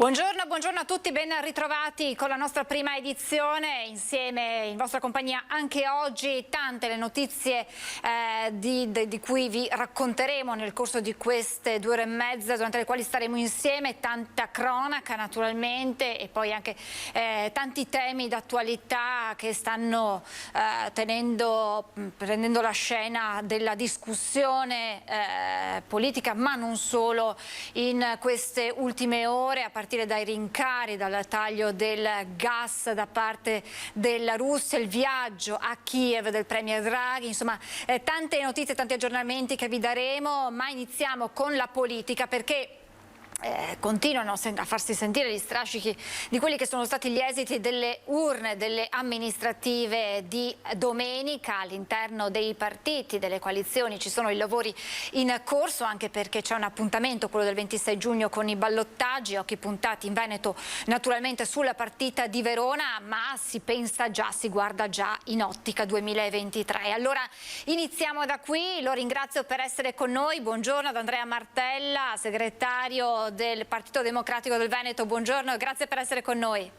Buongiorno a tutti, ben ritrovati con la nostra prima edizione, insieme in vostra compagnia anche oggi. Tante le notizie di cui vi racconteremo nel corso di queste 2 ore e mezza, durante le quali staremo insieme, tanta cronaca naturalmente e poi anche tanti temi d'attualità che stanno prendendo la scena della discussione politica, ma non solo, in queste ultime ore, a partire dai rincari, dal taglio del gas da parte della Russia, il viaggio a Kiev del premier Draghi, insomma tante notizie, tanti aggiornamenti che vi daremo, ma iniziamo con la politica perché continuano a farsi sentire gli strascichi di quelli che sono stati gli esiti delle urne, delle amministrative di domenica. All'interno dei partiti, delle coalizioni ci sono i lavori in corso, anche perché c'è un appuntamento, quello del 26 giugno, con i ballottaggi, occhi puntati in Veneto naturalmente sulla partita di Verona, ma si pensa già, si guarda già in ottica 2023. Allora iniziamo da qui, lo ringrazio per essere con noi, buongiorno ad Andrea Martella, segretario del Partito Democratico del Veneto, buongiorno e grazie per essere con noi.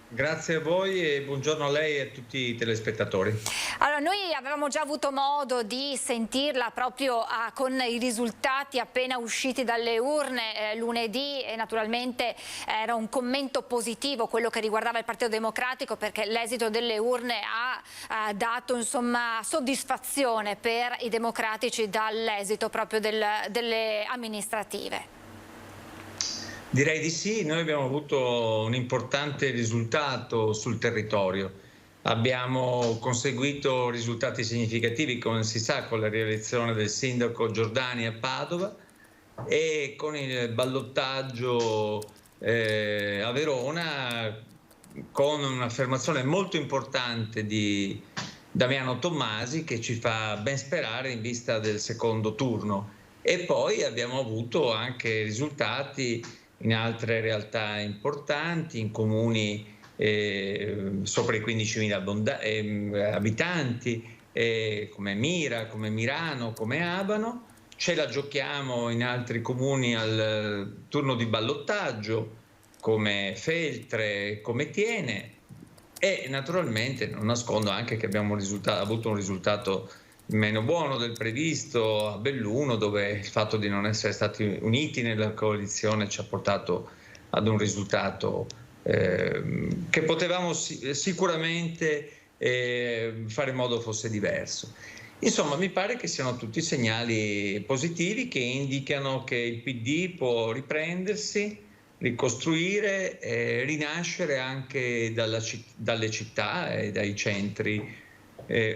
Grazie a voi e buongiorno a lei e a tutti i telespettatori. Allora, noi avevamo già avuto modo di sentirla proprio con i risultati appena usciti dalle urne lunedì e naturalmente era un commento positivo quello che riguardava il Partito Democratico, perché l'esito delle urne ha dato insomma soddisfazione per i democratici dall'esito proprio delle amministrative. Direi di sì, noi abbiamo avuto un importante risultato sul territorio. Abbiamo conseguito risultati significativi, come si sa, con la rielezione del sindaco Giordani a Padova e con il ballottaggio a Verona, con un'affermazione molto importante di Damiano Tommasi che ci fa ben sperare in vista del secondo turno. E poi abbiamo avuto anche risultati in altre realtà importanti, in comuni sopra i 15.000 abitanti, come Mira, come Mirano, come Abano. Ce la giochiamo in altri comuni al turno di ballottaggio, come Feltre, come Tiene, e naturalmente non nascondo anche che abbiamo avuto un risultato meno buono del previsto a Belluno, dove il fatto di non essere stati uniti nella coalizione ci ha portato ad un risultato che potevamo sicuramente fare in modo fosse diverso. Insomma, mi pare che siano tutti segnali positivi che indicano che il PD può riprendersi, ricostruire, rinascere anche dalle città e dai centri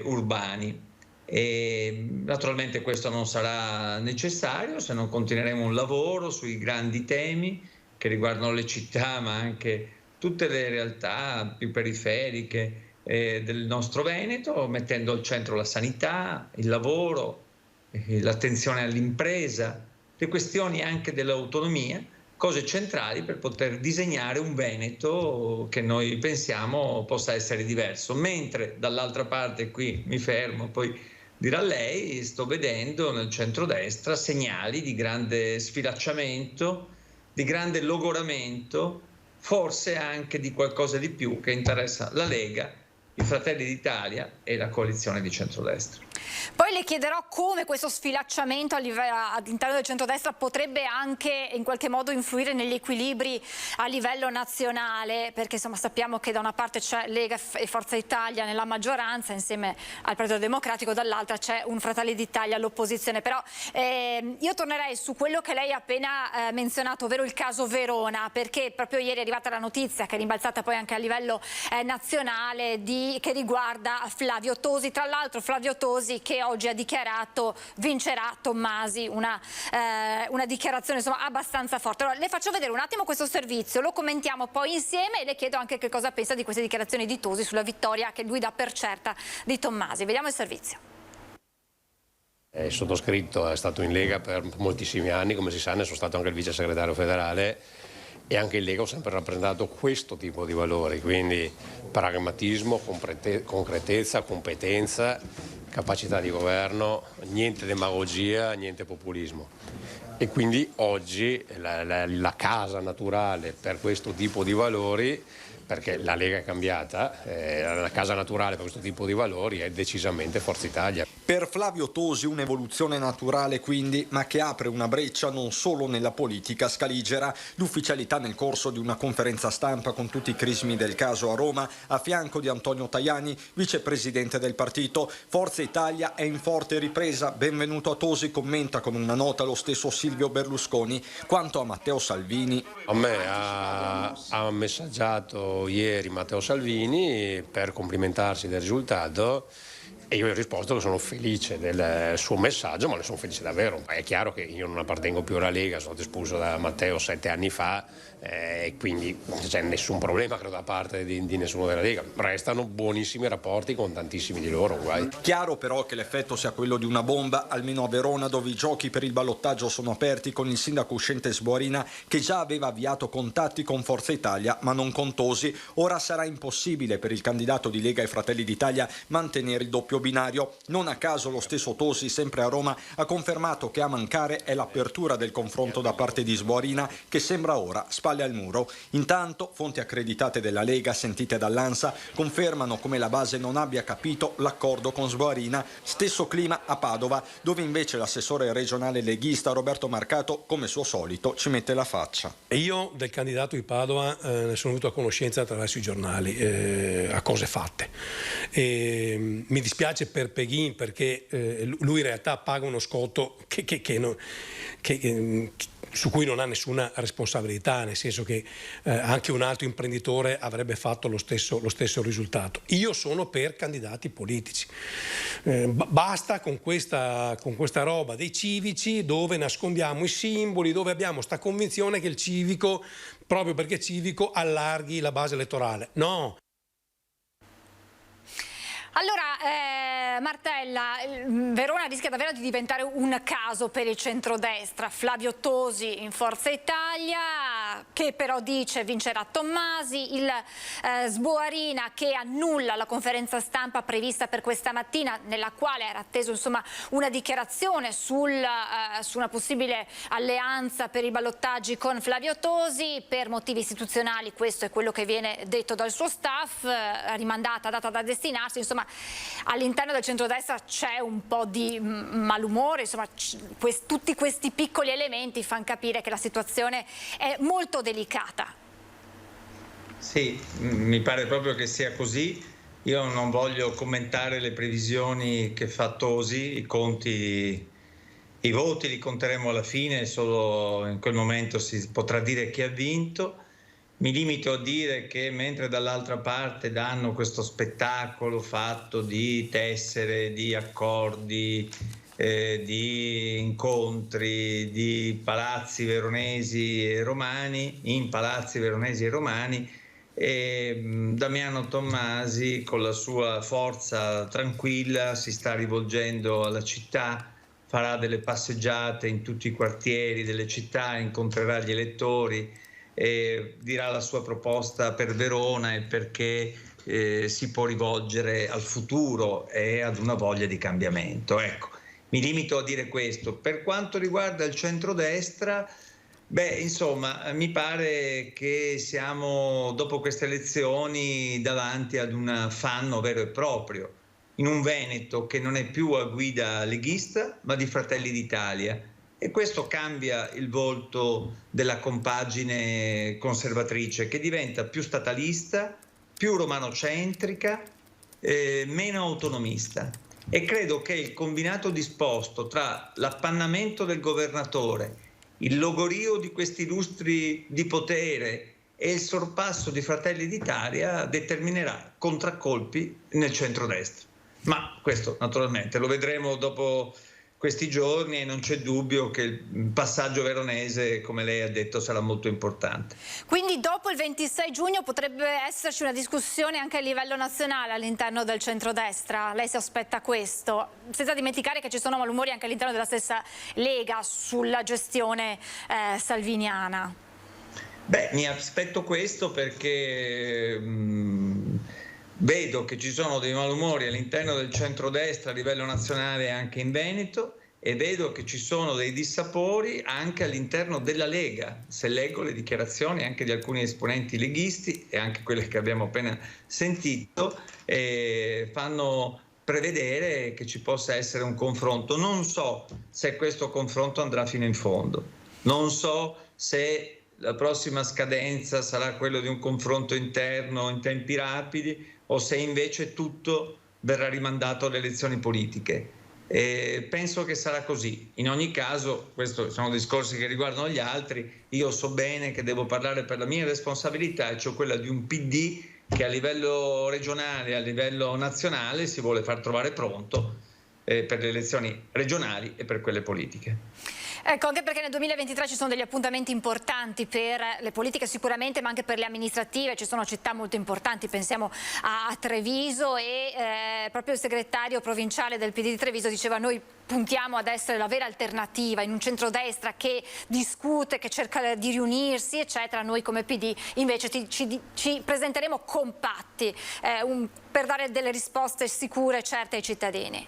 urbani. E naturalmente questo non sarà necessario se non continueremo un lavoro sui grandi temi che riguardano le città, ma anche tutte le realtà più periferiche del nostro Veneto, mettendo al centro la sanità, il lavoro, l'attenzione all'impresa, le questioni anche dell'autonomia, cose centrali per poter disegnare un Veneto che noi pensiamo possa essere diverso. Mentre dall'altra parte, qui mi fermo, poi dirà lei, sto vedendo nel centrodestra segnali di grande sfilacciamento, di grande logoramento, forse anche di qualcosa di più che interessa la Lega, i Fratelli d'Italia e la coalizione di centrodestra. Poi le chiederò come questo sfilacciamento all'interno del centrodestra potrebbe anche in qualche modo influire negli equilibri a livello nazionale, perché insomma sappiamo che da una parte c'è Lega e Forza Italia nella maggioranza insieme al Partito Democratico, dall'altra c'è un Fratelli d'Italia all'opposizione. Però io tornerei su quello che lei ha appena menzionato, ovvero il caso Verona, perché proprio ieri è arrivata la notizia che è rimbalzata poi anche a livello nazionale che riguarda Flavio Tosi. Tra l'altro Flavio Tosi che oggi ha dichiarato vincerà Tommasi, una dichiarazione insomma abbastanza forte. Allora, le faccio vedere un attimo questo servizio, lo commentiamo poi insieme e le chiedo anche che cosa pensa di queste dichiarazioni di Tosi sulla vittoria che lui dà per certa di Tommasi. Vediamo il servizio. Il sottoscritto è stato in Lega per moltissimi anni, come si sa, ne sono stato anche il vice segretario federale e anche in Lega ho sempre rappresentato questo tipo di valori, quindi pragmatismo, concretezza, competenza, capacità di governo, niente demagogia, niente populismo. E quindi oggi la casa naturale per questo tipo di valori, perché la Lega è cambiata, la casa naturale per questo tipo di valori è decisamente Forza Italia. Per Flavio Tosi un'evoluzione naturale quindi, ma che apre una breccia non solo nella politica scaligera. L'ufficialità nel corso di una conferenza stampa con tutti i crismi del caso a Roma, a fianco di Antonio Tajani, vicepresidente del partito. Forza Italia è in forte ripresa. Benvenuto a Tosi, commenta con una nota lo stesso Silvio Berlusconi. Quanto a Matteo Salvini, A me ha messaggiato ieri Matteo Salvini per complimentarsi del risultato e io gli ho risposto che sono felice del suo messaggio, ma ne sono felice davvero. È chiaro che io non appartengo più alla Lega, sono stato espulso da Matteo 7 anni fa e quindi non c'è nessun problema credo da parte di nessuno della Lega. Restano buonissimi rapporti con tantissimi di loro, guai. Chiaro però che l'effetto sia quello di una bomba, almeno a Verona, dove i giochi per il ballottaggio sono aperti, con il sindaco uscente Sboarina che già aveva avviato contatti con Forza Italia ma non con Tosi. Ora sarà impossibile per il candidato di Lega e Fratelli d'Italia mantenere il doppio binario. Non a caso lo stesso Tosi, sempre a Roma, ha confermato che a mancare è l'apertura del confronto da parte di Sboarina, che sembra ora spalle al muro. Intanto fonti accreditate della Lega sentite dall'ANSA confermano come la base non abbia capito l'accordo con Sboarina. Stesso clima a Padova, dove invece l'assessore regionale leghista Roberto Marcato, come suo solito, ci mette la faccia. Io del candidato di Padova ne sono venuto a conoscenza attraverso i giornali, a cose fatte. Mi dispiace per Peghin perché lui in realtà paga uno scotto su cui non ha nessuna responsabilità, nel senso che anche un altro imprenditore avrebbe fatto lo stesso risultato. Io sono per candidati politici. Basta con questa roba dei civici dove nascondiamo i simboli, dove abbiamo sta convinzione che il civico, proprio perché è civico, allarghi la base elettorale. No. Allora, Martella, Verona rischia davvero di diventare un caso per il centrodestra. Flavio Tosi in Forza Italia, che però dice vincerà Tommasi, il Sboarina che annulla la conferenza stampa prevista per questa mattina, nella quale era atteso insomma una dichiarazione su una possibile alleanza per i ballottaggi con Flavio Tosi. Per motivi istituzionali, questo è quello che viene detto dal suo staff, rimandata, data da destinarsi. Insomma, all'interno del centrodestra c'è un po' di malumore, insomma tutti questi piccoli elementi fanno capire che la situazione è molto delicata. Sì, mi pare proprio che sia così. Io non voglio commentare le previsioni che fa Tosi, i voti li conteremo alla fine, solo in quel momento si potrà dire chi ha vinto. Mi limito a dire che mentre dall'altra parte danno questo spettacolo fatto di tessere, di accordi, di incontri, di palazzi veronesi e romani, in palazzi veronesi e romani, Damiano Tommasi con la sua forza tranquilla si sta rivolgendo alla città, farà delle passeggiate in tutti i quartieri delle città, incontrerà gli elettori, dirà la sua proposta per Verona e perché si può rivolgere al futuro e ad una voglia di cambiamento. Ecco, mi limito a dire questo. Per quanto riguarda il centrodestra, insomma, mi pare che siamo dopo queste elezioni davanti ad un affanno vero e proprio, in un Veneto che non è più a guida leghista ma di Fratelli d'Italia. E questo cambia il volto della compagine conservatrice, che diventa più statalista, più romanocentrica, meno autonomista. E credo che il combinato disposto tra l'appannamento del governatore, il logorio di questi lustri di potere e il sorpasso di Fratelli d'Italia determinerà contraccolpi nel centrodestra. Ma questo naturalmente lo vedremo dopo questi giorni e non c'è dubbio che il passaggio veronese, come lei ha detto, sarà molto importante. Quindi dopo il 26 giugno potrebbe esserci una discussione anche a livello nazionale all'interno del centrodestra? Lei si aspetta questo? Senza dimenticare che ci sono malumori anche all'interno della stessa Lega sulla gestione salviniana. Mi aspetto questo perché vedo che ci sono dei malumori all'interno del centrodestra a livello nazionale e anche in Veneto, e vedo che ci sono dei dissapori anche all'interno della Lega. Se leggo le dichiarazioni anche di alcuni esponenti leghisti e anche quelle che abbiamo appena sentito, fanno prevedere che ci possa essere un confronto. Non so se questo confronto andrà fino in fondo, non so se la prossima scadenza sarà quello di un confronto interno in tempi rapidi o se invece tutto verrà rimandato alle elezioni politiche. Penso che sarà così. In ogni caso, questi sono discorsi che riguardano gli altri. Io so bene che devo parlare per la mia responsabilità, cioè quella di un PD che a livello regionale e a livello nazionale si vuole far trovare pronto per le elezioni regionali e per quelle politiche. Ecco, anche perché nel 2023 ci sono degli appuntamenti importanti per le politiche sicuramente, ma anche per le amministrative. Ci sono città molto importanti, pensiamo a Treviso, e proprio il segretario provinciale del PD di Treviso diceva: noi puntiamo ad essere la vera alternativa in un centrodestra che discute, che cerca di riunirsi, eccetera. Noi come PD invece ci presenteremo compatti per dare delle risposte sicure e certe ai cittadini.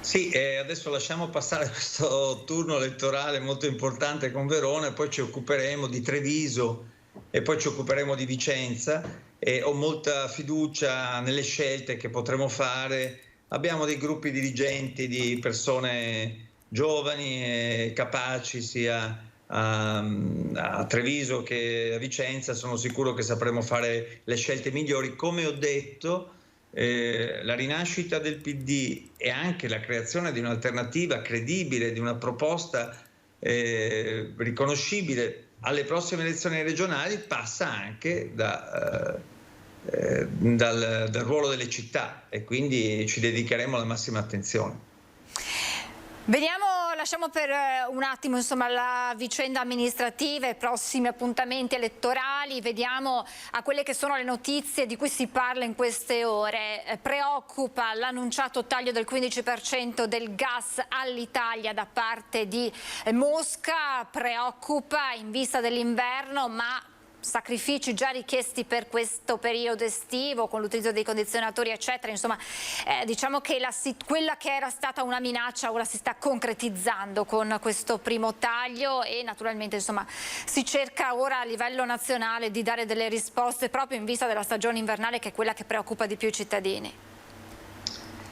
Sì, adesso lasciamo passare questo turno elettorale molto importante con Verona e poi ci occuperemo di Treviso e poi ci occuperemo di Vicenza, e ho molta fiducia nelle scelte che potremo fare. Abbiamo dei gruppi dirigenti di persone giovani e capaci sia a Treviso che a Vicenza. Sono sicuro che sapremo fare le scelte migliori. Come ho detto, la rinascita del PD e anche la creazione di un'alternativa credibile, di una proposta riconoscibile alle prossime elezioni regionali passa anche dal ruolo delle città, e quindi ci dedicheremo la massima attenzione. Lasciamo per un attimo insomma la vicenda amministrativa e i prossimi appuntamenti elettorali, vediamo a quelle che sono le notizie di cui si parla in queste ore. Preoccupa l'annunciato taglio del 15% del gas all'Italia da parte di Mosca, preoccupa in vista dell'inverno, ma sacrifici già richiesti per questo periodo estivo con l'utilizzo dei condizionatori eccetera. Insomma, diciamo che quella che era stata una minaccia ora si sta concretizzando con questo primo taglio, e naturalmente insomma si cerca ora a livello nazionale di dare delle risposte proprio in vista della stagione invernale, che è quella che preoccupa di più i cittadini.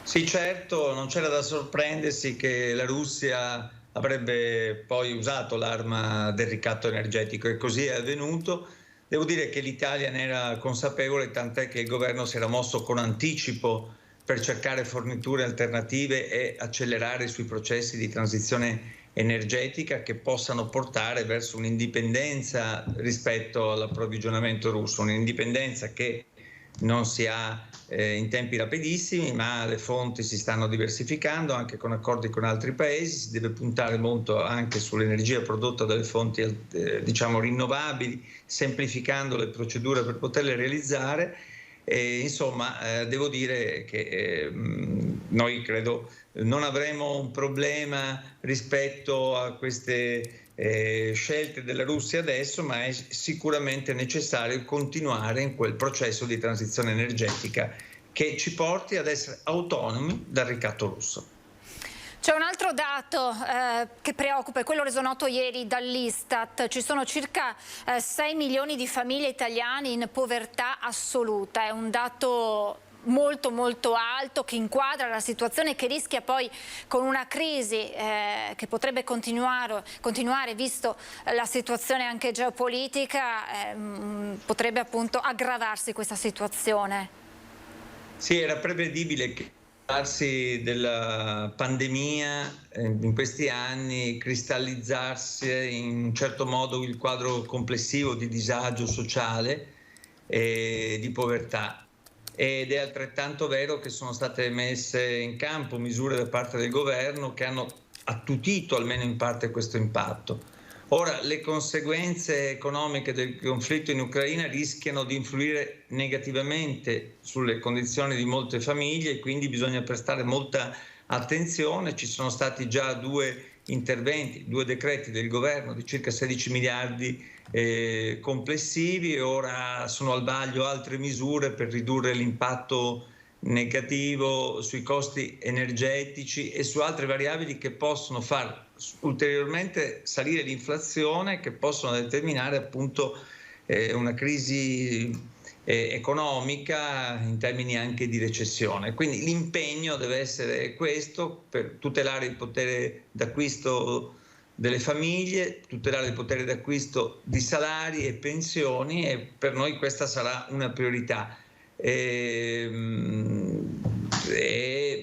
Sì, certo, non c'era da sorprendersi che la Russia avrebbe poi usato l'arma del ricatto energetico, e così è avvenuto. Devo dire che l'Italia ne era consapevole, tant'è che il governo si era mosso con anticipo per cercare forniture alternative e accelerare sui processi di transizione energetica che possano portare verso un'indipendenza rispetto all'approvvigionamento russo, un'indipendenza che non si ha in tempi rapidissimi, ma le fonti si stanno diversificando anche con accordi con altri paesi. Si deve puntare molto anche sull'energia prodotta dalle fonti diciamo rinnovabili, semplificando le procedure per poterle realizzare. Insomma, devo dire che noi credo non avremo un problema rispetto a queste scelte della Russia adesso, ma è sicuramente necessario continuare in quel processo di transizione energetica che ci porti ad essere autonomi dal ricatto russo. C'è un altro dato che preoccupa, è quello reso noto ieri dall'Istat. Ci sono circa 6 milioni di famiglie italiane in povertà assoluta, è un dato molto molto alto che inquadra la situazione, che rischia poi con una crisi che potrebbe continuare visto la situazione anche geopolitica, potrebbe appunto aggravarsi questa situazione. Sì, era prevedibile che della pandemia in questi anni cristallizzasse in un certo modo il quadro complessivo di disagio sociale e di povertà. Ed è altrettanto vero che sono state messe in campo misure da parte del governo che hanno attutito almeno in parte questo impatto. Ora, le conseguenze economiche del conflitto in Ucraina rischiano di influire negativamente sulle condizioni di molte famiglie, e quindi bisogna prestare molta attenzione. Ci sono stati già 2 interventi, 2 decreti del governo di circa 16 miliardi complessivi, e ora sono al vaglio altre misure per ridurre l'impatto negativo sui costi energetici e su altre variabili che possono far ulteriormente salire l'inflazione, che possono determinare appunto una crisi economica in termini anche di recessione. Quindi l'impegno deve essere questo, per tutelare il potere d'acquisto delle famiglie, tutelare il potere d'acquisto di salari e pensioni, e per noi questa sarà una priorità. E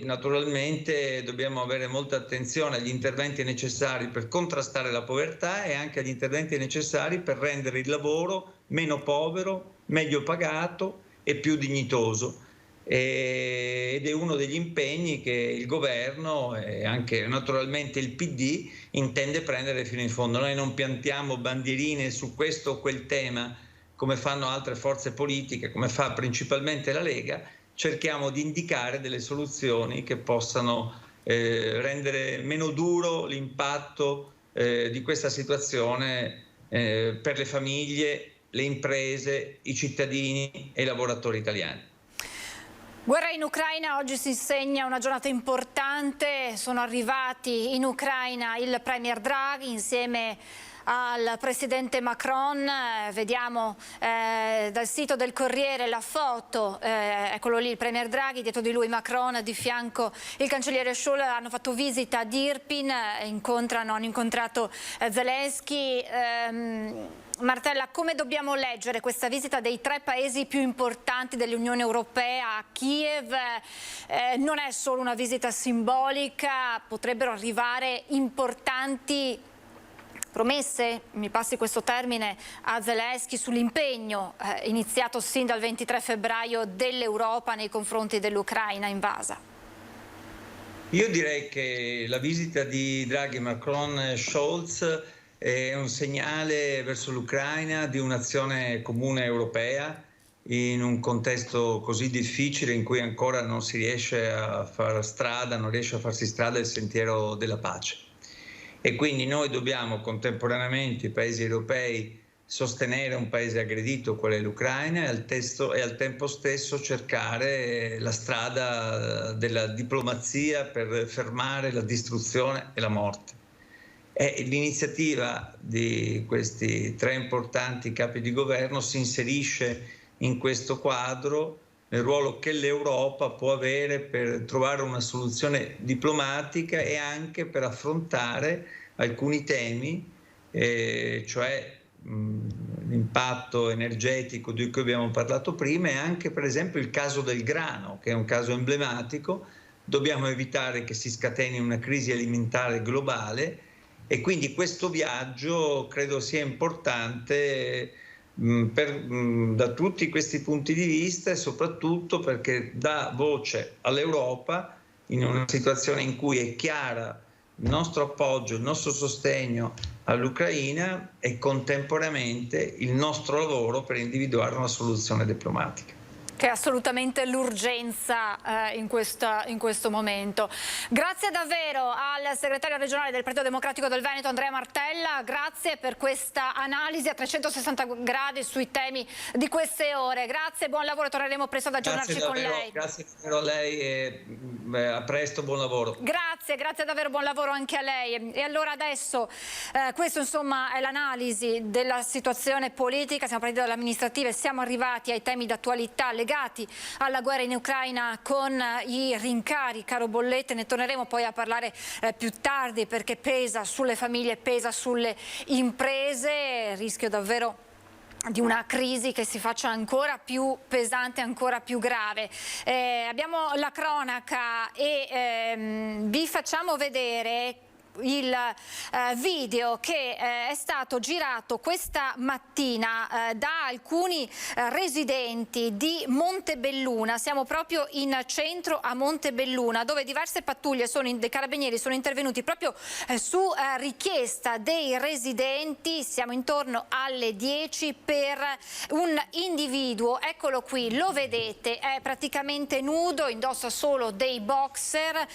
naturalmente dobbiamo avere molta attenzione agli interventi necessari per contrastare la povertà e anche agli interventi necessari per rendere il lavoro meno povero, meglio pagato e più dignitoso. Ed è uno degli impegni che il governo e anche naturalmente il PD intende prendere fino in fondo. Noi non piantiamo bandierine su questo o quel tema come fanno altre forze politiche, come fa principalmente la Lega. Cerchiamo di indicare delle soluzioni che possano rendere meno duro l'impatto di questa situazione per le famiglie, le imprese, i cittadini e i lavoratori italiani. Guerra in Ucraina, oggi si segna una giornata importante, sono arrivati in Ucraina il Premier Draghi insieme al Presidente Macron. Vediamo dal sito del Corriere la foto, eccolo lì il Premier Draghi, dietro di lui Macron, di fianco il Cancelliere Scholz. Hanno fatto visita ad Irpin, hanno incontrato Zelensky. Martella, come dobbiamo leggere questa visita dei 3 paesi più importanti dell'Unione Europea a Kiev? Non è solo una visita simbolica, potrebbero arrivare importanti promesse, mi passi questo termine, a Zelensky sull'impegno iniziato sin dal 23 febbraio dell'Europa nei confronti dell'Ucraina invasa. Io direi che la visita di Draghi, Macron e Scholz è un segnale verso l'Ucraina di un'azione comune europea in un contesto così difficile in cui ancora non si riesce a far strada, non riesce a farsi strada il sentiero della pace. E quindi noi dobbiamo contemporaneamente, i paesi europei, sostenere un paese aggredito, qual è l'Ucraina, e al tempo stesso cercare la strada della diplomazia per fermare la distruzione e la morte. L'iniziativa di questi 3 importanti capi di governo si inserisce in questo quadro, nel ruolo che l'Europa può avere per trovare una soluzione diplomatica e anche per affrontare alcuni temi, cioè l'impatto energetico di cui abbiamo parlato prima, e anche per esempio il caso del grano, che è un caso emblematico. Dobbiamo evitare che si scateni una crisi alimentare globale, e quindi questo viaggio credo sia importante da tutti questi punti di vista, e soprattutto perché dà voce all'Europa in una situazione in cui è chiara il nostro appoggio, il nostro sostegno all'Ucraina e contemporaneamente il nostro lavoro per individuare una soluzione diplomatica. Che è assolutamente l'urgenza in questo momento. Grazie davvero al segretario regionale del Partito Democratico del Veneto, Andrea Martella, grazie per questa analisi a 360 gradi sui temi di queste ore. Grazie, buon lavoro, torneremo presto ad aggiornarci con lei. Grazie davvero a lei e a presto, buon lavoro. Grazie davvero, buon lavoro anche a lei. E allora adesso, questo insomma è l'analisi della situazione politica, siamo partiti dall'amministrativa e siamo arrivati ai temi d'attualità legati alla guerra in Ucraina con i rincari, caro Bollette. Ne torneremo poi a parlare più tardi, perché pesa sulle famiglie, pesa sulle imprese, rischio davvero di una crisi che si faccia ancora più pesante, ancora più grave. Abbiamo la cronaca e vi facciamo vedere il video che è stato girato questa mattina da alcuni residenti di Montebelluna. Siamo proprio in centro a Montebelluna, dove diverse pattuglie dei carabinieri sono intervenuti proprio su richiesta dei residenti. Siamo intorno alle 10 per un individuo, eccolo qui, lo vedete, è praticamente nudo, indossa solo dei boxer,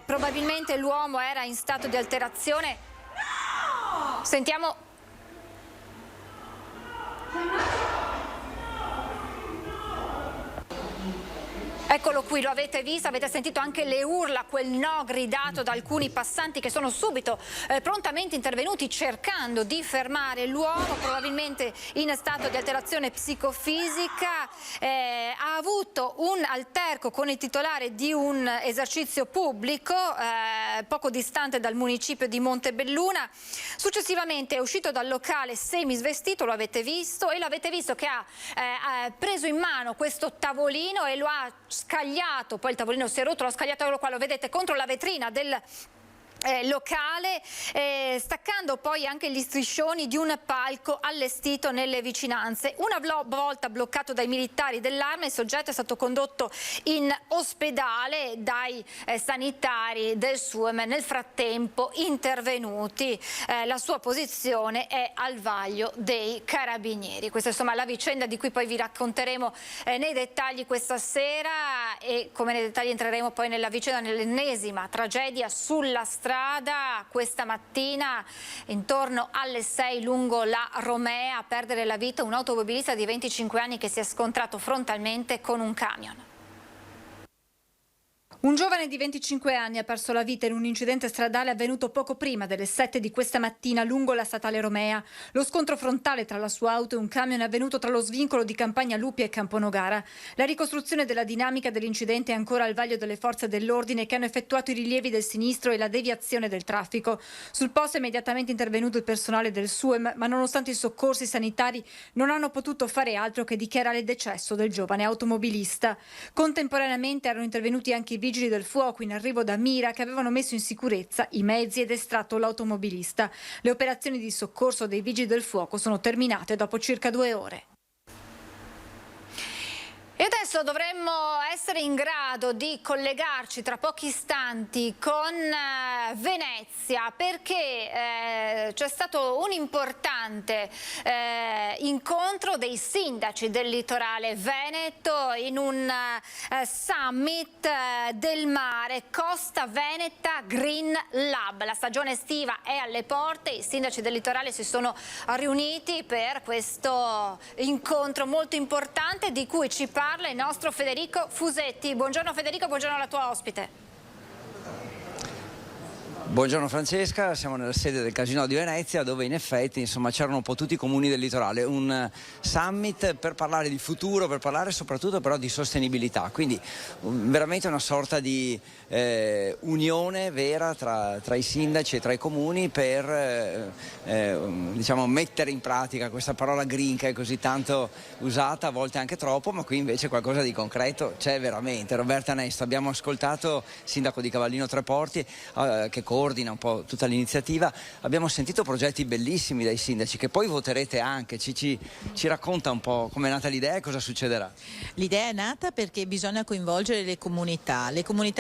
probabilmente l'uomo era in stato di alterazione. Sentiamo. Eccolo qui, lo avete visto, avete sentito anche le urla, quel no gridato da alcuni passanti che sono subito prontamente intervenuti cercando di fermare l'uomo, probabilmente in stato di alterazione psicofisica. Ha avuto un alterco con il titolare di un esercizio pubblico poco distante dal municipio di Montebelluna. Successivamente è uscito dal locale semisvestito, lo avete visto, e lo avete visto che ha preso in mano questo tavolino e lo ha scagliato, poi il tavolino si è rotto, l'ha scagliato, qua lo vedete, contro la vetrina del locale, staccando poi anche gli striscioni di un palco allestito nelle vicinanze. Una volta bloccato dai militari dell'Arma, il soggetto è stato condotto in ospedale dai sanitari del SUEM, nel frattempo intervenuti. La sua posizione è al vaglio dei carabinieri. Questa insomma la vicenda di cui poi vi racconteremo nei dettagli questa sera, e come nei dettagli entreremo poi nella vicenda, nell'ennesima tragedia sulla strada questa mattina intorno alle 6 lungo la Romea. A perdere la vita un automobilista di 25 anni che si è scontrato frontalmente con un camion. Un giovane di 25 anni ha perso la vita in un incidente stradale avvenuto poco prima delle 7 di questa mattina lungo la statale Romea. Lo scontro frontale tra la sua auto e un camion è avvenuto tra lo svincolo di Campagna Lupi e Camponogara. La ricostruzione della dinamica dell'incidente è ancora al vaglio delle forze dell'ordine, che hanno effettuato i rilievi del sinistro e la deviazione del traffico. Sul posto è immediatamente intervenuto il personale del SUEM, ma nonostante i soccorsi sanitari non hanno potuto fare altro che dichiarare il decesso del giovane automobilista. Contemporaneamente erano intervenuti anche i vigili del fuoco in arrivo da Mira, che avevano messo in sicurezza i mezzi ed estratto l'automobilista. Le operazioni di soccorso dei vigili del fuoco sono terminate dopo circa 2 ore. E adesso dovremmo essere in grado di collegarci tra pochi istanti con Venezia, perché c'è stato un importante incontro dei sindaci del litorale veneto in un summit del mare Costa Veneta Green Lab. La stagione estiva è alle porte, i sindaci del litorale si sono riuniti per questo incontro molto importante di cui ci parla il nostro Federico Fusetti. Buongiorno Federico, buongiorno alla tua ospite. Buongiorno Francesca, siamo nella sede del Casinò di Venezia, dove in effetti insomma c'erano un po' tutti i comuni del litorale, un summit per parlare di futuro, per parlare soprattutto però di sostenibilità, quindi veramente una sorta di unione vera tra i sindaci e tra i comuni per diciamo mettere in pratica questa parola green che è così tanto usata, a volte anche troppo, ma qui invece qualcosa di concreto c'è veramente. Roberta Nesto, abbiamo ascoltato il sindaco di Cavallino Treporti che coordina un po' tutta l'iniziativa, abbiamo sentito progetti bellissimi dai sindaci che poi voterete anche, ci racconta un po' com'è nata l'idea e cosa succederà? L'idea è nata perché bisogna coinvolgere le comunità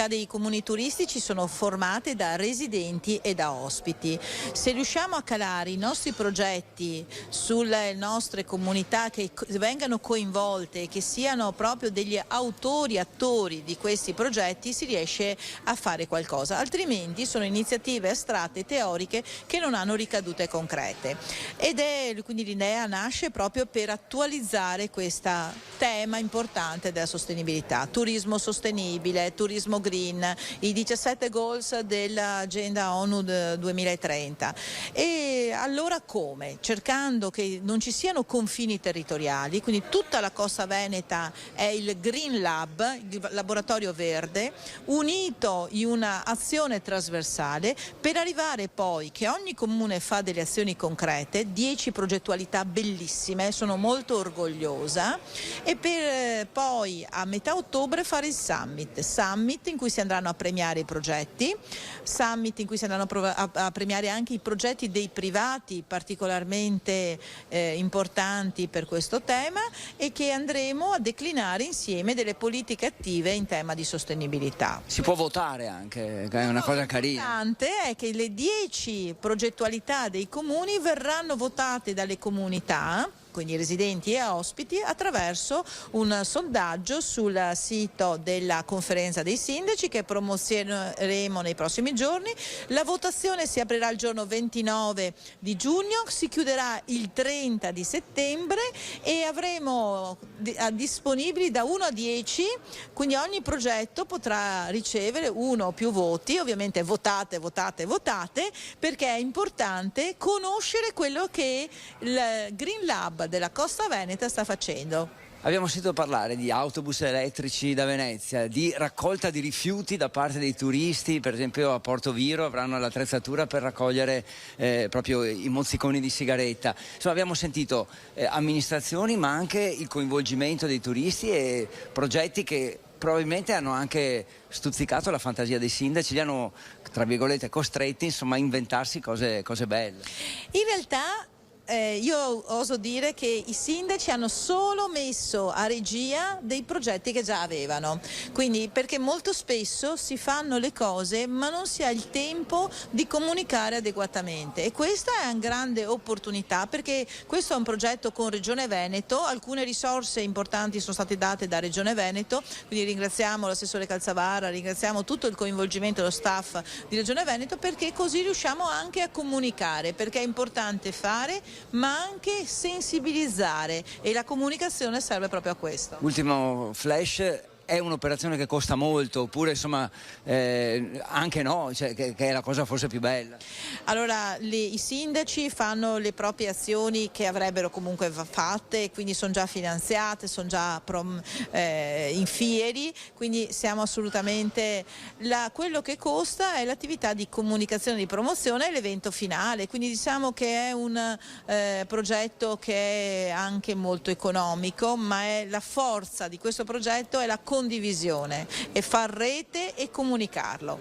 dei comuni turistici sono formate da residenti e da ospiti. Se riusciamo a calare i nostri progetti sulle nostre comunità, che vengano coinvolte, che siano proprio degli attori di questi progetti, si riesce a fare qualcosa, altrimenti sono iniziative astratte, teoriche, che non hanno ricadute concrete. Quindi l'idea nasce proprio per attualizzare questo tema importante della sostenibilità, turismo sostenibile, turismo green, i 17 goals dell'agenda ONU 2030. E allora come? Cercando che non ci siano confini territoriali, quindi tutta la costa veneta è il Green Lab, il laboratorio verde, unito in un'azione trasversale per arrivare poi che ogni comune fa delle azioni concrete, 10 progettualità bellissime, sono molto orgogliosa, e per poi a metà ottobre fare il summit in cui si andranno a premiare i progetti, summit in cui si andranno a premiare anche i progetti dei privati particolarmente importanti per questo tema, e che andremo a declinare insieme delle politiche attive in tema di sostenibilità. Si può votare anche, che è una cosa carina. L'importante è che le 10 progettualità dei comuni verranno votate dalle comunità quindi residenti e ospiti, attraverso un sondaggio sul sito della conferenza dei sindaci che promozioneremo nei prossimi giorni. La votazione si aprirà il giorno 29 di giugno, si chiuderà il 30 di settembre e avremo disponibili da 1 a 10, quindi ogni progetto potrà ricevere 1 o più voti, ovviamente votate, perché è importante conoscere quello che il Green Lab della Costa Veneta sta facendo. Abbiamo sentito parlare di autobus elettrici da Venezia, di raccolta di rifiuti da parte dei turisti, per esempio a Porto Viro avranno l'attrezzatura per raccogliere proprio i mozziconi di sigaretta. Insomma, abbiamo sentito amministrazioni, ma anche il coinvolgimento dei turisti e progetti che probabilmente hanno anche stuzzicato la fantasia dei sindaci, li hanno, tra virgolette, costretti insomma a inventarsi cose belle. In realtà io oso dire che i sindaci hanno solo messo a regia dei progetti che già avevano, quindi perché molto spesso si fanno le cose ma non si ha il tempo di comunicare adeguatamente, e questa è una grande opportunità, perché questo è un progetto con Regione Veneto, alcune risorse importanti sono state date da Regione Veneto, quindi ringraziamo l'assessore Calzavarra, ringraziamo tutto il coinvolgimento dello staff di Regione Veneto, perché così riusciamo anche a comunicare, perché è importante fare ma anche sensibilizzare, e la comunicazione serve proprio a questo. Ultimo flash. È un'operazione che costa molto, oppure insomma anche no, cioè, che è la cosa forse più bella? Allora i sindaci fanno le proprie azioni che avrebbero comunque fatte, quindi sono già finanziate, sono già in fieri, quindi siamo assolutamente quello che costa è l'attività di comunicazione, di promozione e l'evento finale, quindi diciamo che è un progetto che è anche molto economico, ma è la forza di questo progetto è la condivisione e far rete e comunicarlo.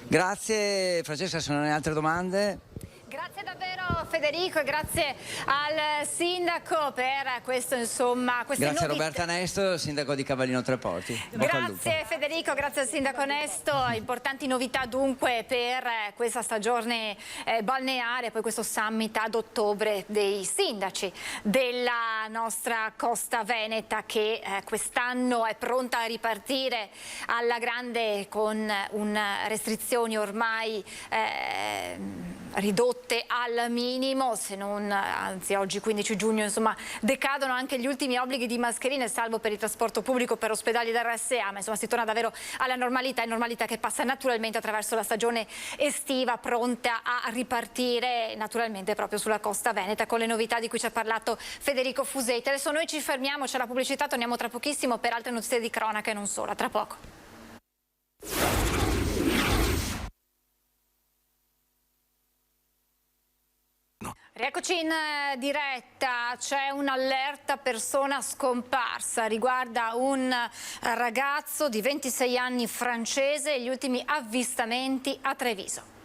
Grazie Francesca, se non hai altre domande. Grazie davvero Federico e grazie al sindaco per questo, insomma, queste Grazie a novità. Roberta Nesto, sindaco di Cavallino Tre Porti. Grazie Federico, grazie al sindaco Nesto. Importanti novità dunque per questa stagione balneare, poi questo summit ad ottobre dei sindaci della nostra Costa Veneta, che quest'anno è pronta a ripartire alla grande con restrizioni ormai ridotte al minimo, se non, anzi oggi 15 giugno insomma decadono anche gli ultimi obblighi di mascherine, salvo per il trasporto pubblico, per ospedali d'RSA, ma insomma si torna davvero alla normalità che passa naturalmente attraverso la stagione estiva, pronta a ripartire naturalmente proprio sulla Costa Veneta con le novità di cui ci ha parlato Federico Fusetti. Adesso noi ci fermiamo, c'è la pubblicità, torniamo tra pochissimo per altre notizie di cronaca e non solo, tra poco. Rieccoci in diretta, c'è un'allerta persona scomparsa, riguarda un ragazzo di 26 anni francese e gli ultimi avvistamenti a Treviso.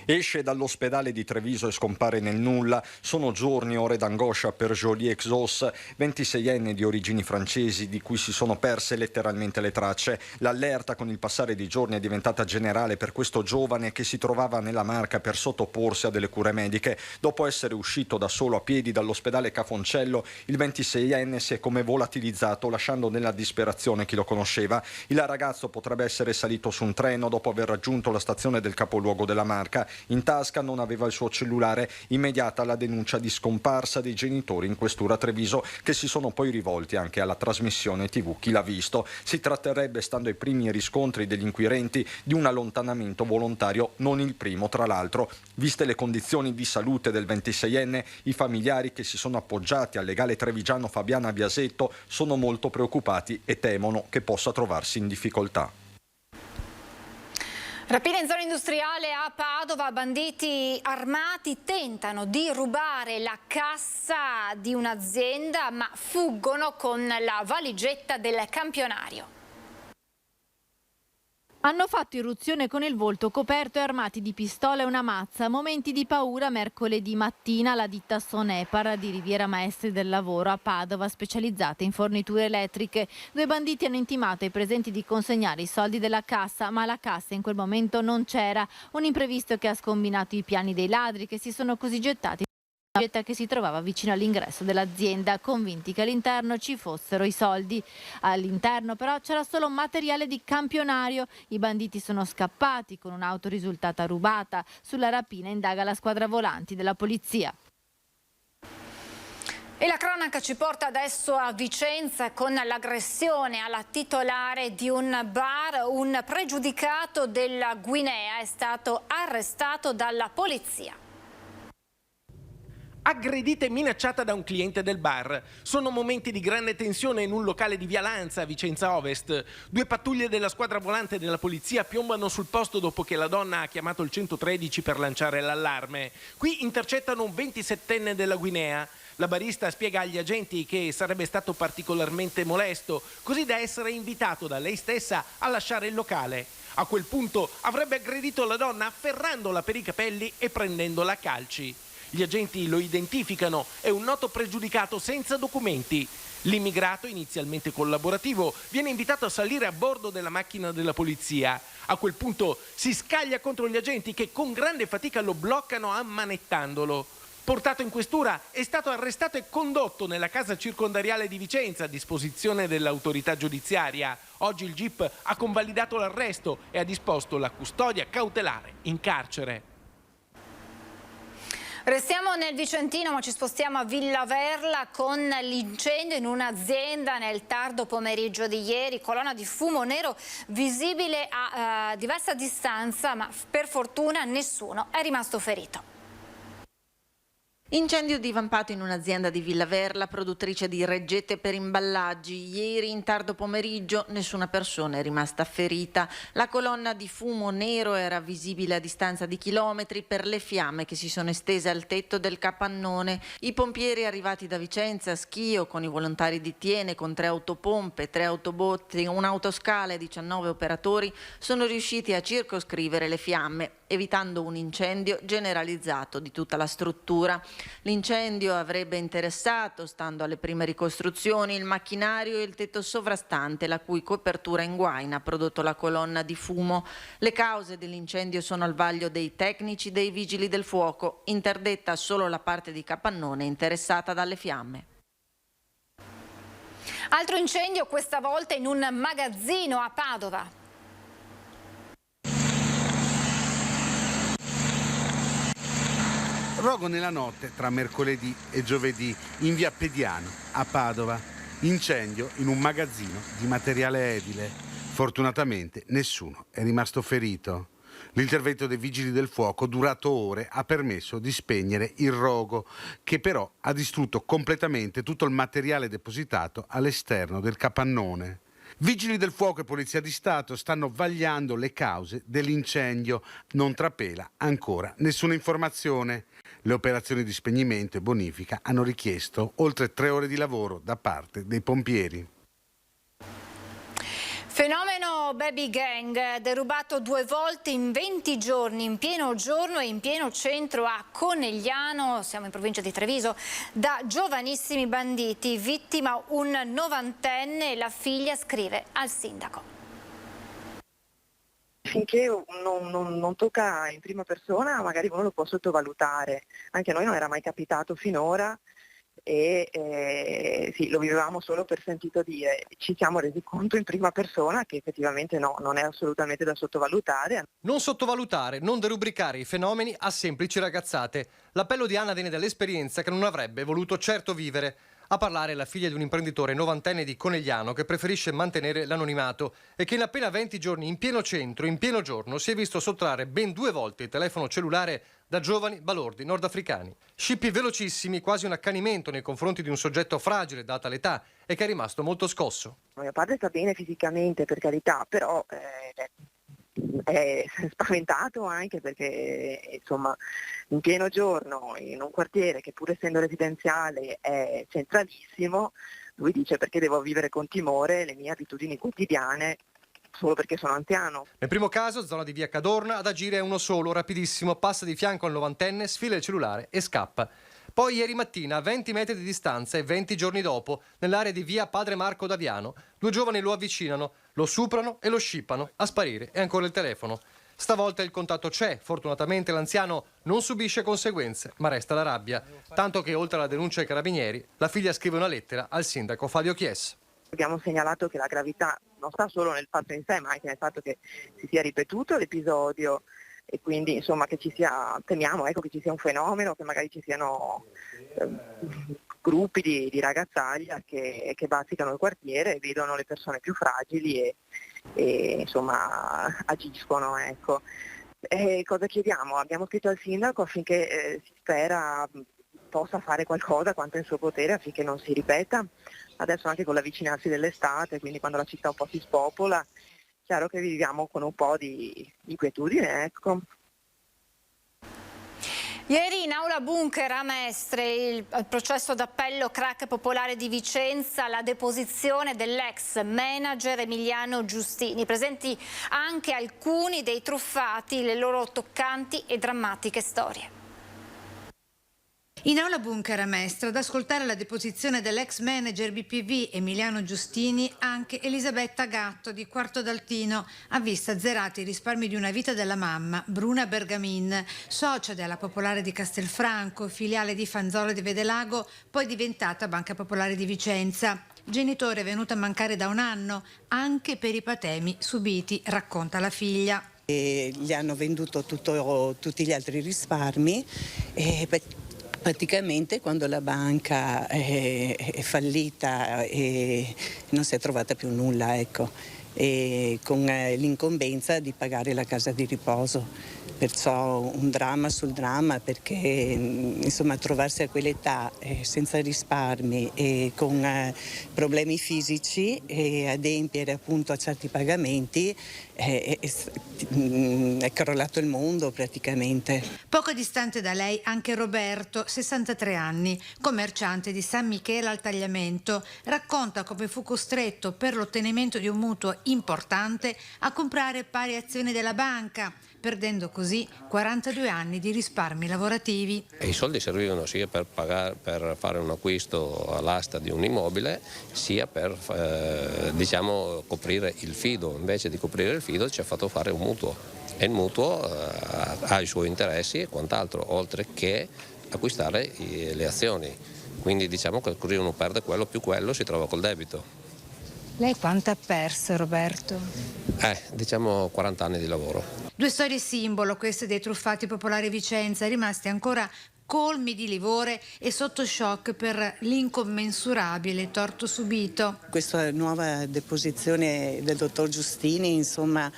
Esce dall'ospedale di Treviso e scompare nel nulla. Sono giorni, ore d'angoscia per Jolie Exos, 26enne di origini francesi, di cui si sono perse letteralmente le tracce. L'allerta con il passare dei giorni è diventata generale per questo giovane che si trovava nella Marca per sottoporsi a delle cure mediche. Dopo essere uscito da solo a piedi dall'ospedale Cafoncello, il 26enne si è come volatilizzato, lasciando nella disperazione chi lo conosceva. Il ragazzo potrebbe essere salito su un treno dopo aver raggiunto la stazione del capoluogo della Marca. In tasca non aveva il suo cellulare. Immediata la denuncia di scomparsa dei genitori in questura Treviso, che si sono poi rivolti anche alla trasmissione TV Chi l'ha visto. Si tratterebbe, stando ai primi riscontri degli inquirenti, di un allontanamento volontario, non il primo tra l'altro. Viste le condizioni di salute del 26enne, i familiari che si sono appoggiati al legale trevigiano Fabiana Biasetto sono molto preoccupati e temono che possa trovarsi in difficoltà. Rapina in zona industriale a Padova, banditi armati tentano di rubare la cassa di un'azienda ma fuggono con la valigetta del campionario. Hanno fatto irruzione con il volto coperto e armati di pistola e una mazza. Momenti di paura mercoledì mattina alla ditta Sonepar di Riviera Maestri del Lavoro a Padova, specializzata in forniture elettriche. Due banditi hanno intimato ai presenti di consegnare i soldi della cassa, ma la cassa in quel momento non c'era. Un imprevisto che ha scombinato i piani dei ladri, che si sono così gettati Che si trovava vicino all'ingresso dell'azienda, convinti che all'interno ci fossero i soldi. All'interno però c'era solo materiale di campionario. I banditi sono scappati con un'auto risultata rubata. Sulla rapina indaga la squadra volanti della polizia. E la cronaca ci porta adesso a Vicenza con l'aggressione alla titolare di un bar. Un pregiudicato della Guinea è stato arrestato dalla polizia. Aggredita e minacciata da un cliente del bar. Sono momenti di grande tensione in un locale di Via Lanza, a Vicenza Ovest. 2 pattuglie della squadra volante della polizia piombano sul posto dopo che la donna ha chiamato il 113 per lanciare l'allarme. Qui intercettano un 27enne della Guinea. La barista spiega agli agenti che sarebbe stato particolarmente molesto, così da essere invitato da lei stessa a lasciare il locale. A quel punto avrebbe aggredito la donna afferrandola per i capelli e prendendola a calci. Gli agenti lo identificano, è un noto pregiudicato senza documenti. L'immigrato, inizialmente collaborativo, viene invitato a salire a bordo della macchina della polizia. A quel punto si scaglia contro gli agenti che con grande fatica lo bloccano ammanettandolo. Portato in questura, è stato arrestato e condotto nella casa circondariale di Vicenza a disposizione dell'autorità giudiziaria. Oggi il GIP ha convalidato l'arresto e ha disposto la custodia cautelare in carcere. Restiamo nel Vicentino, ma ci spostiamo a Villaverla con l'incendio in un'azienda nel tardo pomeriggio di ieri. Colonna di fumo nero visibile a diversa distanza, ma per fortuna nessuno è rimasto ferito. Incendio divampato in un'azienda di Villaverla, produttrice di reggette per imballaggi. Ieri in tardo pomeriggio nessuna persona è rimasta ferita. La colonna di fumo nero era visibile a distanza di chilometri per le fiamme che si sono estese al tetto del capannone. I pompieri arrivati da Vicenza, Schio, con i volontari di Tiene, con 3 autopompe, 3 autobotti, un'autoscala e 19 operatori, sono riusciti a circoscrivere le fiamme, evitando un incendio generalizzato di tutta la struttura. L'incendio avrebbe interessato, stando alle prime ricostruzioni, il macchinario e il tetto sovrastante, la cui copertura in guaina ha prodotto la colonna di fumo. Le cause dell'incendio sono al vaglio dei tecnici dei vigili del fuoco, interdetta solo la parte di capannone interessata dalle fiamme. Altro incendio, questa volta in un magazzino a Padova. Rogo nella notte tra mercoledì e giovedì in via Pediano a Padova. Incendio in un magazzino di materiale edile. Fortunatamente nessuno è rimasto ferito. L'intervento dei vigili del fuoco, durato ore, ha permesso di spegnere il rogo, che però ha distrutto completamente tutto il materiale depositato all'esterno del capannone. Vigili del fuoco e Polizia di Stato stanno vagliando le cause dell'incendio. Non trapela ancora nessuna informazione. Le operazioni di spegnimento e bonifica hanno richiesto oltre 3 ore di lavoro da parte dei pompieri. Fenomeno baby gang, derubato 2 volte in 20 giorni, in pieno giorno e in pieno centro a Conegliano, siamo in provincia di Treviso, da giovanissimi banditi. Vittima un 90enne e la figlia scrive al sindaco. Finché non tocca in prima persona magari uno lo può sottovalutare, anche a noi non era mai capitato finora e sì, lo vivevamo solo per sentito dire. Ci siamo resi conto in prima persona che effettivamente no, non è assolutamente da sottovalutare. Non sottovalutare, non derubricare i fenomeni a semplici ragazzate. L'appello di Anna viene dall'esperienza che non avrebbe voluto certo vivere. A parlare la figlia di un imprenditore 90enne di Conegliano che preferisce mantenere l'anonimato e che in appena 20 giorni in pieno centro, in pieno giorno, si è visto sottrarre ben 2 volte il telefono cellulare da giovani balordi nordafricani. Scippi velocissimi, quasi un accanimento nei confronti di un soggetto fragile data l'età e che è rimasto molto scosso. Mio padre sta bene fisicamente, per carità, però è spaventato anche perché insomma in pieno giorno in un quartiere che pur essendo residenziale è centralissimo, lui dice: perché devo vivere con timore le mie abitudini quotidiane solo perché sono anziano. Nel primo caso, zona di via Cadorna, ad agire è uno solo, rapidissimo, passa di fianco al 90enne, sfila il cellulare e scappa. Poi ieri mattina, a 20 metri di distanza e 20 giorni dopo, nell'area di via Padre Marco d'Aviano, 2 giovani lo avvicinano, lo superano e lo scippano. A sparire è ancora il telefono. Stavolta il contatto c'è, fortunatamente l'anziano non subisce conseguenze, ma resta la rabbia. Tanto che oltre alla denuncia ai carabinieri, la figlia scrive una lettera al sindaco Fabio Chies. Abbiamo segnalato che la gravità non sta solo nel fatto in sé, ma anche nel fatto che si sia ripetuto l'episodio e quindi insomma che ci sia, temiamo che ci sia un fenomeno, che magari ci siano gruppi di ragazzaglia che bazzicano il quartiere, vedono le persone più fragili e insomma agiscono, ecco. Cosa chiediamo? Abbiamo scritto al sindaco affinché si spera possa fare qualcosa quanto è in suo potere affinché non si ripeta. Adesso anche con l'avvicinarsi dell'estate, quindi quando la città un po' si spopola, chiaro che viviamo con un po' di inquietudine, ecco. Ieri in aula Bunker a Mestre, il processo d'appello crack popolare di Vicenza, la deposizione dell'ex manager Emiliano Giustini. Presenti anche alcuni dei truffati, le loro toccanti e drammatiche storie. In aula Bunker a Mestre, ad ascoltare la deposizione dell'ex manager BPV Emiliano Giustini, anche Elisabetta Gatto di Quarto d'Altino ha visto azzerati i risparmi di una vita della mamma, Bruna Bergamin, socia della Popolare di Castelfranco, filiale di Fanzola di Vedelago, poi diventata Banca Popolare di Vicenza. Genitore venuto a mancare da un anno, anche per i patemi subiti, racconta la figlia. Gli hanno venduto tutti gli altri risparmi e praticamente quando la banca è fallita e non si è trovata più nulla, ecco, e con l'incombenza di pagare la casa di riposo. Perciò un dramma sul dramma, perché insomma trovarsi a quell'età senza risparmi e con problemi fisici e adempiere appunto a certi pagamenti è crollato il mondo praticamente. Poco distante da lei anche Roberto, 63 anni, commerciante di San Michele al Tagliamento, racconta come fu costretto per l'ottenimento di un mutuo importante a comprare pari azioni della banca, perdendo così 42 anni di risparmi lavorativi. E i soldi servivano sia per fare un acquisto all'asta di un immobile, sia per coprire il fido. Invece di coprire il fido ci ha fatto fare un mutuo e il mutuo ha i suoi interessi e quant'altro, oltre che acquistare le azioni. Quindi diciamo che così uno perde quello più quello, si trova col debito. Lei quanto ha perso, Roberto? 40 anni di lavoro. Due storie simbolo, queste dei truffati popolari Vicenza, rimasti ancora colmi di livore e sotto shock per l'incommensurabile torto subito. Questa nuova deposizione del dottor Giustini, insomma,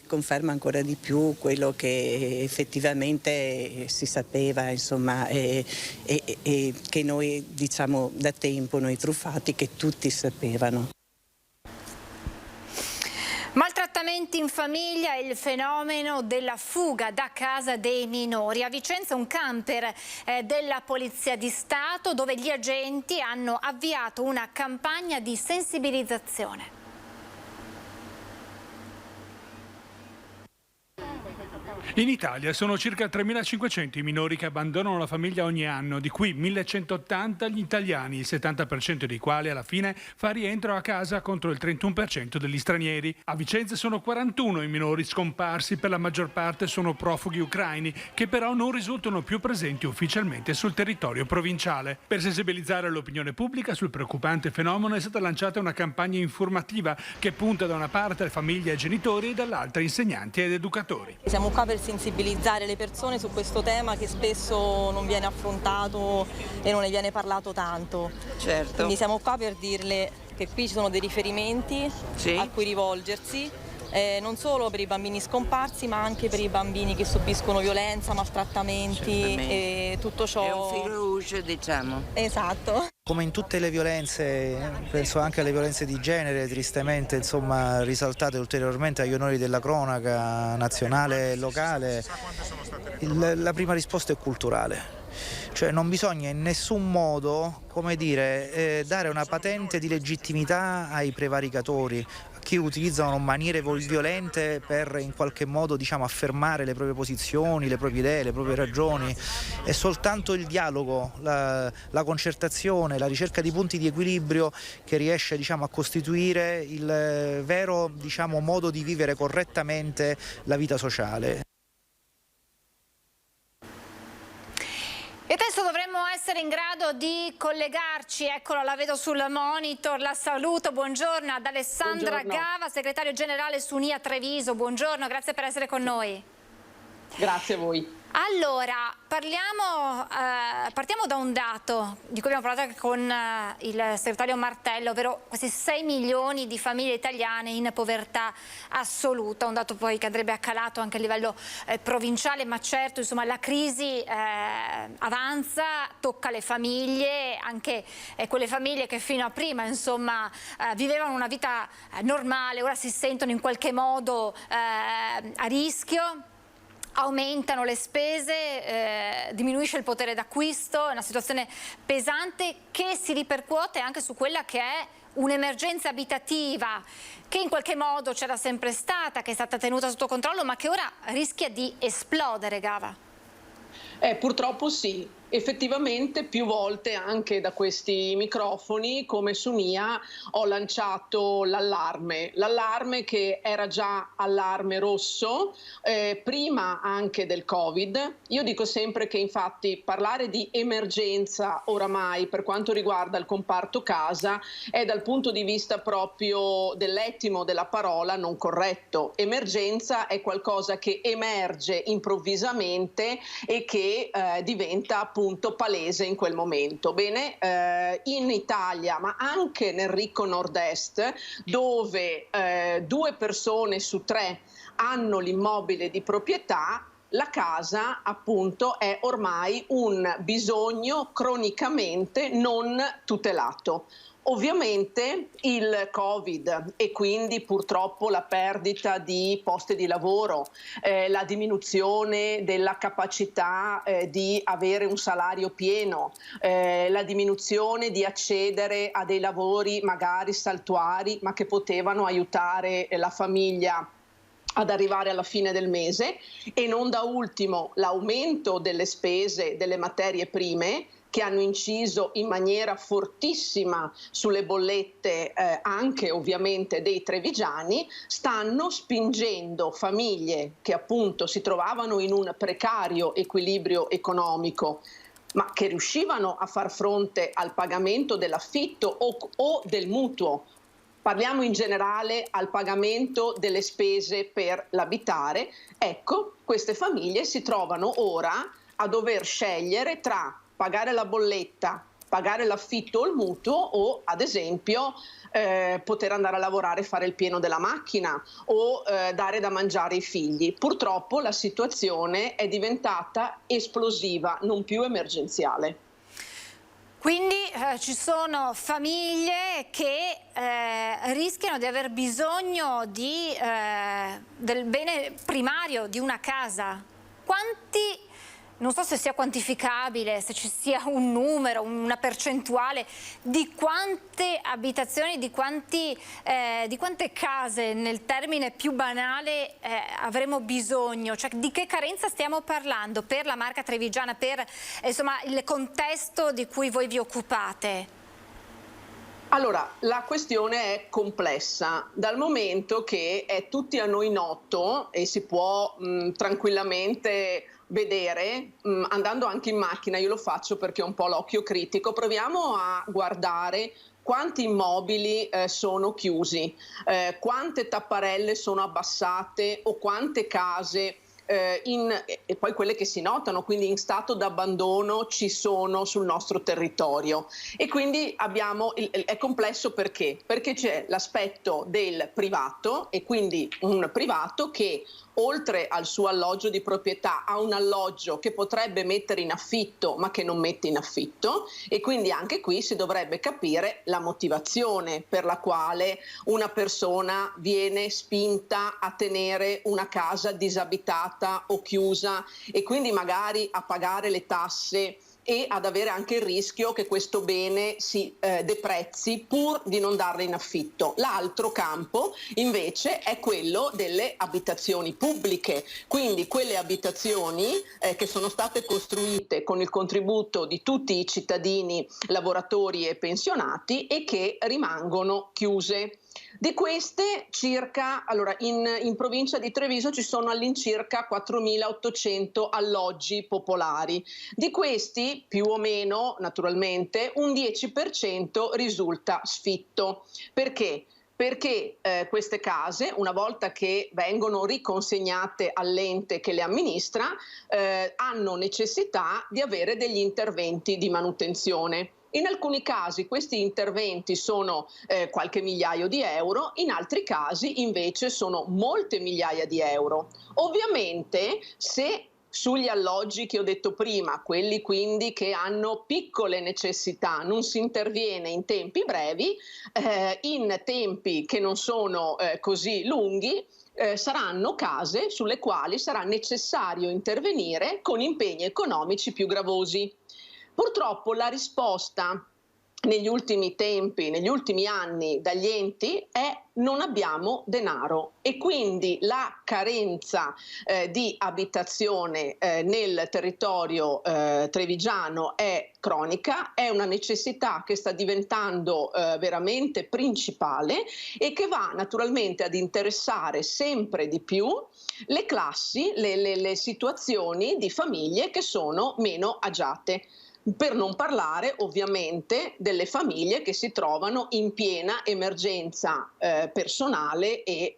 conferma ancora di più quello che effettivamente si sapeva, insomma, e che noi diciamo da tempo, noi truffati, che tutti sapevano. Maltrattamenti in famiglia e il fenomeno della fuga da casa dei minori. A Vicenza un camper della Polizia di Stato dove gli agenti hanno avviato una campagna di sensibilizzazione. In Italia sono circa 3.500 i minori che abbandonano la famiglia ogni anno, di cui 1.180 gli italiani, il 70% dei quali alla fine fa rientro a casa contro il 31% degli stranieri. A Vicenza sono 41 i minori scomparsi, per la maggior parte sono profughi ucraini, che però non risultano più presenti ufficialmente sul territorio provinciale. Per sensibilizzare l'opinione pubblica sul preoccupante fenomeno è stata lanciata una campagna informativa che punta da una parte alle famiglie e genitori e dall'altra insegnanti ed educatori. Siamo qua per sensibilizzare le persone su questo tema che spesso non viene affrontato e non ne viene parlato tanto. Certo. Quindi siamo qua per dirle che qui ci sono dei riferimenti a cui rivolgersi, non solo per i bambini scomparsi ma anche per i bambini che subiscono violenza, maltrattamenti e tutto ciò. È un filo rouge, diciamo. Esatto. Come in tutte le violenze, penso anche alle violenze di genere, tristemente insomma risaltate ulteriormente agli onori della cronaca nazionale e locale, la prima risposta è culturale. Cioè non bisogna in nessun modo, come dire, dare una patente di legittimità ai prevaricatori, chi utilizzano maniere violente per in qualche modo, diciamo, affermare le proprie posizioni, le proprie idee, le proprie ragioni. È soltanto il dialogo, la concertazione, la ricerca di punti di equilibrio che riesce, diciamo, a costituire il vero, diciamo, modo di vivere correttamente la vita sociale. E adesso dovremmo essere in grado di collegarci, eccola, la vedo sul monitor, la saluto, buongiorno ad Alessandra Gava, segretario generale Sunia Treviso, buongiorno, grazie per essere con noi. Grazie a voi. Allora, partiamo da un dato di cui abbiamo parlato anche con il segretario Martello, ovvero questi 6 milioni di famiglie italiane in povertà assoluta, un dato poi che andrebbe accalato anche a livello provinciale, ma certo, insomma, la crisi avanza, tocca le famiglie, anche quelle famiglie che fino a prima, insomma, vivevano una vita normale, ora si sentono in qualche modo a rischio. Aumentano le spese, diminuisce il potere d'acquisto, è una situazione pesante che si ripercuote anche su quella che è un'emergenza abitativa che in qualche modo c'era sempre stata, che è stata tenuta sotto controllo, ma che ora rischia di esplodere, Gava. Purtroppo sì. Effettivamente più volte anche da questi microfoni come Sunia ho lanciato l'allarme che era già allarme rosso prima anche del Covid. Io dico sempre che infatti parlare di emergenza oramai per quanto riguarda il comparto casa è dal punto di vista proprio dell'ettimo della parola non corretto. Emergenza è qualcosa che emerge improvvisamente e che diventa appunto palese in quel momento. Bene, in Italia, ma anche nel ricco nord-est, dove 2 persone su 3 hanno l'immobile di proprietà, la casa appunto è ormai un bisogno cronicamente non tutelato. Ovviamente il Covid e quindi purtroppo la perdita di posti di lavoro, la diminuzione della capacità di avere un salario pieno, la diminuzione di accedere a dei lavori magari saltuari ma che potevano aiutare la famiglia ad arrivare alla fine del mese, e non da ultimo l'aumento delle spese delle materie prime che hanno inciso in maniera fortissima sulle bollette anche ovviamente dei trevigiani, stanno spingendo famiglie che appunto si trovavano in un precario equilibrio economico, ma che riuscivano a far fronte al pagamento dell'affitto o del mutuo. Parliamo in generale al pagamento delle spese per l'abitare. Ecco, queste famiglie si trovano ora a dover scegliere tra pagare la bolletta, pagare l'affitto o il mutuo o ad esempio poter andare a lavorare e fare il pieno della macchina o dare da mangiare ai figli. Purtroppo la situazione è diventata esplosiva, non più emergenziale. Quindi ci sono famiglie che rischiano di aver bisogno del bene primario di una casa. Quanti, non so se sia quantificabile, se ci sia un numero, una percentuale di quante abitazioni, di quante case, nel termine più banale, avremo bisogno? Cioè, di che carenza stiamo parlando per la Marca Trevigiana, per insomma il contesto di cui voi vi occupate? Allora, la questione è complessa, dal momento che è tutti a noi noto e si può tranquillamente vedere, andando anche in macchina, io lo faccio perché ho un po' l'occhio critico, proviamo a guardare quanti immobili sono chiusi, quante tapparelle sono abbassate o quante case e poi quelle che si notano, quindi in stato d'abbandono, ci sono sul nostro territorio. E quindi è complesso perché? Perché c'è l'aspetto del privato, e quindi un privato che oltre al suo alloggio di proprietà ha un alloggio che potrebbe mettere in affitto ma che non mette in affitto, e quindi anche qui si dovrebbe capire la motivazione per la quale una persona viene spinta a tenere una casa disabitata o chiusa e quindi magari a pagare le tasse e ad avere anche il rischio che questo bene si deprezzi pur di non darle in affitto. L'altro campo invece è quello delle abitazioni pubbliche, quindi quelle abitazioni che sono state costruite con il contributo di tutti i cittadini, lavoratori e pensionati e che rimangono chiuse. Di queste in provincia di Treviso ci sono all'incirca 4.800 alloggi popolari. Di questi, più o meno, naturalmente, un 10% risulta sfitto. Perché? Perché queste case, una volta che vengono riconsegnate all'ente che le amministra, hanno necessità di avere degli interventi di manutenzione. In alcuni casi questi interventi sono qualche migliaio di euro, in altri casi invece sono molte migliaia di euro. Ovviamente se sugli alloggi che ho detto prima, quelli quindi che hanno piccole necessità, non si interviene in tempi brevi, in tempi che non sono così lunghi, saranno case sulle quali sarà necessario intervenire con impegni economici più gravosi. Purtroppo la risposta negli ultimi tempi, negli ultimi anni dagli enti è non abbiamo denaro e quindi la carenza di abitazione nel territorio trevigiano è cronica, è una necessità che sta diventando veramente principale e che va naturalmente ad interessare sempre di più le classi, le situazioni di famiglie che sono meno agiate. Per non parlare ovviamente delle famiglie che si trovano in piena emergenza personale e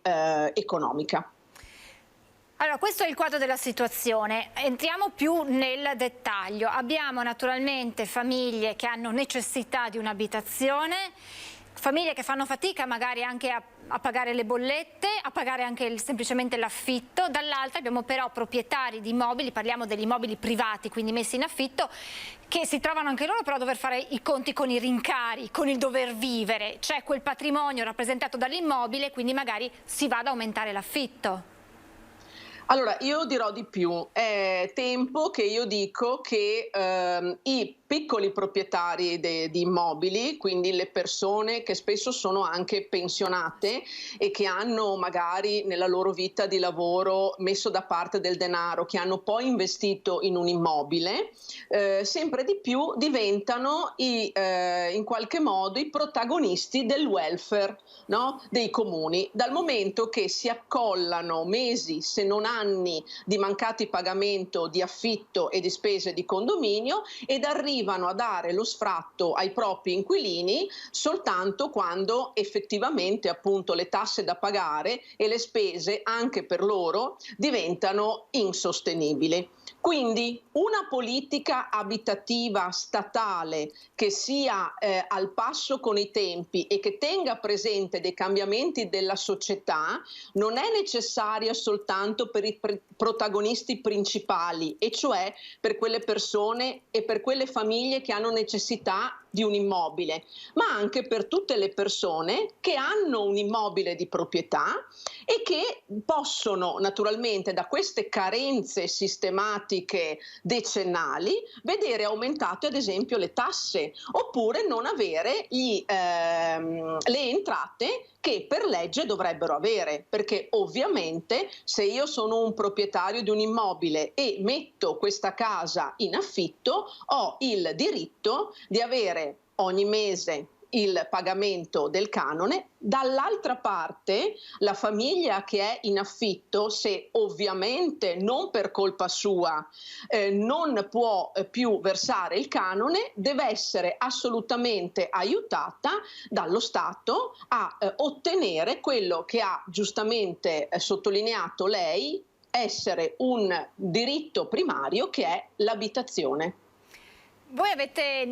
economica. Allora, questo è il quadro della situazione. Entriamo più nel dettaglio. Abbiamo naturalmente famiglie che hanno necessità di un'abitazione, famiglie che fanno fatica magari anche a pagare le bollette, a pagare anche semplicemente l'affitto. Dall'altra abbiamo però proprietari di immobili, parliamo degli immobili privati, quindi messi in affitto, che si trovano anche loro però a dover fare i conti con i rincari, con il dover vivere. C'è quel patrimonio rappresentato dall'immobile, quindi magari si va ad aumentare l'affitto. Allora, io dirò di più. È tempo che io dico che i piccoli proprietari di immobili, quindi le persone che spesso sono anche pensionate e che hanno magari nella loro vita di lavoro messo da parte del denaro, che hanno poi investito in un immobile, sempre di più diventano in qualche modo i protagonisti del welfare, no? Dei comuni, dal momento che si accollano mesi, se non anni, di mancati pagamento di affitto e di spese di condominio ed arrivano a dare lo sfratto ai propri inquilini soltanto quando effettivamente appunto le tasse da pagare e le spese anche per loro diventano insostenibili. Quindi una politica abitativa statale che sia al passo con i tempi e che tenga presente dei cambiamenti della società non è necessaria soltanto per i protagonisti principali, e cioè per quelle persone e per quelle famiglie che hanno necessità di un immobile, ma anche per tutte le persone che hanno un immobile di proprietà e che possono naturalmente da queste carenze sistematiche decennali vedere aumentate ad esempio le tasse oppure non avere le entrate che per legge dovrebbero avere, perché ovviamente se io sono un proprietario di un immobile e metto questa casa in affitto ho il diritto di avere ogni mese il pagamento del canone. Dall'altra parte la famiglia che è in affitto, se ovviamente non per colpa sua non può più versare il canone, deve essere assolutamente aiutata dallo Stato a ottenere quello che ha giustamente sottolineato lei essere un diritto primario, che è l'abitazione. Voi avete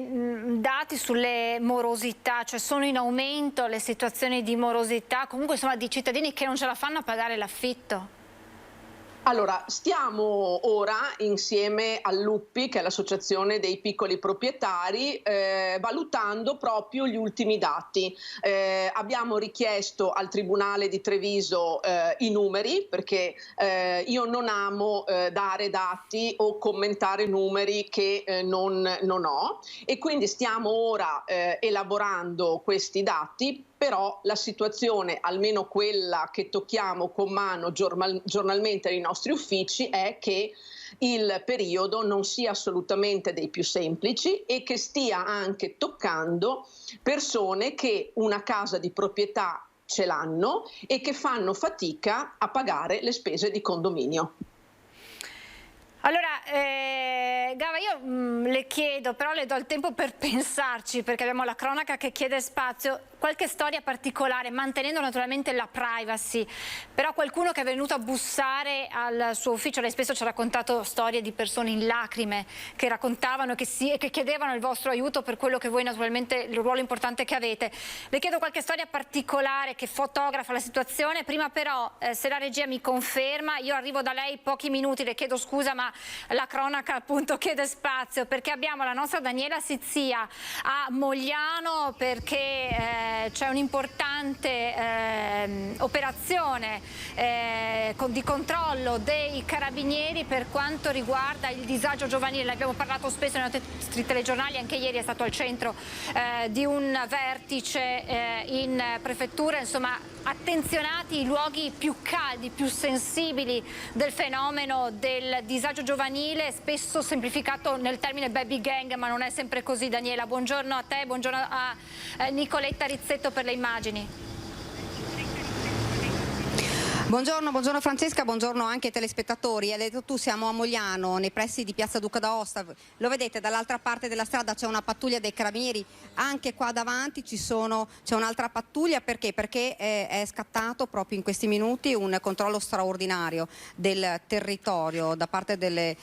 dati sulle morosità, cioè sono in aumento le situazioni di morosità, comunque insomma di cittadini che non ce la fanno a pagare l'affitto? Allora, stiamo ora insieme all'UPPI, che è l'associazione dei piccoli proprietari, valutando proprio gli ultimi dati. Abbiamo richiesto al Tribunale di Treviso i numeri, perché io non amo dare dati o commentare numeri che non ho, e quindi stiamo ora elaborando questi dati. Però la situazione, almeno quella che tocchiamo con mano giornalmente nei nostri uffici, è che il periodo non sia assolutamente dei più semplici e che stia anche toccando persone che una casa di proprietà ce l'hanno e che fanno fatica a pagare le spese di condominio. Allora, Gava, io le chiedo, però le do il tempo per pensarci, perché abbiamo la cronaca che chiede spazio, qualche storia particolare, mantenendo naturalmente la privacy, però qualcuno che è venuto a bussare al suo ufficio. Lei spesso ci ha raccontato storie di persone in lacrime che raccontavano che chiedevano il vostro aiuto per quello che voi naturalmente, il ruolo importante che avete. Le chiedo qualche storia particolare che fotografa la situazione. Prima però, se la regia mi conferma, io arrivo da lei pochi minuti, le chiedo scusa, ma la cronaca appunto chiede spazio, perché abbiamo la nostra Daniela Sizzia a Mogliano, perché c'è un'importante operazione di controllo dei carabinieri per quanto riguarda il disagio giovanile. Ne abbiamo parlato spesso nei nostri telegiornali, anche ieri è stato al centro di un vertice in prefettura. Insomma, attenzionati i luoghi più caldi, più sensibili del fenomeno del disagio giovanile, spesso semplificato nel termine baby gang, ma non è sempre così. Daniela, buongiorno a te, buongiorno a Nicoletta Rizzetto per le immagini. Buongiorno Francesca, buongiorno anche ai telespettatori. Hai detto tu, siamo a Mogliano, nei pressi di Piazza Duca d'Aosta. Lo vedete, dall'altra parte della strada c'è una pattuglia dei carabinieri, anche qua davanti c'è un'altra pattuglia. Perché? Perché è scattato proprio in questi minuti un controllo straordinario del territorio da parte dei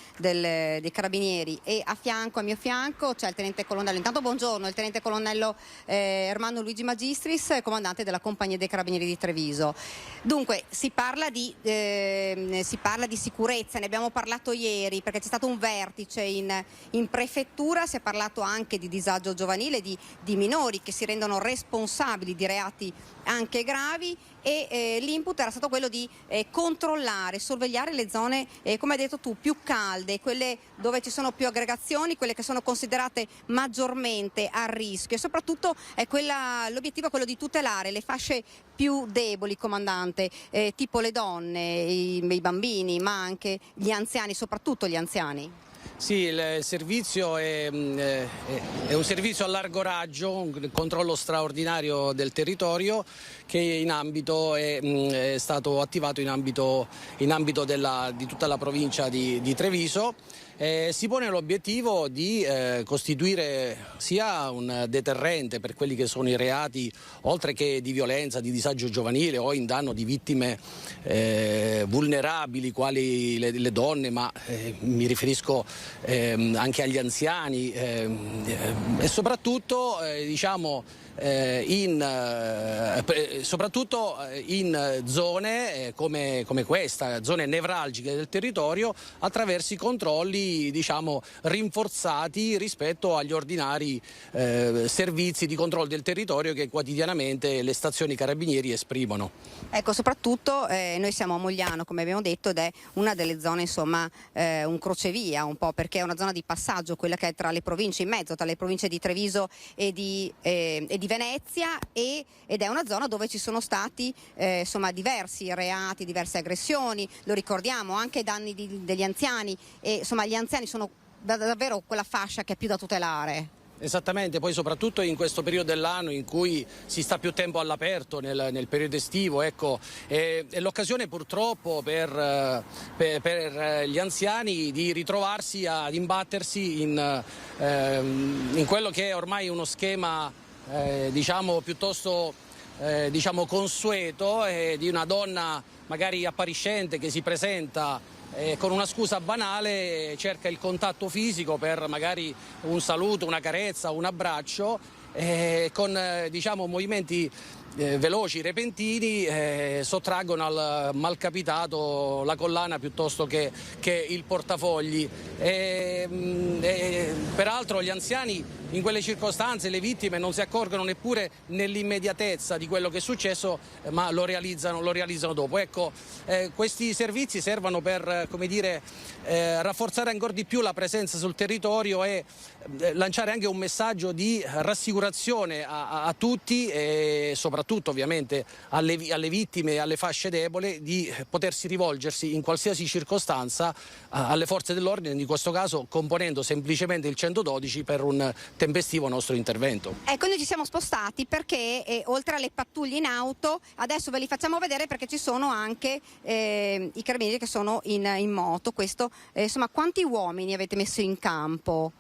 carabinieri, e a mio fianco c'è il tenente colonnello. Intanto buongiorno, il tenente colonnello Ermanno Luigi Magistris, comandante della compagnia dei carabinieri di Treviso. Dunque, si parla di sicurezza, ne abbiamo parlato ieri perché c'è stato un vertice in prefettura, si è parlato anche di disagio giovanile, di minori che si rendono responsabili di reati anche gravi, e l'input era stato quello di controllare, sorvegliare le zone, come hai detto tu, più calde, quelle dove ci sono più aggregazioni, quelle che sono considerate maggiormente a rischio, e soprattutto l'obiettivo è quello di tutelare le fasce più deboli, comandante, tipo le donne, i bambini, ma anche gli anziani, soprattutto gli anziani. Sì, il servizio è un servizio a largo raggio, un controllo straordinario del territorio che è stato attivato in ambito di tutta la provincia di Treviso. Si pone l'obiettivo di costituire sia un deterrente per quelli che sono i reati, oltre che di violenza, di disagio giovanile o in danno di vittime vulnerabili quali le donne, ma mi riferisco anche agli anziani, e soprattutto soprattutto in zone come questa, zone nevralgiche del territorio, attraverso i controlli rinforzati rispetto agli ordinari servizi di controllo del territorio che quotidianamente le stazioni carabinieri esprimono. Ecco, soprattutto noi siamo a Mogliano, come abbiamo detto, ed è una delle zone, un crocevia un po', perché è una zona di passaggio, quella che è tra le province, in mezzo tra le province di Treviso e di Venezia, ed è una zona dove ci sono stati diversi reati, diverse aggressioni, lo ricordiamo, anche danni degli anziani, e gli anziani sono davvero quella fascia che è più da tutelare. Esattamente, poi soprattutto in questo periodo dell'anno in cui si sta più tempo all'aperto, nel periodo estivo, ecco, è l'occasione purtroppo per gli anziani di ritrovarsi ad imbattersi in quello che è ormai uno schema piuttosto consueto, di una donna magari appariscente che si presenta con una scusa banale, cerca il contatto fisico per magari un saluto, una carezza, un abbraccio, con movimenti veloci, repentini, sottraggono al malcapitato la collana piuttosto che il portafogli. Peraltro gli anziani in quelle circostanze, le vittime, non si accorgono neppure nell'immediatezza di quello che è successo, ma lo realizzano dopo. Ecco, questi servizi servono per, come dire, rafforzare ancora di più la presenza sul territorio e lanciare anche un messaggio di rassicurazione a tutti e soprattutto ovviamente alle vittime e alle fasce deboli di potersi rivolgersi in qualsiasi circostanza alle forze dell'ordine, in questo caso componendo semplicemente il 112 per un tempestivo nostro intervento. Ecco, noi ci siamo spostati perché oltre alle pattuglie in auto, adesso ve li facciamo vedere perché ci sono anche i carabinieri che sono in moto. Questo, insomma, quanti uomini avete messo in campo?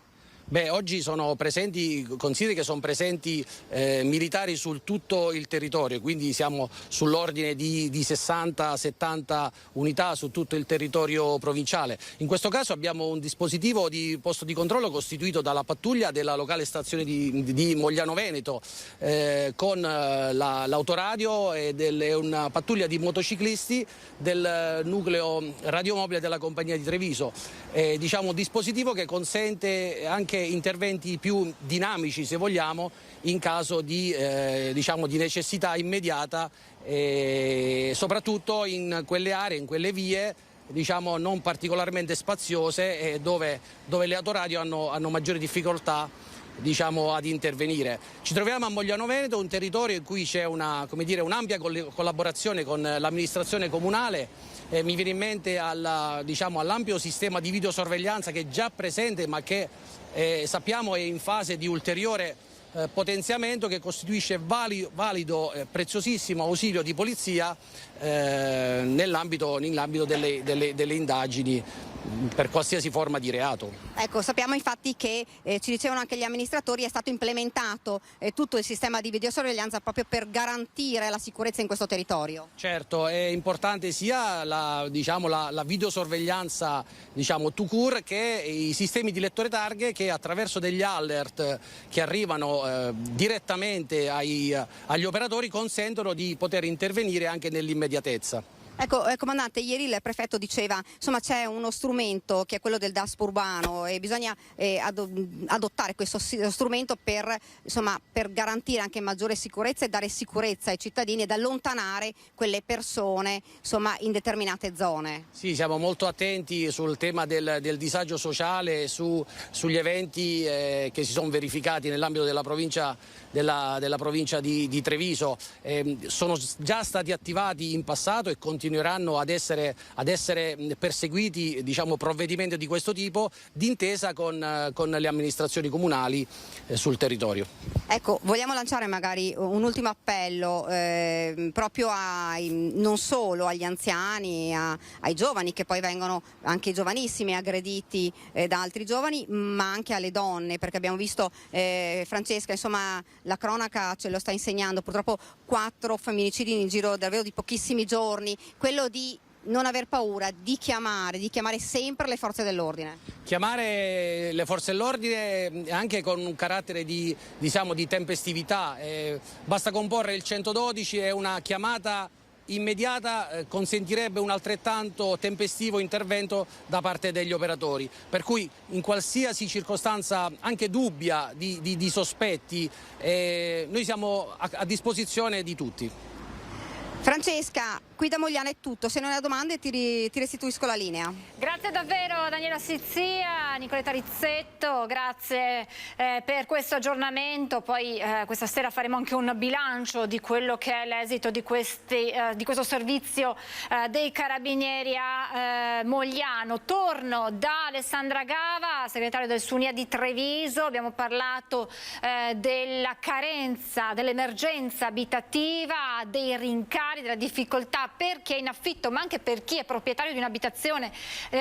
Beh, oggi sono presenti, consideri che sono presenti militari su tutto il territorio, quindi siamo sull'ordine di 60-70 unità su tutto il territorio provinciale. In questo caso abbiamo un dispositivo di posto di controllo costituito dalla pattuglia della locale stazione di Mogliano Veneto con l'autoradio e una pattuglia di motociclisti del nucleo radiomobile della compagnia di Treviso. Diciamo un dispositivo che consente anche interventi più dinamici, se vogliamo, in caso di necessità immediata, soprattutto in quelle aree, in quelle vie diciamo non particolarmente spaziose dove le autoradio hanno maggiori difficoltà ad intervenire. Ci troviamo a Mogliano Veneto, un territorio in cui c'è un'ampia collaborazione con l'amministrazione comunale. Mi viene in mente all'ampio sistema di videosorveglianza che è già presente ma che sappiamo è in fase di ulteriore potenziamento, che costituisce valido, preziosissimo ausilio di polizia nell'ambito delle indagini per qualsiasi forma di reato. Ecco, sappiamo infatti che, ci dicevano anche gli amministratori, è stato implementato tutto il sistema di videosorveglianza proprio per garantire la sicurezza in questo territorio. Certo, è importante sia la videosorveglianza tout court che i sistemi di lettore targhe che attraverso degli alert che arrivano direttamente agli operatori consentono di poter intervenire anche nell'immediatezza. Ecco, comandante, ieri il prefetto diceva, insomma, c'è uno strumento che è quello del DASP urbano e bisogna adottare questo strumento per garantire anche maggiore sicurezza e dare sicurezza ai cittadini ed allontanare quelle persone, insomma, in determinate zone. Sì, siamo molto attenti sul tema del disagio sociale, sugli eventi che si sono verificati nell'ambito della provincia di Treviso. Sono già stati attivati in passato e continueranno ad essere perseguiti provvedimenti di questo tipo d'intesa con le amministrazioni comunali sul territorio. Ecco, vogliamo lanciare magari un ultimo appello proprio non solo agli anziani, ai giovani, che poi vengono anche giovanissimi aggrediti da altri giovani, ma anche alle donne, perché abbiamo visto, Francesca, insomma, la cronaca ce lo sta insegnando, purtroppo 4 femminicidi in giro davvero di pochissimi giorni. Quello di non aver paura, di chiamare sempre le forze dell'ordine. Chiamare le forze dell'ordine anche con un carattere di tempestività. Basta comporre il 112 e una chiamata immediata consentirebbe un altrettanto tempestivo intervento da parte degli operatori, per cui in qualsiasi circostanza anche dubbia di sospetti noi siamo a disposizione di tutti. Francesca, qui da Mogliano è tutto, se non hai domande ti restituisco la linea. Grazie davvero Daniela Sizzia, Nicoletta Rizzetto, grazie per questo aggiornamento. Poi questa sera faremo anche un bilancio di quello che è l'esito di questo servizio dei Carabinieri a Mogliano. Torno da Alessandra Gava, segretario del SUNIA di Treviso. Abbiamo parlato della carenza, dell'emergenza abitativa, dei rincari, della difficoltà per chi è in affitto ma anche per chi è proprietario di un'abitazione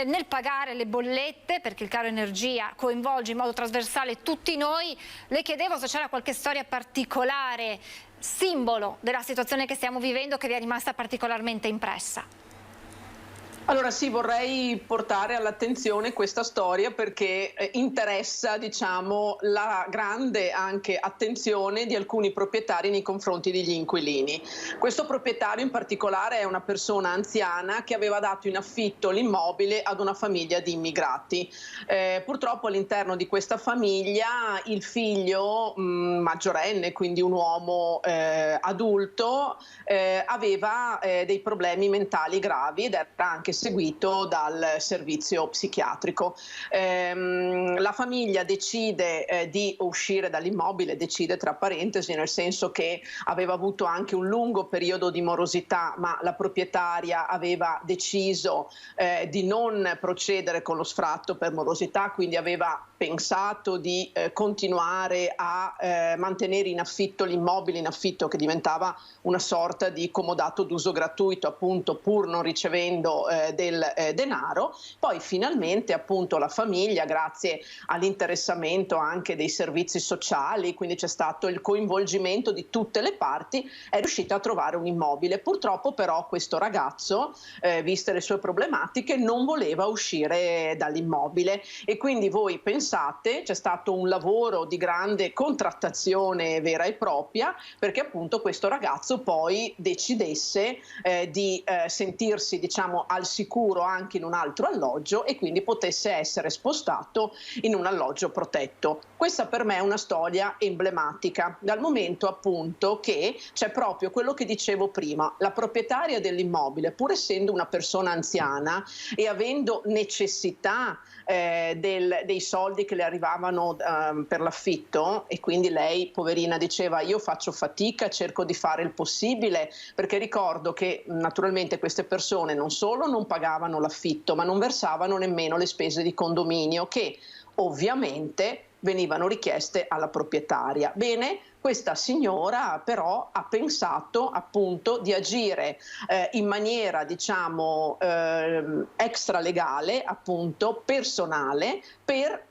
nel pagare le bollette, perché il caro energia coinvolge in modo trasversale tutti noi. Le chiedevo se c'era qualche storia particolare, simbolo della situazione che stiamo vivendo, che vi è rimasta particolarmente impressa. Allora sì, vorrei portare all'attenzione questa storia perché interessa, diciamo, la grande anche attenzione di alcuni proprietari nei confronti degli inquilini. Questo proprietario in particolare è una persona anziana che aveva dato in affitto l'immobile ad una famiglia di immigrati. Purtroppo all'interno di questa famiglia il figlio maggiorenne, quindi un uomo adulto, aveva dei problemi mentali gravi ed era anche seguito dal servizio psichiatrico. La famiglia decide di uscire dall'immobile, decide tra parentesi, nel senso che aveva avuto anche un lungo periodo di morosità, ma la proprietaria aveva deciso di non procedere con lo sfratto per morosità, quindi aveva pensato di continuare a mantenere in affitto l'immobile in affitto, che diventava una sorta di comodato d'uso gratuito, appunto, pur non ricevendo del denaro. Poi finalmente appunto la famiglia, grazie all'interessamento anche dei servizi sociali, quindi c'è stato il coinvolgimento di tutte le parti, è riuscita a trovare un immobile. Purtroppo però questo ragazzo, viste le sue problematiche, non voleva uscire dall'immobile e quindi voi pensate, c'è stato un lavoro di grande contrattazione vera e propria perché appunto questo ragazzo poi decidesse di sentirsi, diciamo, al sicuro anche in un altro alloggio e quindi potesse essere spostato in un alloggio protetto. Questa per me è una storia emblematica, dal momento appunto che c'è proprio quello che dicevo prima, la proprietaria dell'immobile, pur essendo una persona anziana e avendo necessità dei soldi che le arrivavano per l'affitto, e quindi lei, poverina, diceva: io faccio fatica, cerco di fare il possibile, perché ricordo che naturalmente queste persone non solo non pagavano l'affitto, ma non versavano nemmeno le spese di condominio, che ovviamente venivano richieste alla proprietaria. Bene, questa signora però ha pensato appunto di agire in maniera, diciamo, extralegale, appunto personale, per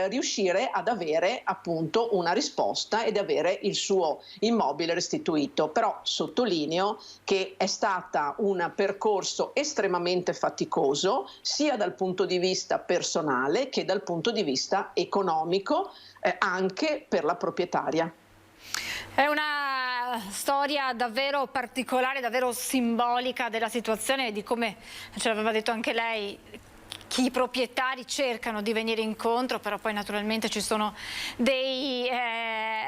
riuscire ad avere appunto una risposta ed avere il suo immobile restituito. Però sottolineo che è stata un percorso estremamente faticoso sia dal punto di vista personale che dal punto di vista economico, anche per la proprietaria. È una storia davvero particolare, davvero simbolica della situazione e di come, ce l'aveva detto anche lei, i proprietari cercano di venire incontro, però poi naturalmente ci sono delle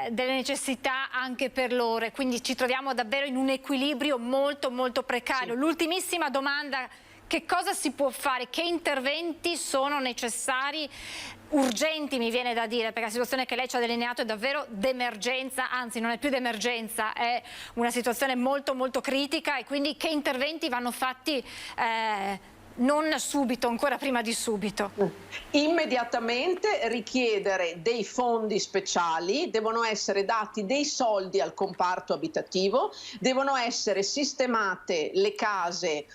necessità anche per loro, quindi ci troviamo davvero in un equilibrio molto molto precario. Sì. L'ultimissima domanda: che cosa si può fare? Che interventi sono necessari? Urgenti, mi viene da dire, perché la situazione che lei ci ha delineato è davvero d'emergenza, anzi non è più d'emergenza, è una situazione molto molto critica, e quindi che interventi vanno fatti non subito, ancora prima di subito? Immediatamente richiedere dei fondi speciali, devono essere dati dei soldi al comparto abitativo, devono essere sistemate le case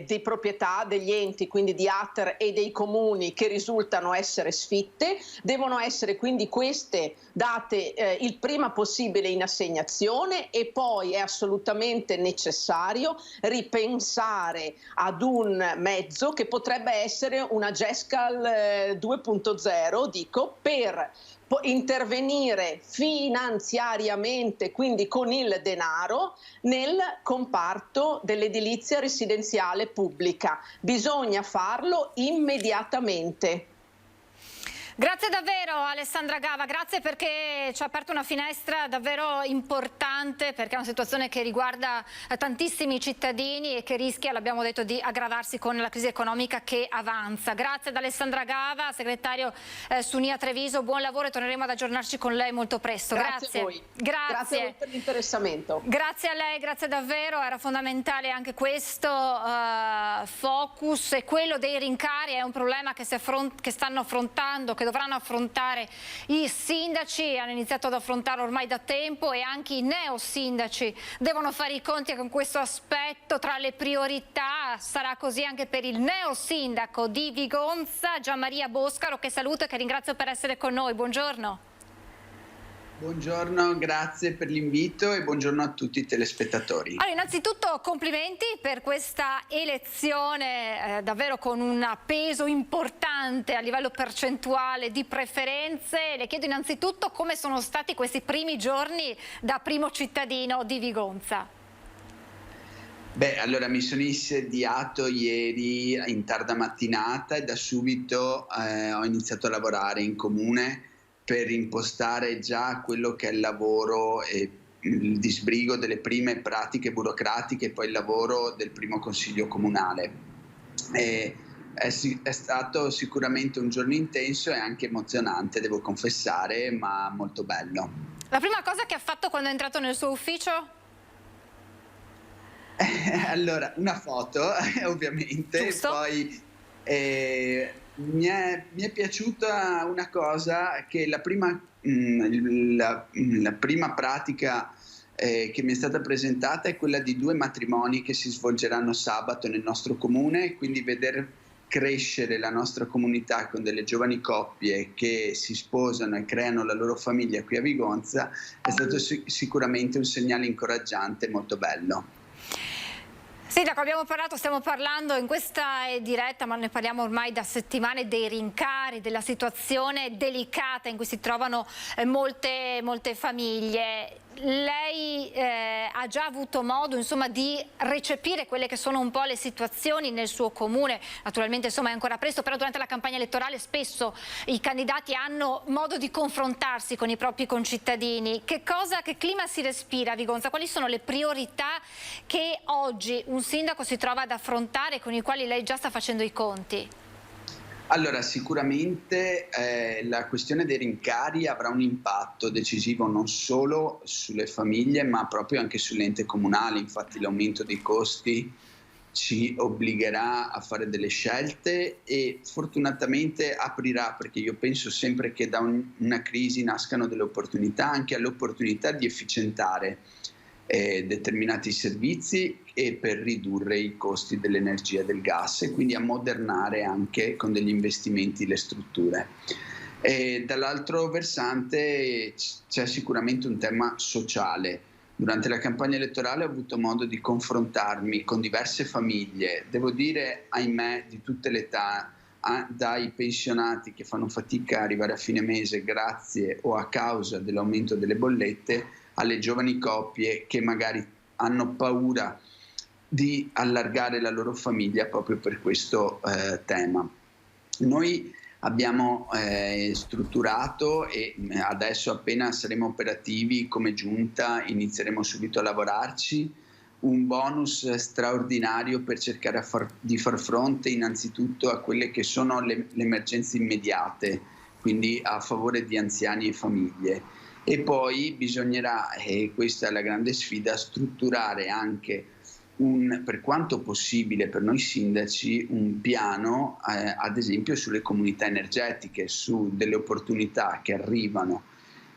di proprietà degli enti, quindi di ATER e dei comuni, che risultano essere sfitte, devono essere quindi queste date il prima possibile in assegnazione, e poi è assolutamente necessario ripensare ad un mezzo che potrebbe essere una GESCAL 2.0, dico, per intervenire finanziariamente, quindi con il denaro, nel comparto dell'edilizia residenziale pubblica. Bisogna farlo immediatamente. Grazie davvero Alessandra Gava, grazie perché ci ha aperto una finestra davvero importante, perché è una situazione che riguarda tantissimi cittadini e che rischia, l'abbiamo detto, di aggravarsi con la crisi economica che avanza. Grazie ad Alessandra Gava, segretario Sunia Treviso, buon lavoro e torneremo ad aggiornarci con lei molto presto. Grazie a voi. Grazie a voi per l'interessamento. Grazie a lei, grazie davvero, era fondamentale anche questo focus, e quello dei rincari è un problema che stanno affrontando, che dovranno affrontare i sindaci, hanno iniziato ad affrontarlo ormai da tempo, e anche i neosindaci devono fare i conti con questo aspetto. Tra le priorità sarà così anche per il neosindaco di Vigonza, Gianmaria Boscaro, che saluto e che ringrazio per essere con noi. Buongiorno. Buongiorno, grazie per l'invito e buongiorno a tutti i telespettatori. Allora, innanzitutto complimenti per questa elezione davvero con un peso importante a livello percentuale di preferenze. Le chiedo innanzitutto come sono stati questi primi giorni da primo cittadino di Vigonza. Beh, allora mi sono insediato ieri in tarda mattinata e da subito ho iniziato a lavorare in comune per impostare già quello che è il lavoro e il disbrigo delle prime pratiche burocratiche e poi il lavoro del primo consiglio comunale. È stato sicuramente un giorno intenso e anche emozionante, devo confessare, ma molto bello. La prima cosa che ha fatto quando è entrato nel suo ufficio? Allora, una foto, ovviamente. Giusto. Poi mi è piaciuta una cosa, che la prima pratica che mi è stata presentata è quella di 2 matrimoni che si svolgeranno sabato nel nostro comune, quindi veder crescere la nostra comunità con delle giovani coppie che si sposano e creano la loro famiglia qui a Vigonza è stato sicuramente un segnale incoraggiante, molto bello. Sindaco, stiamo parlando in questa diretta, ma ne parliamo ormai da settimane, dei rincari, della situazione delicata in cui si trovano molte famiglie. Lei ha già avuto modo, insomma, di recepire quelle che sono un po' le situazioni nel suo comune. Naturalmente, insomma, è ancora presto, però durante la campagna elettorale spesso i candidati hanno modo di confrontarsi con i propri concittadini. Che clima si respira a Vigonza? Quali sono le priorità che oggi un sindaco si trova ad affrontare, con i quali lei già sta facendo i conti? Allora, sicuramente la questione dei rincari avrà un impatto decisivo non solo sulle famiglie, ma proprio anche sull'ente comunale. Infatti l'aumento dei costi ci obbligherà a fare delle scelte e fortunatamente aprirà, perché io penso sempre che da una crisi nascano delle opportunità, anche all'opportunità di efficientare determinati servizi e per ridurre i costi dell'energia e del gas e quindi ammodernare anche con degli investimenti le strutture. E dall'altro versante c'è sicuramente un tema sociale. Durante la campagna elettorale ho avuto modo di confrontarmi con diverse famiglie, devo dire, ahimè, di tutte le età, dai pensionati che fanno fatica a arrivare a fine mese grazie o a causa dell'aumento delle bollette, alle giovani coppie che magari hanno paura di allargare la loro famiglia proprio per questo tema. Noi abbiamo strutturato e adesso appena saremo operativi come giunta inizieremo subito a lavorarci, un bonus straordinario per cercare di far fronte innanzitutto a quelle che sono le emergenze immediate, quindi a favore di anziani e famiglie. E poi bisognerà, e questa è la grande sfida, strutturare anche per quanto possibile per noi sindaci un piano ad esempio sulle comunità energetiche, su delle opportunità che arrivano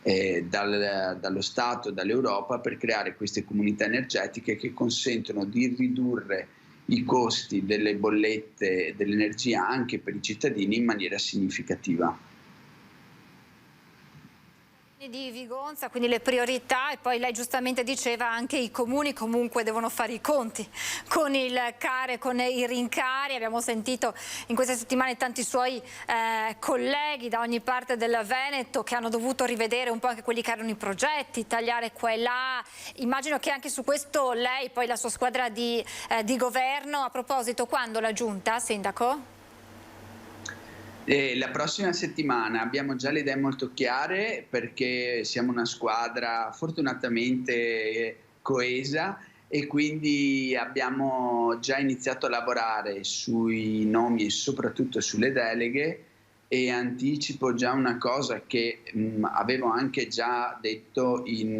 dallo Stato, dall'Europa per creare queste comunità energetiche che consentono di ridurre i costi delle bollette dell'energia anche per i cittadini in maniera significativa. Di Vigonza, quindi le priorità, e poi lei giustamente diceva anche i comuni comunque devono fare i conti con il CARE, con i rincari. Abbiamo sentito in queste settimane tanti suoi colleghi da ogni parte del Veneto che hanno dovuto rivedere un po' anche quelli che erano i progetti, tagliare qua e là. Immagino che anche su questo lei, poi la sua squadra di governo. A proposito, quando la giunta, sindaco? La prossima settimana abbiamo già le idee molto chiare perché siamo una squadra fortunatamente coesa e quindi abbiamo già iniziato a lavorare sui nomi e soprattutto sulle deleghe e anticipo già una cosa che avevo anche già detto in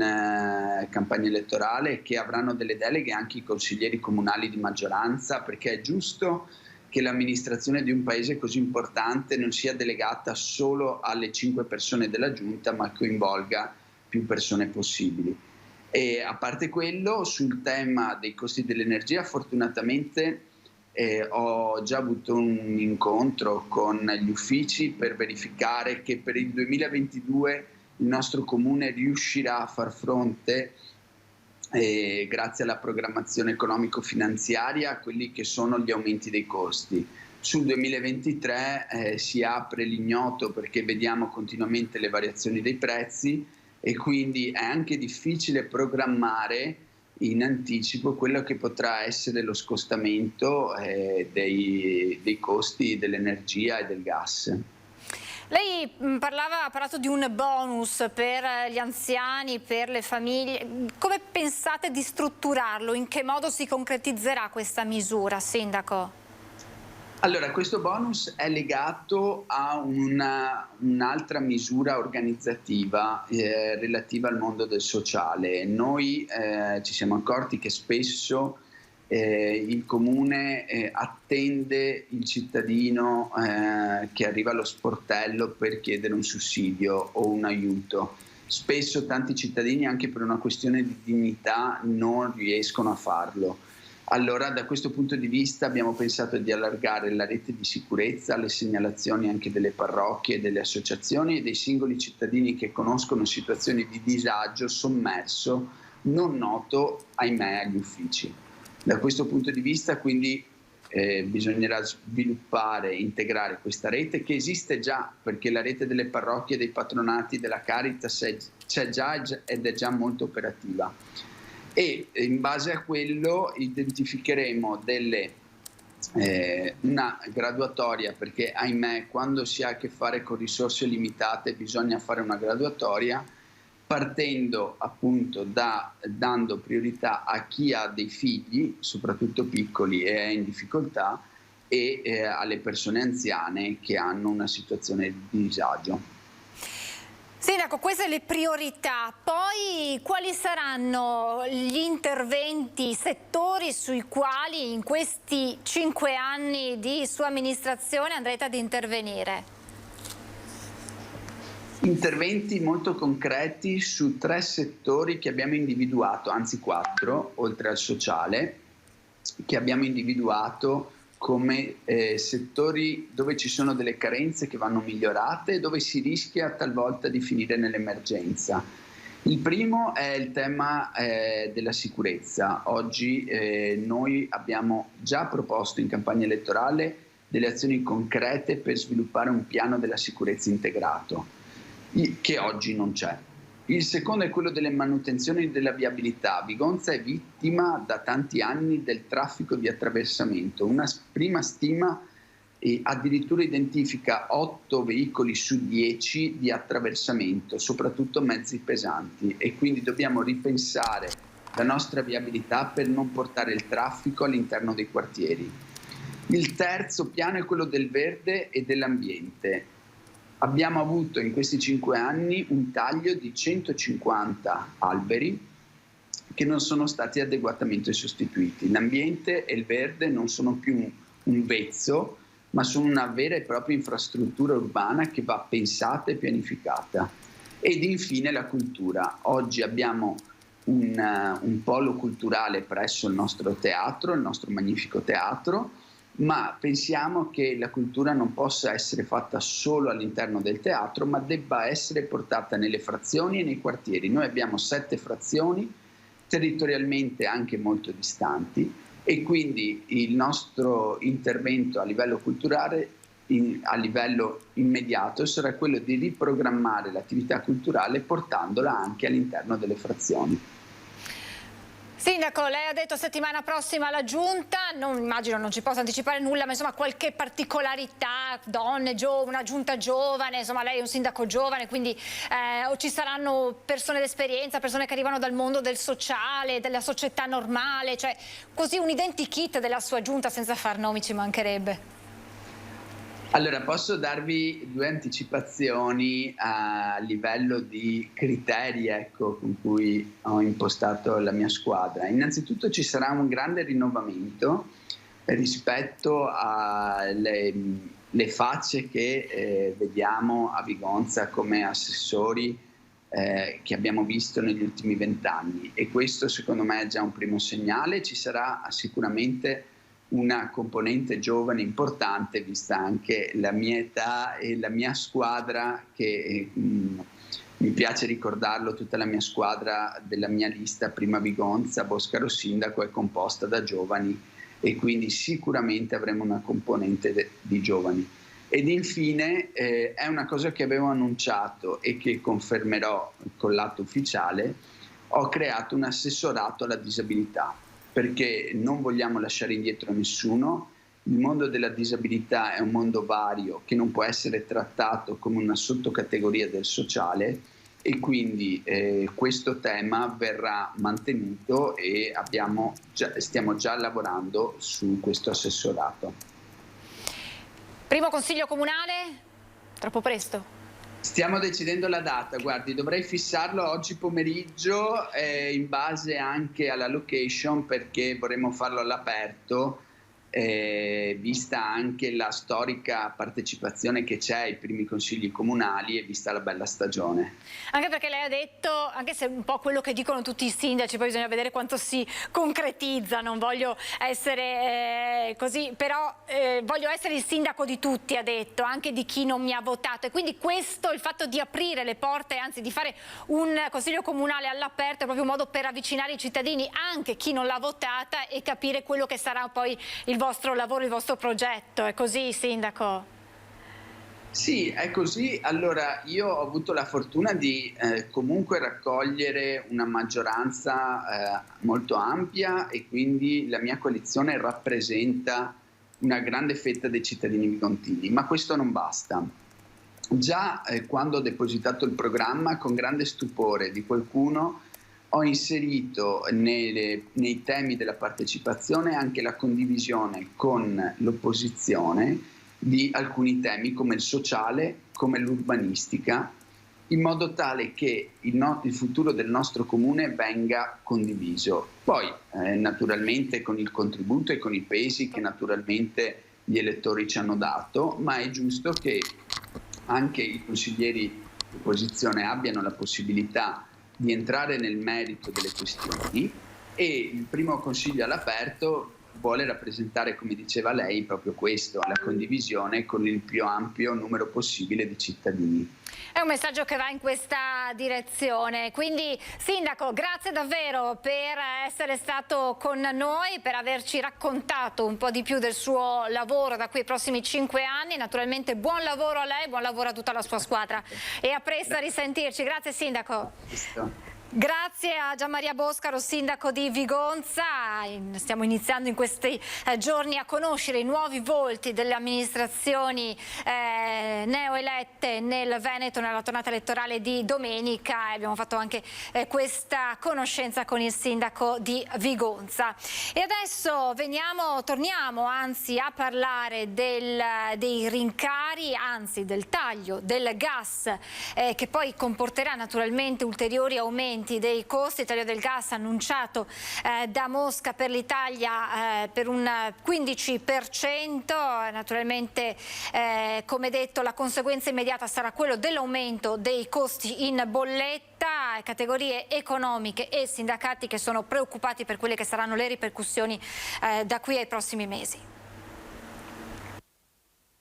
campagna elettorale, che avranno delle deleghe anche i consiglieri comunali di maggioranza, perché è giusto che l'amministrazione di un paese così importante non sia delegata solo alle 5 persone della giunta, ma coinvolga più persone possibili. E a parte quello, sul tema dei costi dell'energia, fortunatamente ho già avuto un incontro con gli uffici per verificare che per il 2022 il nostro comune riuscirà a far fronte, grazie alla programmazione economico-finanziaria, a quelli che sono gli aumenti dei costi. Sul 2023 si apre l'ignoto perché vediamo continuamente le variazioni dei prezzi e quindi è anche difficile programmare in anticipo quello che potrà essere lo scostamento dei costi dell'energia e del gas. Lei ha parlato di un bonus per gli anziani, per le famiglie. Come pensate di strutturarlo? In che modo si concretizzerà questa misura, Sindaco? Allora, questo bonus è legato a un'altra misura organizzativa relativa al mondo del sociale. Noi ci siamo accorti che spesso il comune attende il cittadino che arriva allo sportello per chiedere un sussidio o un aiuto. Spesso tanti cittadini, anche per una questione di dignità, non riescono a farlo. Allora, da questo punto di vista abbiamo pensato di allargare la rete di sicurezza, le segnalazioni anche delle parrocchie, delle associazioni e dei singoli cittadini che conoscono situazioni di disagio sommerso non noto, ahimè, agli uffici. Da questo punto di vista, quindi, bisognerà sviluppare, integrare questa rete che esiste già, perché la rete delle parrocchie, dei patronati, della Caritas c'è già ed è già molto operativa. E in base a quello identificheremo una graduatoria, perché ahimè quando si ha a che fare con risorse limitate bisogna fare una graduatoria, partendo appunto dando priorità a chi ha dei figli, soprattutto piccoli e è in difficoltà, e alle persone anziane che hanno una situazione di disagio. Sindaco, queste le priorità, poi quali saranno gli interventi, i settori sui quali in questi 5 anni di sua amministrazione andrete ad intervenire? Interventi molto concreti su 3 settori che abbiamo individuato, anzi 4, oltre al sociale, che abbiamo individuato come settori dove ci sono delle carenze che vanno migliorate e dove si rischia talvolta di finire nell'emergenza. Il primo è il tema della sicurezza. Oggi noi abbiamo già proposto in campagna elettorale delle azioni concrete per sviluppare un piano della sicurezza integrato, che oggi non c'è. Il secondo è quello delle manutenzioni della viabilità. Vigonza è vittima da tanti anni del traffico di attraversamento. Una prima stima addirittura identifica 8 veicoli su 10 di attraversamento, soprattutto mezzi pesanti, e quindi dobbiamo ripensare la nostra viabilità per non portare il traffico all'interno dei quartieri. Il terzo piano è quello del verde e dell'ambiente. Abbiamo avuto in questi 5 anni un taglio di 150 alberi che non sono stati adeguatamente sostituiti. L'ambiente e il verde non sono più un vezzo, ma sono una vera e propria infrastruttura urbana che va pensata e pianificata. Ed infine la cultura. Oggi abbiamo un polo culturale presso il nostro teatro, il nostro magnifico teatro, ma pensiamo che la cultura non possa essere fatta solo all'interno del teatro, ma debba essere portata nelle frazioni e nei quartieri. Noi abbiamo 7 frazioni, territorialmente anche molto distanti, e quindi il nostro intervento a livello culturale, a livello immediato, sarà quello di riprogrammare l'attività culturale portandola anche all'interno delle frazioni. Sindaco, lei ha detto settimana prossima alla Giunta, immagino non ci possa anticipare nulla, ma insomma qualche particolarità, donne, una Giunta giovane, insomma lei è un sindaco giovane, quindi o ci saranno persone d'esperienza, persone che arrivano dal mondo del sociale, della società normale, cioè così un identikit della sua Giunta senza far nomi, ci mancherebbe. Allora, posso darvi 2 anticipazioni a livello di criteri, ecco, con cui ho impostato la mia squadra. Innanzitutto ci sarà un grande rinnovamento rispetto alle facce che vediamo a Vigonza come assessori che abbiamo visto negli ultimi 20 anni, e questo secondo me è già un primo segnale. Ci sarà sicuramente una componente giovane importante, vista anche la mia età e la mia squadra che Mi piace ricordarlo, tutta la mia squadra della mia lista Prima Vigonza, Boscaro Sindaco, è composta da giovani e quindi sicuramente avremo una componente di giovani. Ed infine è una cosa che avevo annunciato e che confermerò con l'atto ufficiale: ho creato un assessorato alla disabilità, perché non vogliamo lasciare indietro nessuno. Il mondo della disabilità è un mondo vario che non può essere trattato come una sottocategoria del sociale e quindi questo tema verrà mantenuto e stiamo già lavorando su questo assessorato. Primo consiglio comunale? Troppo presto? Stiamo decidendo la data, guardi, dovrei fissarlo oggi pomeriggio in base anche alla location, perché vorremmo farlo all'aperto, vista anche la storica partecipazione che c'è ai primi consigli comunali e vista la bella stagione. Anche perché lei ha detto, anche se è un po' quello che dicono tutti i sindaci, poi bisogna vedere quanto si concretizza, non voglio essere così, però voglio essere il sindaco di tutti, ha detto, anche di chi non mi ha votato, e quindi questo, il fatto di aprire le porte, anzi di fare un consiglio comunale all'aperto, è proprio un modo per avvicinare i cittadini, anche chi non l'ha votata, e capire quello che sarà poi il vostro lavoro, il vostro progetto. È così, sindaco? Sì, è così. Allora, io ho avuto la fortuna di comunque raccogliere una maggioranza molto ampia, e quindi la mia coalizione rappresenta una grande fetta dei cittadini vigontini, ma questo non basta. Già quando ho depositato il programma, con grande stupore di qualcuno, ho inserito nei temi della partecipazione anche la condivisione con l'opposizione di alcuni temi come il sociale, come l'urbanistica, in modo tale che il futuro del nostro comune venga condiviso. Poi naturalmente con il contributo e con i pesi che naturalmente gli elettori ci hanno dato, ma è giusto che anche i consiglieri di opposizione abbiano la possibilità di entrare nel merito delle questioni, e il primo consiglio all'aperto vuole rappresentare, come diceva lei, proprio questo, la condivisione con il più ampio numero possibile di cittadini. È un messaggio che va in questa direzione. Quindi, sindaco, grazie davvero per essere stato con noi, per averci raccontato un po' di più del suo lavoro da qui ai prossimi 5 anni. Naturalmente buon lavoro a lei, buon lavoro a tutta la sua squadra, e a presto, a risentirci. Grazie, sindaco. Grazie a Gianmaria Boscaro, sindaco di Vigonza. Stiamo iniziando in questi giorni a conoscere i nuovi volti delle amministrazioni neoelette nel Veneto nella tornata elettorale di domenica, e abbiamo fatto anche questa conoscenza con il sindaco di Vigonza. E adesso torniamo anzi a parlare dei rincari, anzi del taglio del gas, che poi comporterà naturalmente ulteriori aumenti dei costi. Il taglio del gas annunciato da Mosca per l'Italia per un 15%. Naturalmente, come detto, la conseguenza immediata sarà quello dell'aumento dei costi in bolletta. Categorie economiche e sindacati che sono preoccupati per quelle che saranno le ripercussioni da qui ai prossimi mesi.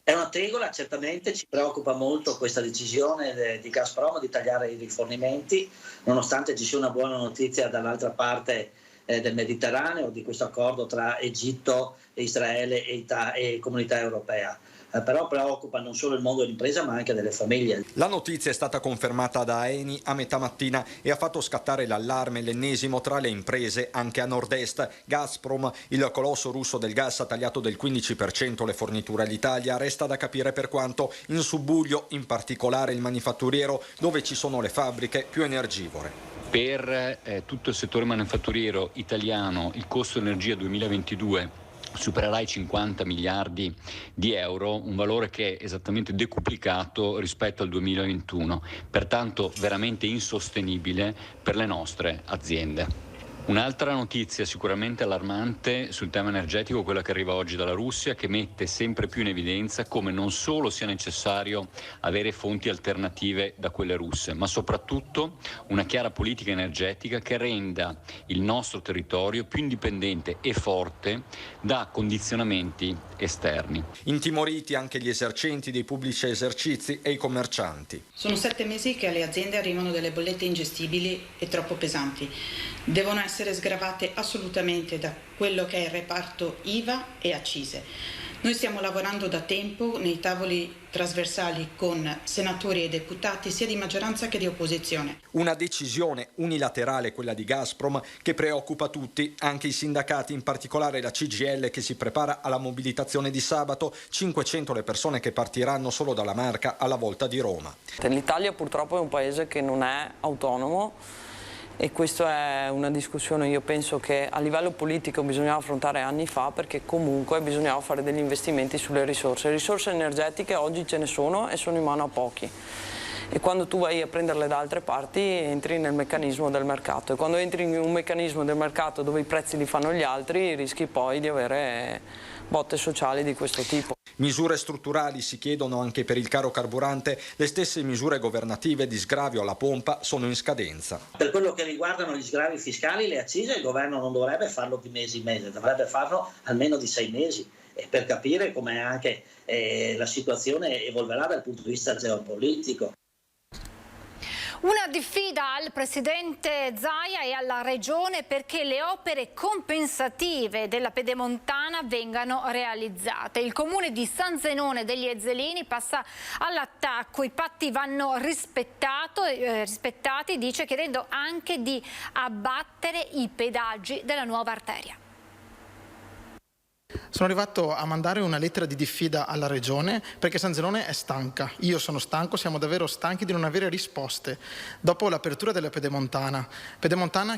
È una tegola, certamente ci preoccupa molto questa decisione di Gazprom di tagliare i rifornimenti, nonostante ci sia una buona notizia dall'altra parte del Mediterraneo, di questo accordo tra Egitto, Israele e Comunità Europea. Però preoccupa non solo il mondo dell'impresa ma anche delle famiglie. La notizia è stata confermata da Eni a metà mattina e ha fatto scattare l'allarme, l'ennesimo tra le imprese anche a nord-est. Gazprom, il colosso russo del gas, ha tagliato del 15% le forniture all'Italia. Resta da capire per quanto. In subbuglio in particolare il manifatturiero, dove ci sono le fabbriche più energivore. Per tutto il settore manifatturiero italiano il costo dell'energia 2022 supererà i 50 miliardi di euro, un valore che è esattamente decuplicato rispetto al 2021, pertanto veramente insostenibile per le nostre aziende. Un'altra notizia sicuramente allarmante sul tema energetico, quella che arriva oggi dalla Russia, che mette sempre più in evidenza come non solo sia necessario avere fonti alternative da quelle russe, ma soprattutto una chiara politica energetica che renda il nostro territorio più indipendente e forte da condizionamenti esterni. Intimoriti anche gli esercenti dei pubblici esercizi e i commercianti. Sono 7 mesi che alle aziende arrivano delle bollette ingestibili e troppo pesanti. Devono essere sgravate assolutamente da quello che è il reparto IVA e accise. Noi stiamo lavorando da tempo nei tavoli trasversali con senatori e deputati sia di maggioranza che di opposizione. Una decisione unilaterale, quella di Gazprom, che preoccupa tutti, anche i sindacati, in particolare la CGIL che si prepara alla mobilitazione di sabato, 500 le persone che partiranno solo dalla Marca alla volta di Roma. L'Italia purtroppo è un paese che non è autonomo. E questa è una discussione, io penso, che a livello politico bisognava affrontare anni fa, perché comunque bisognava fare degli investimenti sulle risorse. Risorse energetiche oggi ce ne sono e sono in mano a pochi. E quando tu vai a prenderle da altre parti entri nel meccanismo del mercato. E quando entri in un meccanismo del mercato dove i prezzi li fanno gli altri, rischi poi di avere botte sociali di questo tipo. Misure strutturali si chiedono anche per il caro carburante, le stesse misure governative di sgravio alla pompa sono in scadenza. Per quello che riguardano gli sgravi fiscali, le accise, il governo non dovrebbe farlo di mese in mese, dovrebbe farlo almeno di 6 mesi, per capire come anche la situazione evolverà dal punto di vista geopolitico. Una diffida al presidente Zaia e alla regione perché le opere compensative della Pedemontana vengano realizzate. Il comune di San Zenone degli Ezzelini passa all'attacco. I patti vanno rispettati, dice, chiedendo anche di abbattere i pedaggi della nuova arteria. Sono arrivato a mandare una lettera di diffida alla Regione perché San Zenone è stanca. Io sono stanco, siamo davvero stanchi di non avere risposte. Dopo l'apertura della Pedemontana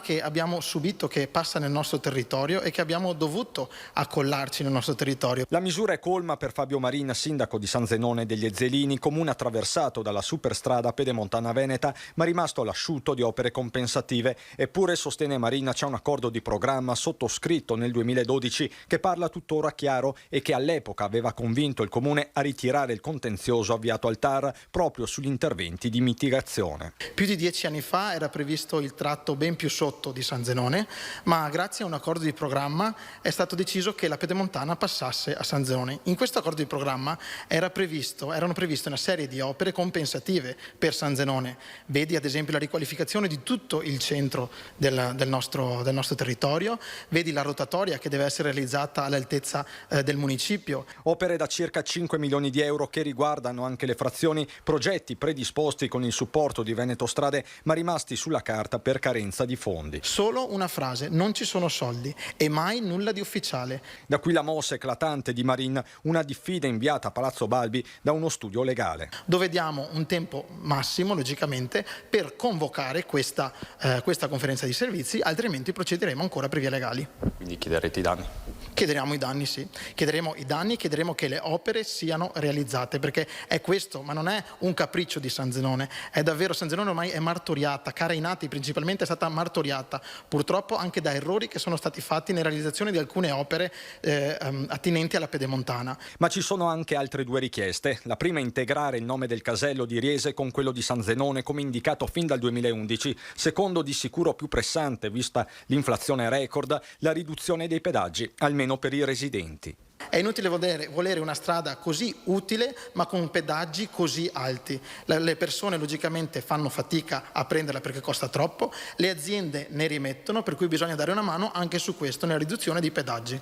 che abbiamo subito, che passa nel nostro territorio e che abbiamo dovuto accollarci nel nostro territorio. La misura è colma per Fabio Marina, sindaco di San Zenone degli Ezzelini, comune attraversato dalla superstrada Pedemontana Veneta, ma rimasto all'asciutto di opere compensative. Eppure, sostiene Marina, c'è un accordo di programma sottoscritto nel 2012 che parla tuttora chiaro e che all'epoca aveva convinto il comune a ritirare il contenzioso avviato al TAR proprio sugli interventi di mitigazione. Più di 10 anni fa era previsto il tratto ben più sotto di San Zenone, ma grazie a un accordo di programma è stato deciso che la Pedemontana passasse a San Zenone. In questo accordo di programma erano previste una serie di opere compensative per San Zenone. Vedi ad esempio la riqualificazione di tutto il centro del nostro territorio, vedi la rotatoria che deve essere realizzata all'altezza del municipio. Opere da circa 5 milioni di euro che riguardano anche le frazioni, progetti predisposti con il supporto di Veneto Strade ma rimasti sulla carta per carenza di fondi. Solo una frase: non ci sono soldi e mai nulla di ufficiale. Da qui la mossa eclatante di Marin, una diffida inviata a Palazzo Balbi da uno studio legale. Dove diamo un tempo massimo, logicamente, per convocare questa conferenza di servizi, altrimenti procederemo ancora per vie legali. Quindi chiederete i danni? Chiederemo i danni, sì. Chiederemo i danni, chiederemo che le opere siano realizzate, perché è questo, ma non è un capriccio di San Zenone, è davvero, San Zenone ormai è martoriata, Carainati principalmente è stata martoriata, purtroppo anche da errori che sono stati fatti nella realizzazione di alcune opere attinenti alla Pedemontana. Ma ci sono anche altre due richieste. La prima è integrare il nome del casello di Riese con quello di San Zenone come indicato fin dal 2011. Secondo, di sicuro più pressante, vista l'inflazione record, la riduzione dei pedaggi, almeno per i residenti. È inutile volere una strada così utile ma con pedaggi così alti. Le persone logicamente fanno fatica a prenderla perché costa troppo, le aziende ne rimettono, per cui bisogna dare una mano anche su questo, nella riduzione dei pedaggi.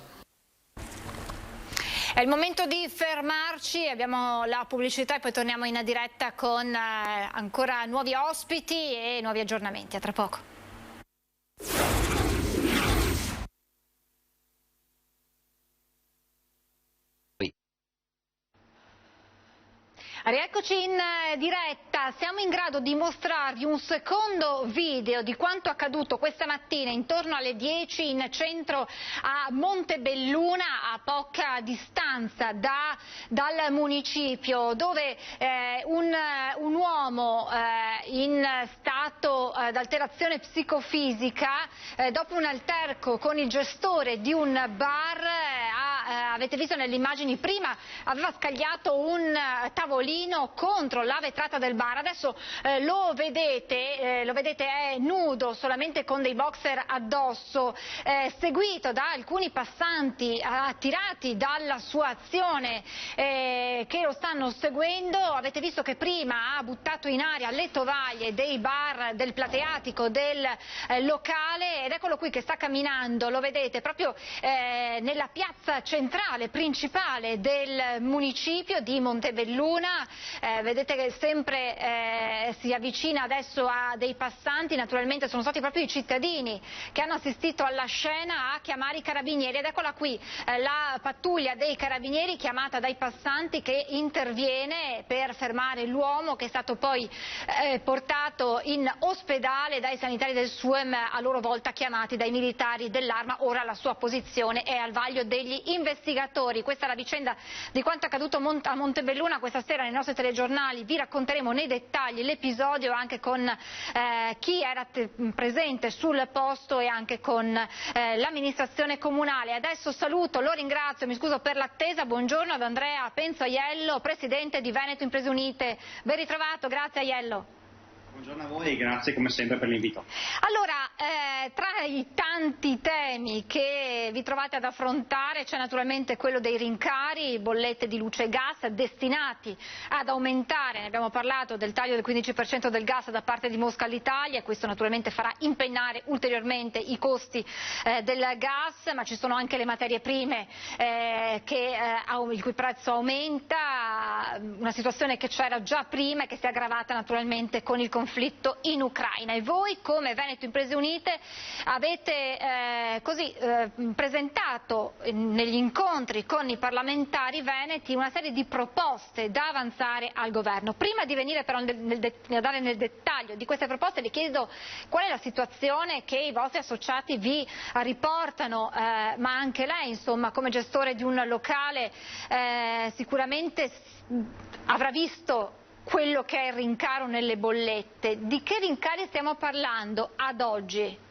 È il momento di fermarci, abbiamo la pubblicità e poi torniamo in diretta con ancora nuovi ospiti e nuovi aggiornamenti. A tra poco. Rieccoci in diretta. diretta siamo in grado di mostrarvi un secondo video di quanto accaduto questa mattina intorno alle 10 in centro a Montebelluna, a poca distanza dal municipio, dove un uomo in stato d'alterazione psicofisica, dopo un alterco con il gestore di un bar, avete visto nelle immagini prima, aveva scagliato un tavolino contro la vetrata del bar. Adesso lo vedete è nudo, solamente con dei boxer addosso, seguito da alcuni passanti attirati dalla sua azione che lo stanno seguendo. Avete visto che prima ha buttato in aria le tovaglie dei bar, del plateatico del locale, ed eccolo qui che sta camminando, lo vedete, proprio nella piazza centrale principale del municipio di Montebelluna. Vedete che sempre si avvicina adesso a dei passanti. Naturalmente sono stati proprio i cittadini che hanno assistito alla scena a chiamare i carabinieri, ed eccola qui la pattuglia dei carabinieri chiamata dai passanti, che interviene per fermare l'uomo, che è stato poi portato in ospedale dai sanitari del SUEM, a loro volta chiamati dai militari dell'Arma. Ora la sua posizione è al vaglio degli investigatori. Questa è la vicenda di quanto accaduto a Montebelluna. Questa sera nei nostri telegiornali vi racconteremo nei dettagli l'episodio, anche con chi era presente sul posto e anche con l'amministrazione comunale. Adesso saluto, lo ringrazio, mi scuso per l'attesa. Buongiorno ad Andrea Penzo Aiello, presidente di Veneto Imprese Unite. Ben ritrovato, grazie Aiello. Buongiorno a voi e grazie come sempre per l'invito. Allora, tra i tanti temi che vi trovate ad affrontare c'è naturalmente quello dei rincari, bollette di luce e gas destinati ad aumentare. Ne abbiamo parlato del taglio del 15% del gas da parte di Mosca all'Italia, e questo naturalmente farà impennare ulteriormente i costi del gas, ma ci sono anche le materie prime il cui prezzo aumenta, una situazione che c'era già prima e che si è aggravata naturalmente con il conflitto in Ucraina. E voi, come Veneto Imprese Unite, avete presentato negli incontri con i parlamentari veneti una serie di proposte da avanzare al governo. Prima di venire però a dare nel dettaglio di queste proposte, vi chiedo qual è la situazione che i vostri associati vi riportano, ma anche lei, insomma, come gestore di un locale, sicuramente avrà visto quello che è il rincaro nelle bollette. Di che rincari stiamo parlando ad oggi?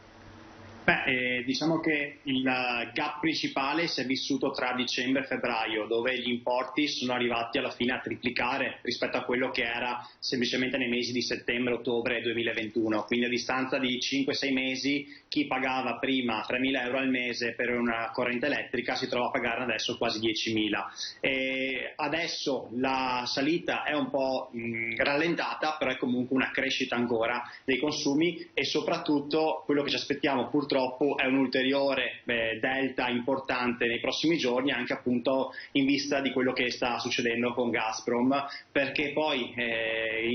Diciamo che il gap principale si è vissuto tra dicembre e febbraio, dove gli importi sono arrivati alla fine a triplicare rispetto a quello che era semplicemente nei mesi di settembre-ottobre 2021. Quindi a distanza di 5-6 mesi chi pagava prima 3.000 euro al mese per una corrente elettrica si trova a pagarne adesso quasi 10.000. E adesso la salita è un po' rallentata, però è comunque una crescita ancora dei consumi, e soprattutto quello che ci aspettiamo purtroppo è un ulteriore delta importante nei prossimi giorni, anche appunto in vista di quello che sta succedendo con Gazprom, perché poi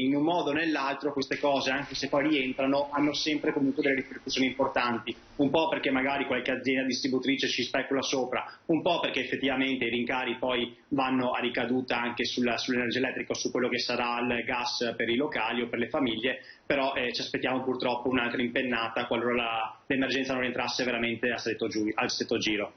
in un modo o nell'altro queste cose, anche se poi rientrano, hanno sempre comunque delle ripercussioni importanti, un po' perché magari qualche azienda distributrice ci specula sopra, un po' perché effettivamente i rincari poi vanno a ricaduta anche sull'energia elettrica o su quello che sarà il gas per i locali o per le famiglie, però ci aspettiamo purtroppo un'altra impennata qualora l'emergenza non entrasse veramente a stretto giro.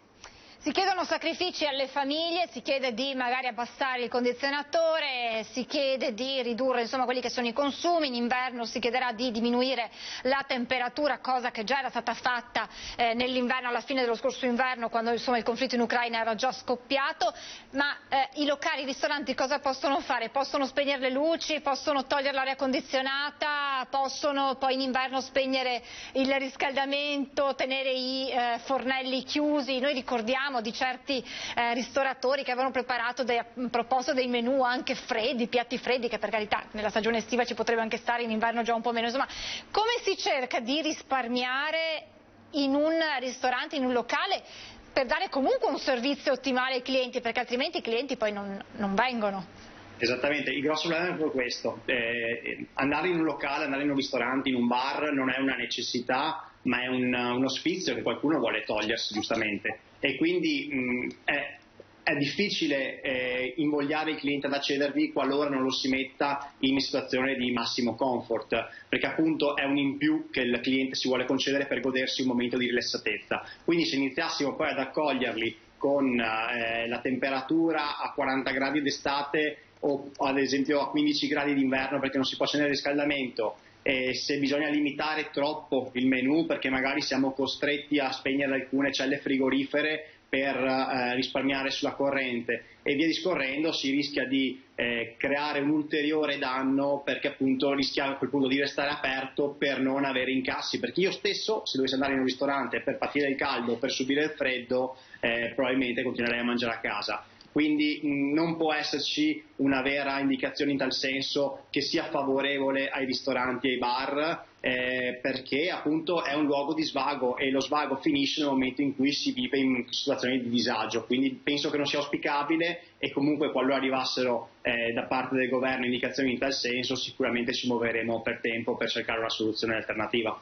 Si chiedono sacrifici alle famiglie, si chiede di magari abbassare il condizionatore, si chiede di ridurre insomma quelli che sono i consumi, in inverno si chiederà di diminuire la temperatura, cosa che già era stata fatta nell'inverno, alla fine dello scorso inverno, quando insomma il conflitto in Ucraina era già scoppiato. Ma i locali, i ristoranti cosa possono fare? Possono spegnere le luci, possono togliere l'aria condizionata, possono poi in inverno spegnere il riscaldamento, tenere i fornelli chiusi. Noi ricordiamo di certi ristoratori che avevano proposto dei menù anche freddi, piatti freddi, che per carità nella stagione estiva ci potrebbe anche stare, in inverno già un po' meno. Insomma, come si cerca di risparmiare in un ristorante, in un locale, per dare comunque un servizio ottimale ai clienti, perché altrimenti i clienti poi non vengono? Esattamente, il grosso problema è proprio questo. Andare in un locale, andare in un ristorante, in un bar non è una necessità, ma è uno sfizio che qualcuno vuole togliersi, giustamente. E quindi è è difficile invogliare il cliente ad accedervi qualora non lo si metta in situazione di massimo comfort, perché appunto è un in più che il cliente si vuole concedere per godersi un momento di rilassatezza. Quindi se iniziassimo poi ad accoglierli con la temperatura a 40 gradi d'estate o ad esempio a 15 gradi d'inverno perché non si può accendere il riscaldamento, se bisogna limitare troppo il menù perché magari siamo costretti a spegnere alcune celle frigorifere per risparmiare sulla corrente e via discorrendo, si rischia di creare un ulteriore danno perché appunto rischia a quel punto di restare aperto per non avere incassi, perché io stesso se dovessi andare in un ristorante per patire il caldo, per subire il freddo, probabilmente continuerei a mangiare a casa. Quindi non può esserci una vera indicazione in tal senso che sia favorevole ai ristoranti e ai bar, perché appunto è un luogo di svago e lo svago finisce nel momento in cui si vive in situazioni di disagio. Quindi penso che non sia auspicabile e comunque qualora arrivassero da parte del governo indicazioni in tal senso sicuramente ci muoveremo per tempo per cercare una soluzione alternativa.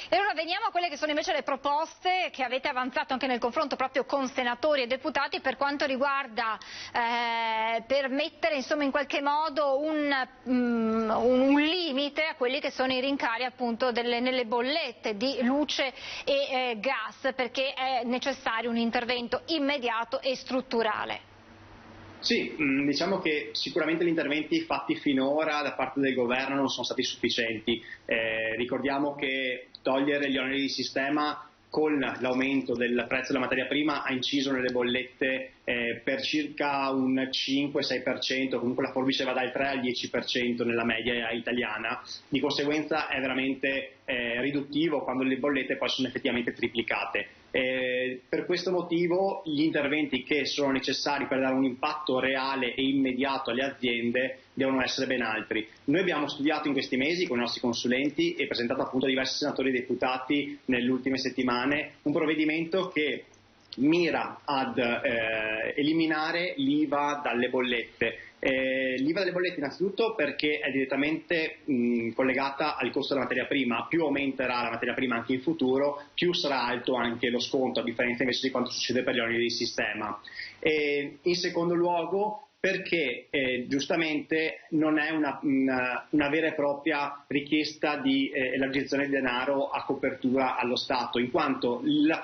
E ora veniamo a quelle che sono invece le proposte che avete avanzato anche nel confronto proprio con senatori e deputati per quanto riguarda permettere insomma in qualche modo un limite a quelli che sono i rincari appunto nelle bollette di luce e gas, perché è necessario un intervento immediato e strutturale. Sì, diciamo che sicuramente gli interventi fatti finora da parte del governo non sono stati sufficienti. Ricordiamo che togliere gli oneri di sistema con l'aumento del prezzo della materia prima ha inciso nelle bollette per circa un 5-6%, comunque la forbice va dal 3 al 10% nella media italiana, di conseguenza è veramente riduttivo quando le bollette poi sono effettivamente triplicate. Per questo motivo gli interventi che sono necessari per dare un impatto reale e immediato alle aziende devono essere ben altri. Noi abbiamo studiato in questi mesi con i nostri consulenti e presentato appunto a diversi senatori e deputati nelle ultime settimane un provvedimento che mira ad eliminare l'IVA dalle bollette. L'IVA delle bollette innanzitutto perché è direttamente collegata al costo della materia prima, più aumenterà la materia prima anche in futuro, più sarà alto anche lo sconto, a differenza invece di quanto succede per gli oneri di sistema. In secondo luogo perché giustamente non è una vera e propria richiesta di elargizione di denaro a copertura allo Stato, in quanto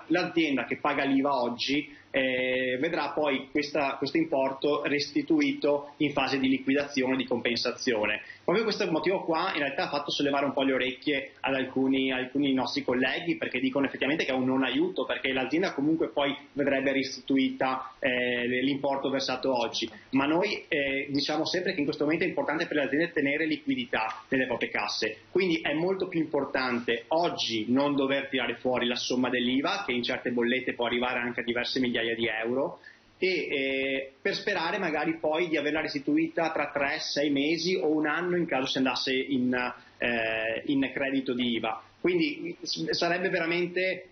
l'azienda che paga l'IVA oggi vedrà poi questo importo restituito in fase di liquidazione, di compensazione. Proprio questo motivo qua in realtà ha fatto sollevare un po' le orecchie ad alcuni nostri colleghi, perché dicono effettivamente che è un non aiuto, perché l'azienda comunque poi vedrebbe restituita l'importo versato oggi, ma noi diciamo sempre che in questo momento è importante per le aziende tenere liquidità nelle proprie casse, quindi è molto più importante oggi non dover tirare fuori la somma dell'IVA, che in certe bollette può arrivare anche a diverse migliaia di euro, e per sperare magari poi di averla restituita tra 3-6 mesi o un anno in caso si andasse in credito di IVA. Quindi sarebbe veramente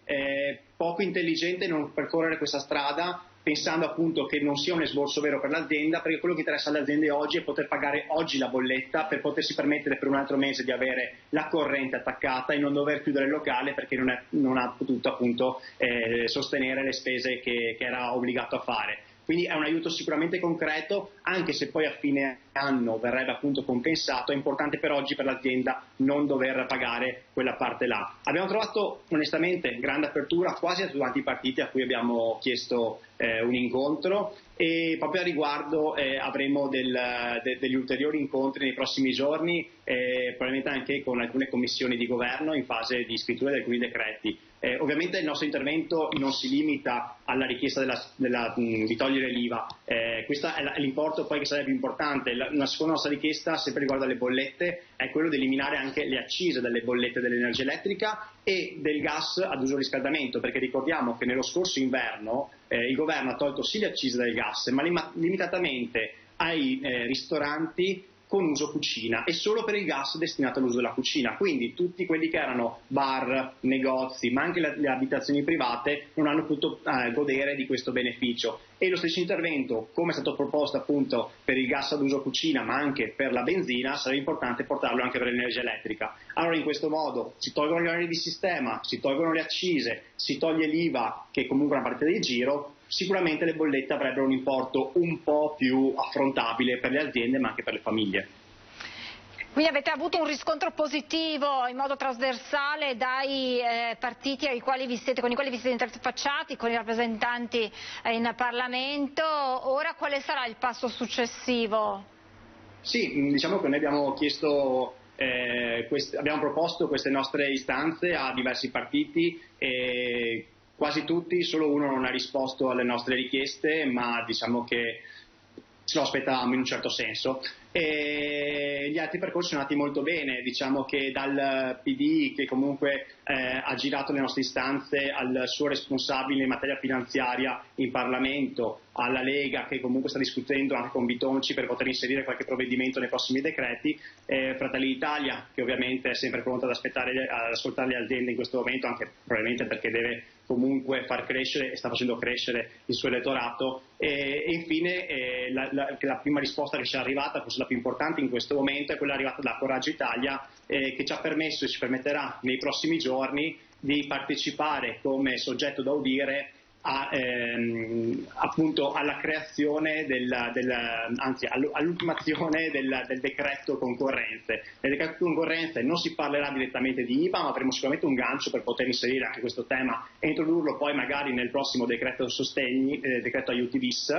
poco intelligente non percorrere questa strada pensando appunto che non sia un esborso vero per l'azienda, perché quello che interessa alle aziende oggi è poter pagare oggi la bolletta per potersi permettere per un altro mese di avere la corrente attaccata e non dover chiudere il locale perché non ha potuto appunto sostenere le spese che era obbligato a fare. Quindi è un aiuto sicuramente concreto, anche se poi a fine anno verrebbe appunto compensato, è importante per oggi per l'azienda non dover pagare quella parte là. Abbiamo trovato onestamente grande apertura quasi a tutti i partiti a cui abbiamo chiesto un incontro, e proprio a riguardo avremo degli ulteriori incontri nei prossimi giorni, probabilmente anche con alcune commissioni di governo in fase di scrittura di alcuni decreti. Ovviamente il nostro intervento non si limita alla richiesta di togliere l'IVA, questo è l'importo poi che sarebbe importante. Una seconda nostra richiesta, sempre riguardo alle bollette, è quello di eliminare anche le accise delle bollette dell'energia elettrica e del gas ad uso riscaldamento, perché ricordiamo che nello scorso inverno il governo ha tolto sì le accise del gas, ma limitatamente ai ristoranti con uso cucina e solo per il gas destinato all'uso della cucina, quindi tutti quelli che erano bar, negozi, ma anche le abitazioni private non hanno potuto godere di questo beneficio. E lo stesso intervento, come è stato proposto appunto per il gas ad uso cucina ma anche per la benzina, sarebbe importante portarlo anche per l'energia elettrica. Allora in questo modo si tolgono gli oneri di sistema, si tolgono le accise, si toglie l'IVA che è comunque una parte del giro, sicuramente le bollette avrebbero un importo un po' più affrontabile per le aziende ma anche per le famiglie. Quindi avete avuto un riscontro positivo in modo trasversale dai partiti con i quali vi siete interfacciati, con i rappresentanti in Parlamento. Ora quale sarà il passo successivo? Sì, diciamo che noi abbiamo abbiamo proposto queste nostre istanze a diversi partiti e quasi tutti, solo uno non ha risposto alle nostre richieste, ma diciamo che ce lo aspettavamo in un certo senso. E gli altri percorsi sono andati molto bene, diciamo che dal PD, che comunque ha girato le nostre istanze, al suo responsabile in materia finanziaria in Parlamento, alla Lega che comunque sta discutendo anche con Bitonci per poter inserire qualche provvedimento nei prossimi decreti, Fratelli d'Italia che ovviamente è sempre pronta ad ascoltare le aziende in questo momento, anche probabilmente perché deve comunque far crescere e sta facendo crescere il suo elettorato, e infine la prima risposta che ci è arrivata, forse la più importante in questo momento, è quella arrivata da Coraggio Italia, che ci ha permesso e ci permetterà nei prossimi giorni di partecipare come soggetto da udire appunto alla creazione all'ultimazione del decreto concorrenze. Nel decreto concorrenze non si parlerà direttamente di IVA, ma avremo sicuramente un gancio per poter inserire anche questo tema e introdurlo poi magari nel prossimo decreto sostegni, decreto aiuti bis.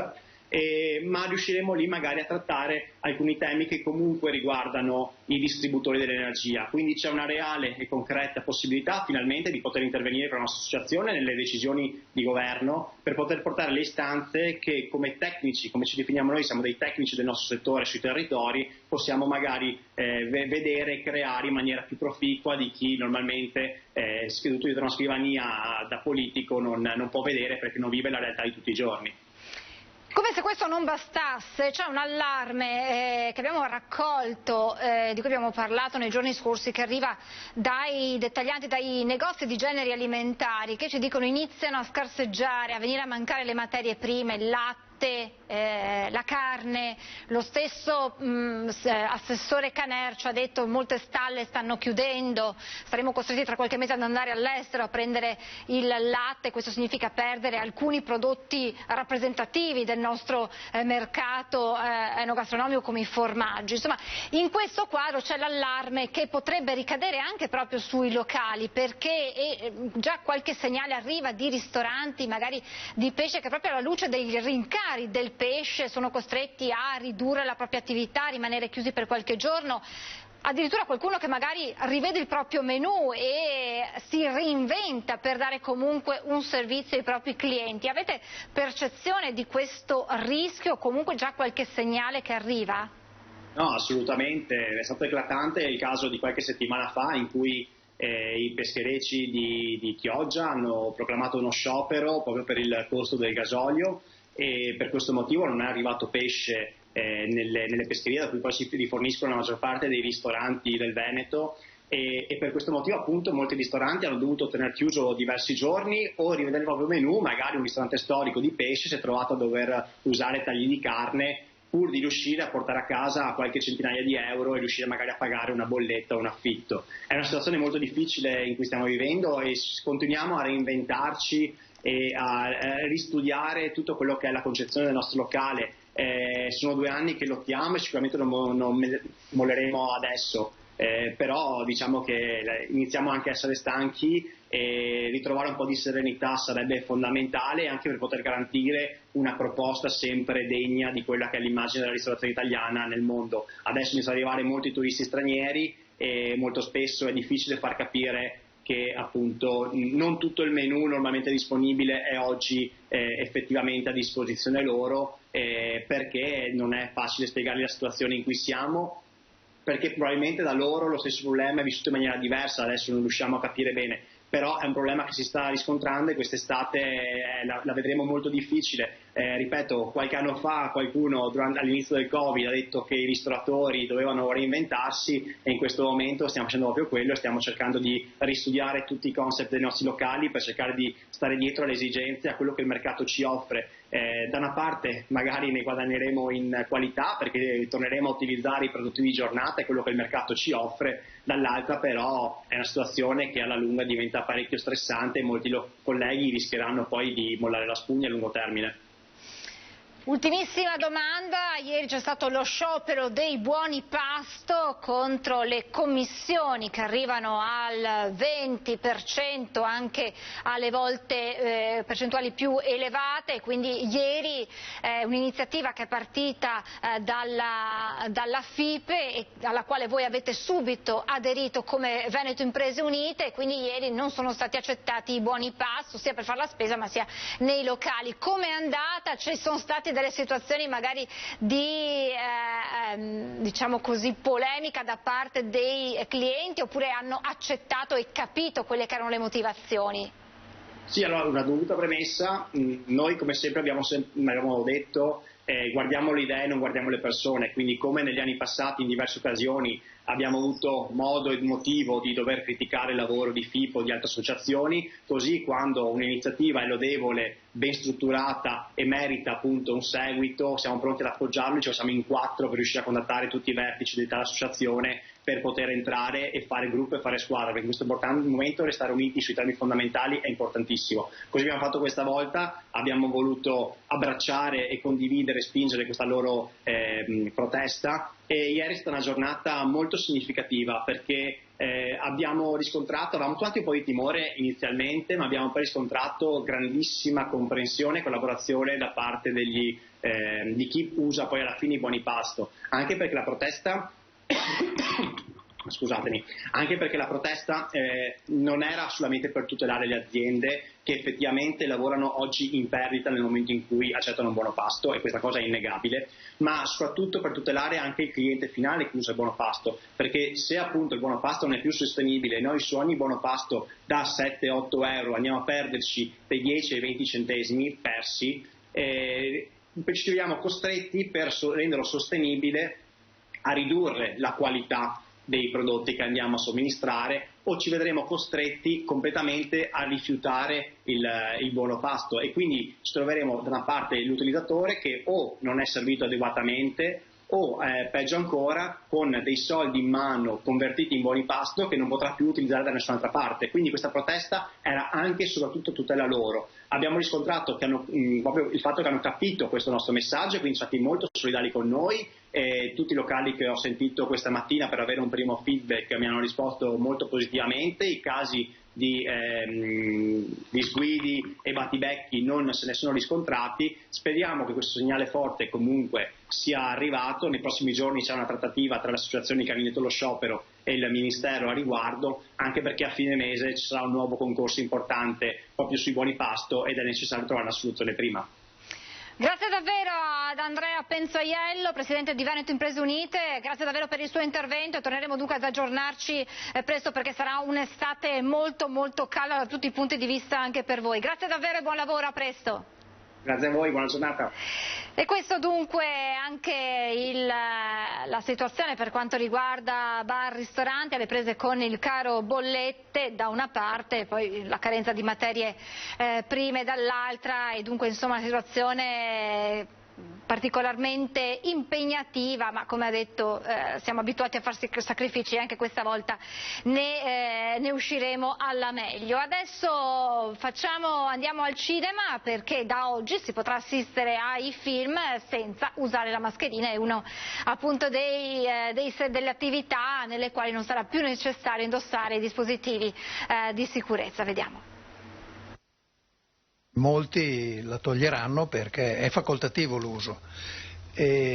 Ma riusciremo lì magari a trattare alcuni temi che comunque riguardano i distributori dell'energia, quindi c'è una reale e concreta possibilità finalmente di poter intervenire con la nostra associazione nelle decisioni di governo per poter portare le istanze che come tecnici, come ci definiamo noi, siamo dei tecnici del nostro settore sui territori, possiamo magari vedere e creare in maniera più proficua di chi normalmente seduto dietro una scrivania da politico non può vedere perché non vive la realtà di tutti i giorni. Come se questo non bastasse, c'è un allarme che abbiamo raccolto, di cui abbiamo parlato nei giorni scorsi, che arriva dai dettaglianti, dai negozi di generi alimentari, che ci dicono iniziano a scarseggiare, a venire a mancare le materie prime, il latte, la carne. Lo stesso assessore Caner ci ha detto che molte stalle stanno chiudendo, saremo costretti tra qualche mese ad andare all'estero a prendere il latte, questo significa perdere alcuni prodotti rappresentativi del nostro mercato enogastronomico come i formaggi. Insomma, in questo quadro c'è l'allarme che potrebbe ricadere anche proprio sui locali, perché già qualche segnale arriva di ristoranti, magari di pesce, che proprio alla luce dei rincari del pesce sono costretti a ridurre la propria attività, a rimanere chiusi per qualche giorno. Addirittura qualcuno che magari rivede il proprio menù e si reinventa per dare comunque un servizio ai propri clienti. Avete percezione di questo rischio o comunque già qualche segnale che arriva? No, assolutamente. È stato eclatante il caso di qualche settimana fa in cui i pescherecci di Chioggia hanno proclamato uno sciopero proprio per il costo del gasolio, e per questo motivo non è arrivato pesce nelle pescherie da cui poi si riforniscono la maggior parte dei ristoranti del Veneto, e per questo motivo appunto molti ristoranti hanno dovuto tenere chiuso diversi giorni o rivedere il proprio menù. Magari un ristorante storico di pesce si è trovato a dover usare tagli di carne pur di riuscire a portare a casa qualche centinaia di euro e riuscire magari a pagare una bolletta o un affitto. È una situazione molto difficile in cui stiamo vivendo e continuiamo a reinventarci e a ristudiare tutto quello che è la concezione del nostro locale. Sono 2 anni che lottiamo e sicuramente non molleremo adesso, però diciamo che iniziamo anche a essere stanchi e ritrovare un po' di serenità sarebbe fondamentale anche per poter garantire una proposta sempre degna di quella che è l'immagine della ristorazione italiana nel mondo. Adesso iniziano ad arrivare molti turisti stranieri e molto spesso è difficile far capire che appunto non tutto il menù normalmente disponibile è oggi effettivamente a disposizione loro, perché non è facile spiegargli la situazione in cui siamo, perché probabilmente da loro lo stesso problema è vissuto in maniera diversa, adesso non riusciamo a capire bene, però è un problema che si sta riscontrando e quest'estate la vedremo molto difficile. ripeto, qualche anno fa qualcuno all'inizio del Covid ha detto che i ristoratori dovevano reinventarsi, e in questo momento stiamo facendo proprio quello, stiamo cercando di ristudiare tutti i concept dei nostri locali per cercare di stare dietro alle esigenze, a quello che il mercato ci offre. Da una parte magari ne guadagneremo in qualità perché torneremo a utilizzare i prodotti di giornata e quello che il mercato ci offre, dall'altra però è una situazione che alla lunga diventa parecchio stressante e molti colleghi rischieranno poi di mollare la spugna a lungo termine. Ultimissima domanda, ieri c'è stato lo sciopero dei buoni pasto contro le commissioni che arrivano al 20%, anche alle volte percentuali più elevate, quindi ieri un'iniziativa che è partita dalla FIPE e alla quale voi avete subito aderito come Veneto Imprese Unite, quindi ieri non sono stati accettati i buoni pasto sia per fare la spesa ma sia nei locali. Come è andata? Ci sono stati delle situazioni magari di diciamo così polemica da parte dei clienti, oppure hanno accettato e capito quelle che erano le motivazioni? Sì, allora una dovuta premessa, noi come sempre abbiamo detto guardiamo le idee, non guardiamo le persone, quindi come negli anni passati in diverse occasioni abbiamo avuto modo e motivo di dover criticare il lavoro di FIPO o di altre associazioni, così quando un'iniziativa è lodevole, ben strutturata e merita appunto un seguito, siamo pronti ad appoggiarlo, cioè siamo in 4 per riuscire a contattare tutti i vertici dell'associazione per poter entrare e fare gruppo e fare squadra, perché in questo momento restare uniti sui temi fondamentali è importantissimo. Così abbiamo fatto questa volta, abbiamo voluto abbracciare e condividere e spingere questa loro protesta, e ieri è stata una giornata molto significativa perché avevamo tutti un po' di timore inizialmente, ma abbiamo poi riscontrato grandissima comprensione e collaborazione da parte di chi usa poi alla fine i buoni pasto, anche perché la protesta non era solamente per tutelare le aziende che effettivamente lavorano oggi in perdita nel momento in cui accettano un buono pasto, e questa cosa è innegabile, ma soprattutto per tutelare anche il cliente finale che usa il buono pasto, perché se appunto il buono pasto non è più sostenibile, noi su ogni buono pasto da 7-8 euro andiamo a perderci dai 10 ai 20 centesimi persi, ci troviamo costretti, per renderlo sostenibile, a ridurre la qualità dei prodotti che andiamo a somministrare, o ci vedremo costretti completamente a rifiutare il buono pasto, e quindi ci troveremo da una parte l'utilizzatore che o non è servito adeguatamente o peggio ancora con dei soldi in mano convertiti in buoni pasto che non potrà più utilizzare da nessun'altra parte. Quindi questa protesta era anche e soprattutto tutela loro. Abbiamo riscontrato che proprio il fatto che hanno capito questo nostro messaggio e quindi sono stati molto solidali con noi, e tutti i locali che ho sentito questa mattina per avere un primo feedback mi hanno risposto molto positivamente. I casi di sguidi e battibecchi non se ne sono riscontrati. Speriamo che questo segnale forte comunque sia arrivato. Nei prossimi giorni c'è una trattativa tra le associazioni che hanno indetto lo sciopero e il Ministero a riguardo, anche perché a fine mese ci sarà un nuovo concorso importante proprio sui buoni pasto ed è necessario trovare una soluzione prima. Grazie davvero ad Andrea Penzoiello, Presidente di Veneto Imprese Unite, grazie davvero per il suo intervento. Torneremo dunque ad aggiornarci presto, perché sarà un'estate molto molto calda da tutti i punti di vista anche per voi. Grazie davvero e buon lavoro, a presto. Grazie a voi, buona giornata. E questo dunque anche la situazione per quanto riguarda bar, ristoranti, alle prese con il caro bollette da una parte e poi la carenza di materie prime dall'altra, e dunque insomma una situazione particolarmente impegnativa, ma come ha detto siamo abituati a farsi sacrifici e anche questa volta ne usciremo alla meglio. Adesso andiamo al cinema, perché da oggi si potrà assistere ai film senza usare la mascherina, è uno appunto delle attività nelle quali non sarà più necessario indossare i dispositivi di sicurezza. Vediamo. Molti la toglieranno perché è facoltativo l'uso.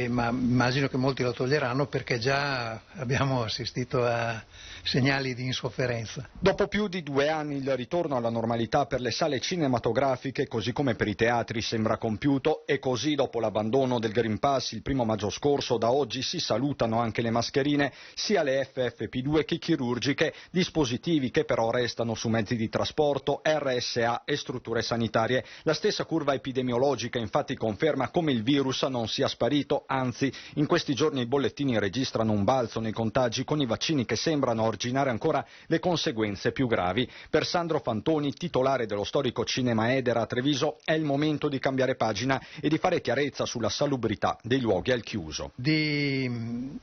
ma immagino che molti lo toglieranno perché già abbiamo assistito a segnali di insofferenza. Dopo più di 2 anni il ritorno alla normalità per le sale cinematografiche, così come per i teatri, sembra compiuto, e così dopo l'abbandono del Green Pass il 1° maggio scorso, da oggi si salutano anche le mascherine, sia le FFP2 che chirurgiche, dispositivi che però restano su mezzi di trasporto, RSA e strutture sanitarie. La stessa curva epidemiologica infatti conferma come il virus non sia sparito, anzi in questi giorni i bollettini registrano un balzo nei contagi con i vaccini che sembrano originare ancora le conseguenze più gravi. Per Sandro Fantoni, titolare dello storico Cinema Edera a Treviso, è il momento di cambiare pagina e di fare chiarezza sulla salubrità dei luoghi al chiuso. Di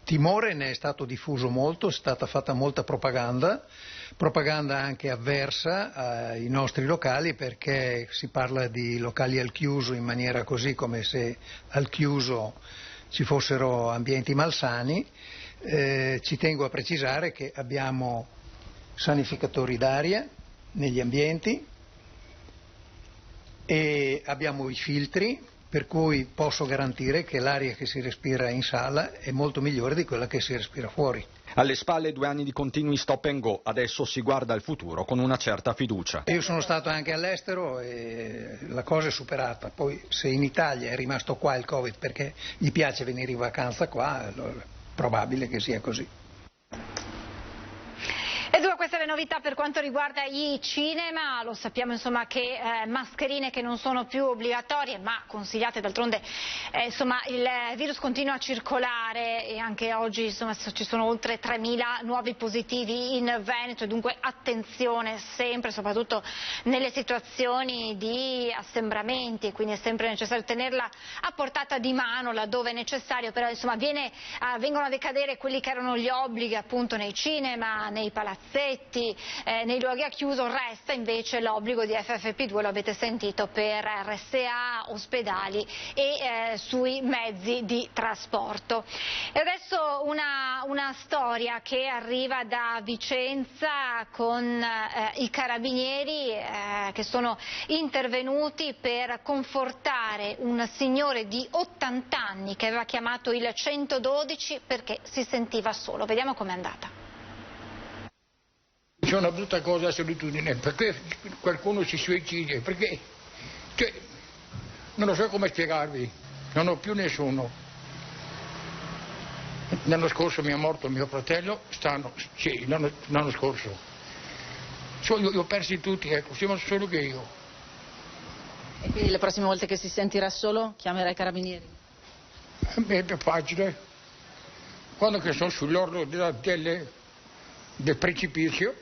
timore ne è stato diffuso molto, è stata fatta molta propaganda anche avversa ai nostri locali, perché si parla di locali al chiuso in maniera così come se al chiuso ci fossero ambienti malsani. Ci tengo a precisare che abbiamo sanificatori d'aria negli ambienti e abbiamo i filtri, per cui posso garantire che l'aria che si respira in sala è molto migliore di quella che si respira fuori. Alle spalle 2 anni di continui stop and go, adesso si guarda al futuro con una certa fiducia. Io sono stato anche all'estero e la cosa è superata, poi se in Italia è rimasto qua il Covid perché gli piace venire in vacanza qua, allora è probabile che sia così. E dunque queste le novità per quanto riguarda i cinema. Lo sappiamo insomma che mascherine che non sono più obbligatorie ma consigliate, d'altronde insomma il virus continua a circolare e anche oggi insomma ci sono oltre 3.000 nuovi positivi in Veneto, e dunque attenzione sempre, soprattutto nelle situazioni di assembramenti, e quindi è sempre necessario tenerla a portata di mano laddove è necessario, però insomma vengono a decadere quelli che erano gli obblighi appunto nei cinema, nei palazzetti, nei luoghi a chiuso. Resta invece l'obbligo di FFP2, lo avete sentito, per RSA, ospedali e sui mezzi di trasporto. E adesso una storia che arriva da Vicenza con i carabinieri che sono intervenuti per confortare un signore di 80 anni che aveva chiamato il 112 perché si sentiva solo. Vediamo com'è andata. C'è una brutta cosa la solitudine, perché qualcuno si suicida, perché non lo so come spiegarvi, non ho più nessuno. L'anno scorso mi è morto mio fratello, l'anno scorso. Li ho persi tutti, ecco, siamo solo che io. E quindi le prossime volte che si sentirà solo chiamerà i carabinieri? È più facile. Quando che sono sull'orlo del precipizio,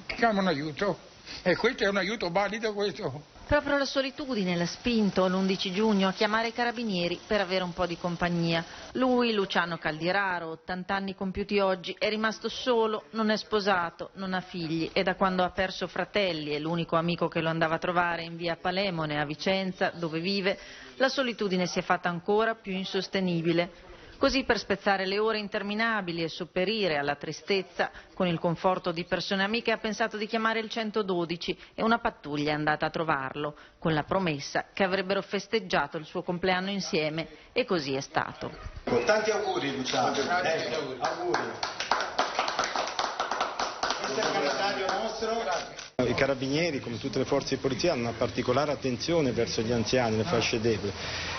chiamano aiuto, e questo è un aiuto valido, questo. Proprio la solitudine l'ha spinto l'11 giugno a chiamare i carabinieri per avere un po' di compagnia. Lui, Luciano Caldiraro, 80 anni compiuti oggi, è rimasto solo, non è sposato, non ha figli e da quando ha perso fratelli e l'unico amico che lo andava a trovare in via Palemone a Vicenza, dove vive, la solitudine si è fatta ancora più insostenibile. Così, per spezzare le ore interminabili e sopperire alla tristezza, con il conforto di persone amiche, ha pensato di chiamare il 112 e una pattuglia è andata a trovarlo, con la promessa che avrebbero festeggiato il suo compleanno insieme, e così è stato. Tanti auguri, Luciano. Auguri. Questo è il calendario nostro. I carabinieri, come tutte le forze di polizia, hanno una particolare attenzione verso gli anziani, le fasce deboli,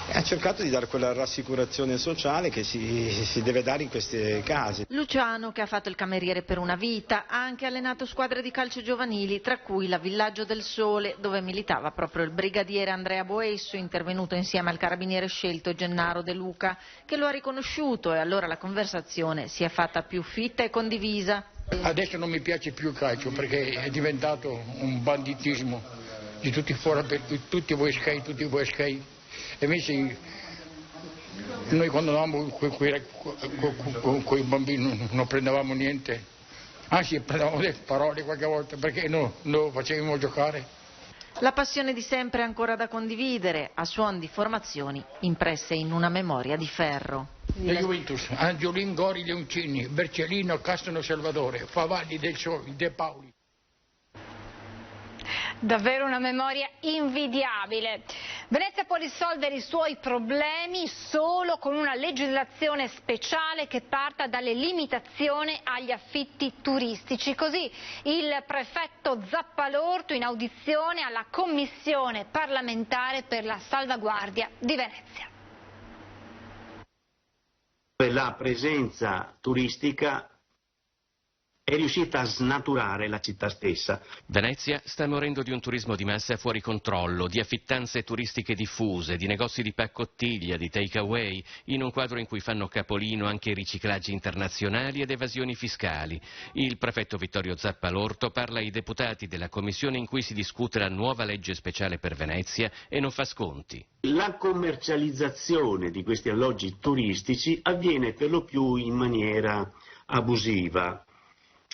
e ha cercato di dare quella rassicurazione sociale che si deve dare in questi casi. Luciano, che ha fatto il cameriere per una vita, ha anche allenato squadre di calcio giovanili, tra cui la Villaggio del Sole, dove militava proprio il brigadiere Andrea Boesso, intervenuto insieme al carabiniere scelto Gennaro De Luca, che lo ha riconosciuto, e allora la conversazione si è fatta più fitta e condivisa. Adesso non mi piace più il calcio perché è diventato un banditismo di tutti fuori, tutti voi skate. E invece noi quando andavamo con i bambini non prendevamo niente, anzi prendevamo le parole qualche volta perché non lo facevamo giocare. La passione di sempre è ancora da condividere, a suon di formazioni impresse in una memoria di ferro. La Juventus, Angiolin, Gori, Leoncini, Bercellino, Castano, Salvatore, Favalli, Del Soli, De Paoli. Davvero una memoria invidiabile. Venezia può risolvere i suoi problemi solo con una legislazione speciale che parta dalle limitazioni agli affitti turistici. Così il prefetto Zappalorto in audizione alla Commissione parlamentare per la salvaguardia di Venezia. La presenza turistica è riuscita a snaturare la città stessa. Venezia sta morendo di un turismo di massa fuori controllo, di affittanze turistiche diffuse, di negozi di paccottiglia, di take-away, in un quadro in cui fanno capolino anche riciclaggi internazionali ed evasioni fiscali. Il prefetto Vittorio Zappalorto parla ai deputati della commissione in cui si discute la nuova legge speciale per Venezia e non fa sconti. La commercializzazione di questi alloggi turistici avviene per lo più in maniera abusiva.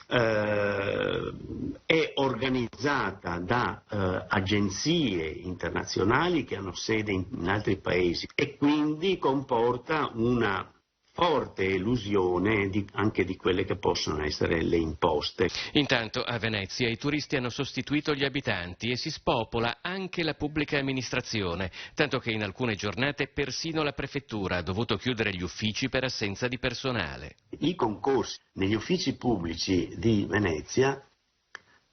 È organizzata da agenzie internazionali che hanno sede in altri paesi e quindi comporta una forte elusione anche di quelle che possono essere le imposte. Intanto a Venezia i turisti hanno sostituito gli abitanti e si spopola anche la pubblica amministrazione, tanto che in alcune giornate persino la prefettura ha dovuto chiudere gli uffici per assenza di personale. I concorsi negli uffici pubblici di Venezia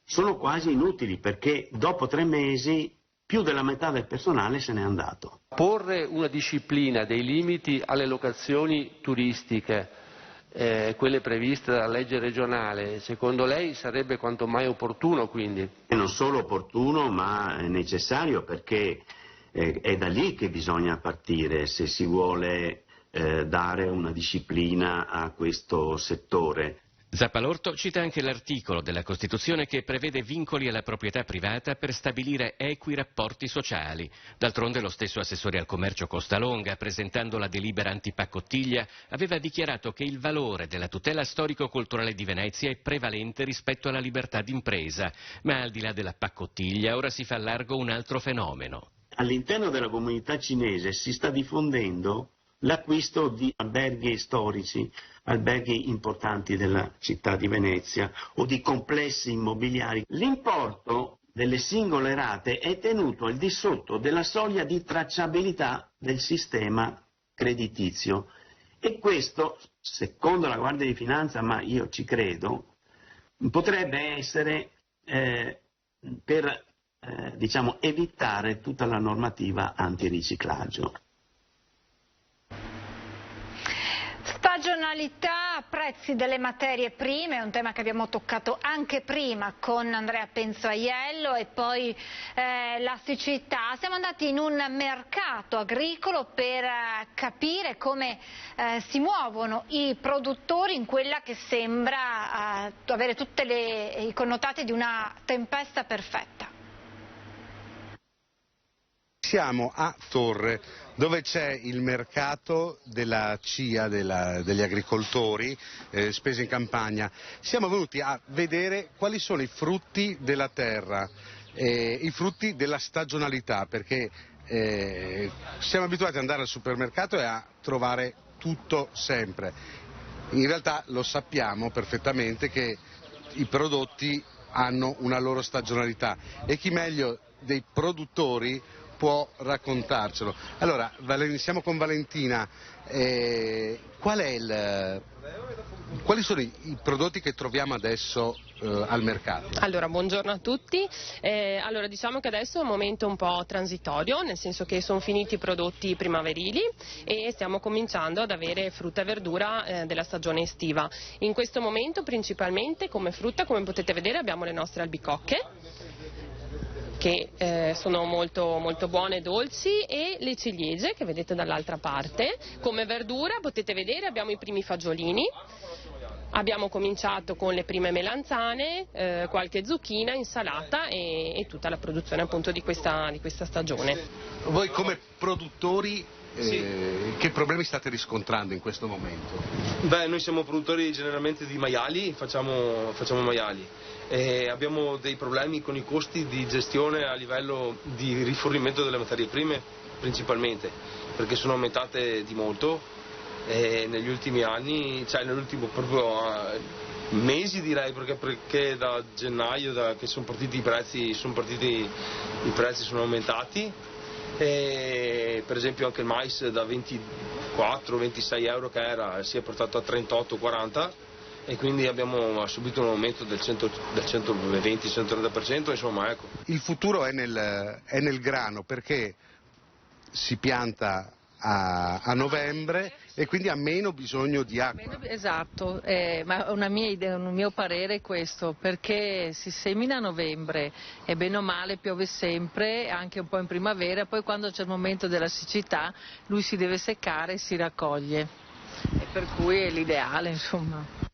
sono quasi inutili perché dopo 3 mesi più della metà del personale se n'è andato. Porre una disciplina, dei limiti alle locazioni turistiche, quelle previste dalla legge regionale, secondo lei sarebbe quanto mai opportuno quindi? E non solo opportuno ma necessario perché è da lì che bisogna partire se si vuole dare una disciplina a questo settore. Zappalorto cita anche l'articolo della Costituzione che prevede vincoli alla proprietà privata per stabilire equi rapporti sociali. D'altronde lo stesso assessore al commercio Costalonga, presentando la delibera antipaccottiglia, aveva dichiarato che il valore della tutela storico-culturale di Venezia è prevalente rispetto alla libertà d'impresa. Ma al di là della paccottiglia ora si fa largo un altro fenomeno. All'interno della comunità cinese si sta diffondendo l'acquisto di alberghi storici, alberghi importanti della città di Venezia o di complessi immobiliari. L'importo delle singole rate è tenuto al di sotto della soglia di tracciabilità del sistema creditizio e questo, secondo la Guardia di Finanza, ma io ci credo, potrebbe essere per evitare tutta la normativa antiriciclaggio. Stagionalità, prezzi delle materie prime, è un tema che abbiamo toccato anche prima con Andrea Penzoiello e poi la siccità. Siamo andati in un mercato agricolo per capire come si muovono i produttori in quella che sembra avere tutti i connotati di una tempesta perfetta. Siamo a Torre, dove c'è il mercato della CIA, degli agricoltori, spese in campagna. Siamo venuti a vedere quali sono i frutti della terra, i frutti della stagionalità, perché siamo abituati ad andare al supermercato e a trovare tutto sempre. In realtà lo sappiamo perfettamente che i prodotti hanno una loro stagionalità e chi meglio dei produttori può raccontarcelo. Allora, iniziamo con Valentina. Quali sono i prodotti che troviamo adesso al mercato? Allora, buongiorno a tutti. Allora, diciamo che adesso è un momento un po' transitorio, nel senso che sono finiti i prodotti primaverili e stiamo cominciando ad avere frutta e verdura della stagione estiva. In questo momento principalmente come frutta, come potete vedere, abbiamo le nostre albicocche, che sono molto, molto buone e dolci, e le ciliegie che vedete dall'altra parte. Come verdura potete vedere abbiamo i primi fagiolini, abbiamo cominciato con le prime melanzane, qualche zucchina, insalata e tutta la produzione appunto di questa stagione. Voi come produttori che problemi state riscontrando in questo momento? Beh, noi siamo produttori generalmente di maiali, facciamo maiali. E abbiamo dei problemi con i costi di gestione a livello di rifornimento delle materie prime principalmente, perché sono aumentate di molto e negli ultimi anni, cioè nell'ultimo proprio mesi direi, perché da gennaio che sono partiti i prezzi sono aumentati, e per esempio anche il mais da 24-26 euro che era si è portato a 38-40, e quindi abbiamo subito un aumento del 120-130%, insomma, ecco. Il futuro è nel grano, perché si pianta a novembre e quindi ha meno bisogno di acqua. Esatto, ma una mia idea, un mio parere è questo, perché si semina a novembre e bene o male piove sempre, anche un po' in primavera, poi quando c'è il momento della siccità lui si deve seccare e si raccoglie, e per cui è l'ideale, insomma.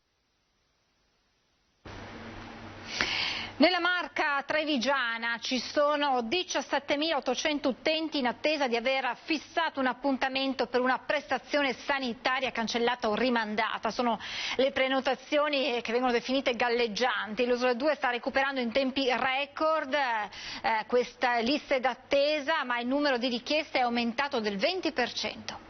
Nella Marca trevigiana ci sono 17.800 utenti in attesa di aver fissato un appuntamento per una prestazione sanitaria cancellata o rimandata. Sono le prenotazioni che vengono definite galleggianti. L'Isola 2 sta recuperando in tempi record queste liste d'attesa, ma il numero di richieste è aumentato del 20%.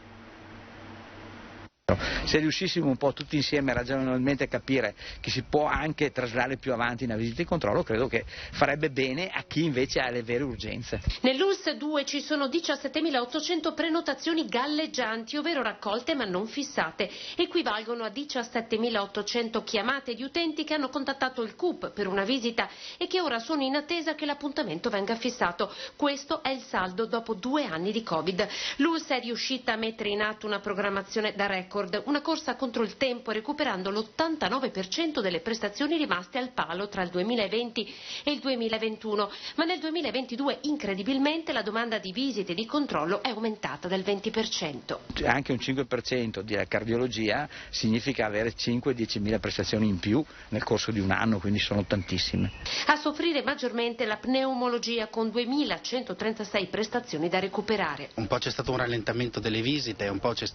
Se riuscissimo un po' tutti insieme ragionevolmente a capire che si può anche traslare più avanti una visita di controllo, credo che farebbe bene a chi invece ha le vere urgenze. Nell'ULSS 2 ci sono 17.800 prenotazioni galleggianti, ovvero raccolte ma non fissate. Equivalgono a 17.800 chiamate di utenti che hanno contattato il CUP per una visita e che ora sono in attesa che l'appuntamento venga fissato. Questo è il saldo dopo 2 anni di Covid. L'ULSS è riuscita a mettere in atto una programmazione da record, una corsa contro il tempo, recuperando l'89% delle prestazioni rimaste al palo tra il 2020 e il 2021, ma nel 2022 incredibilmente la domanda di visite e di controllo è aumentata del 20%. Anche un 5% di cardiologia significa avere 5-10.000 prestazioni in più nel corso di un anno, quindi sono tantissime. A soffrire maggiormente la pneumologia, con 2.136 prestazioni da recuperare. Un po' c'è stato un rallentamento delle visite, un po' ci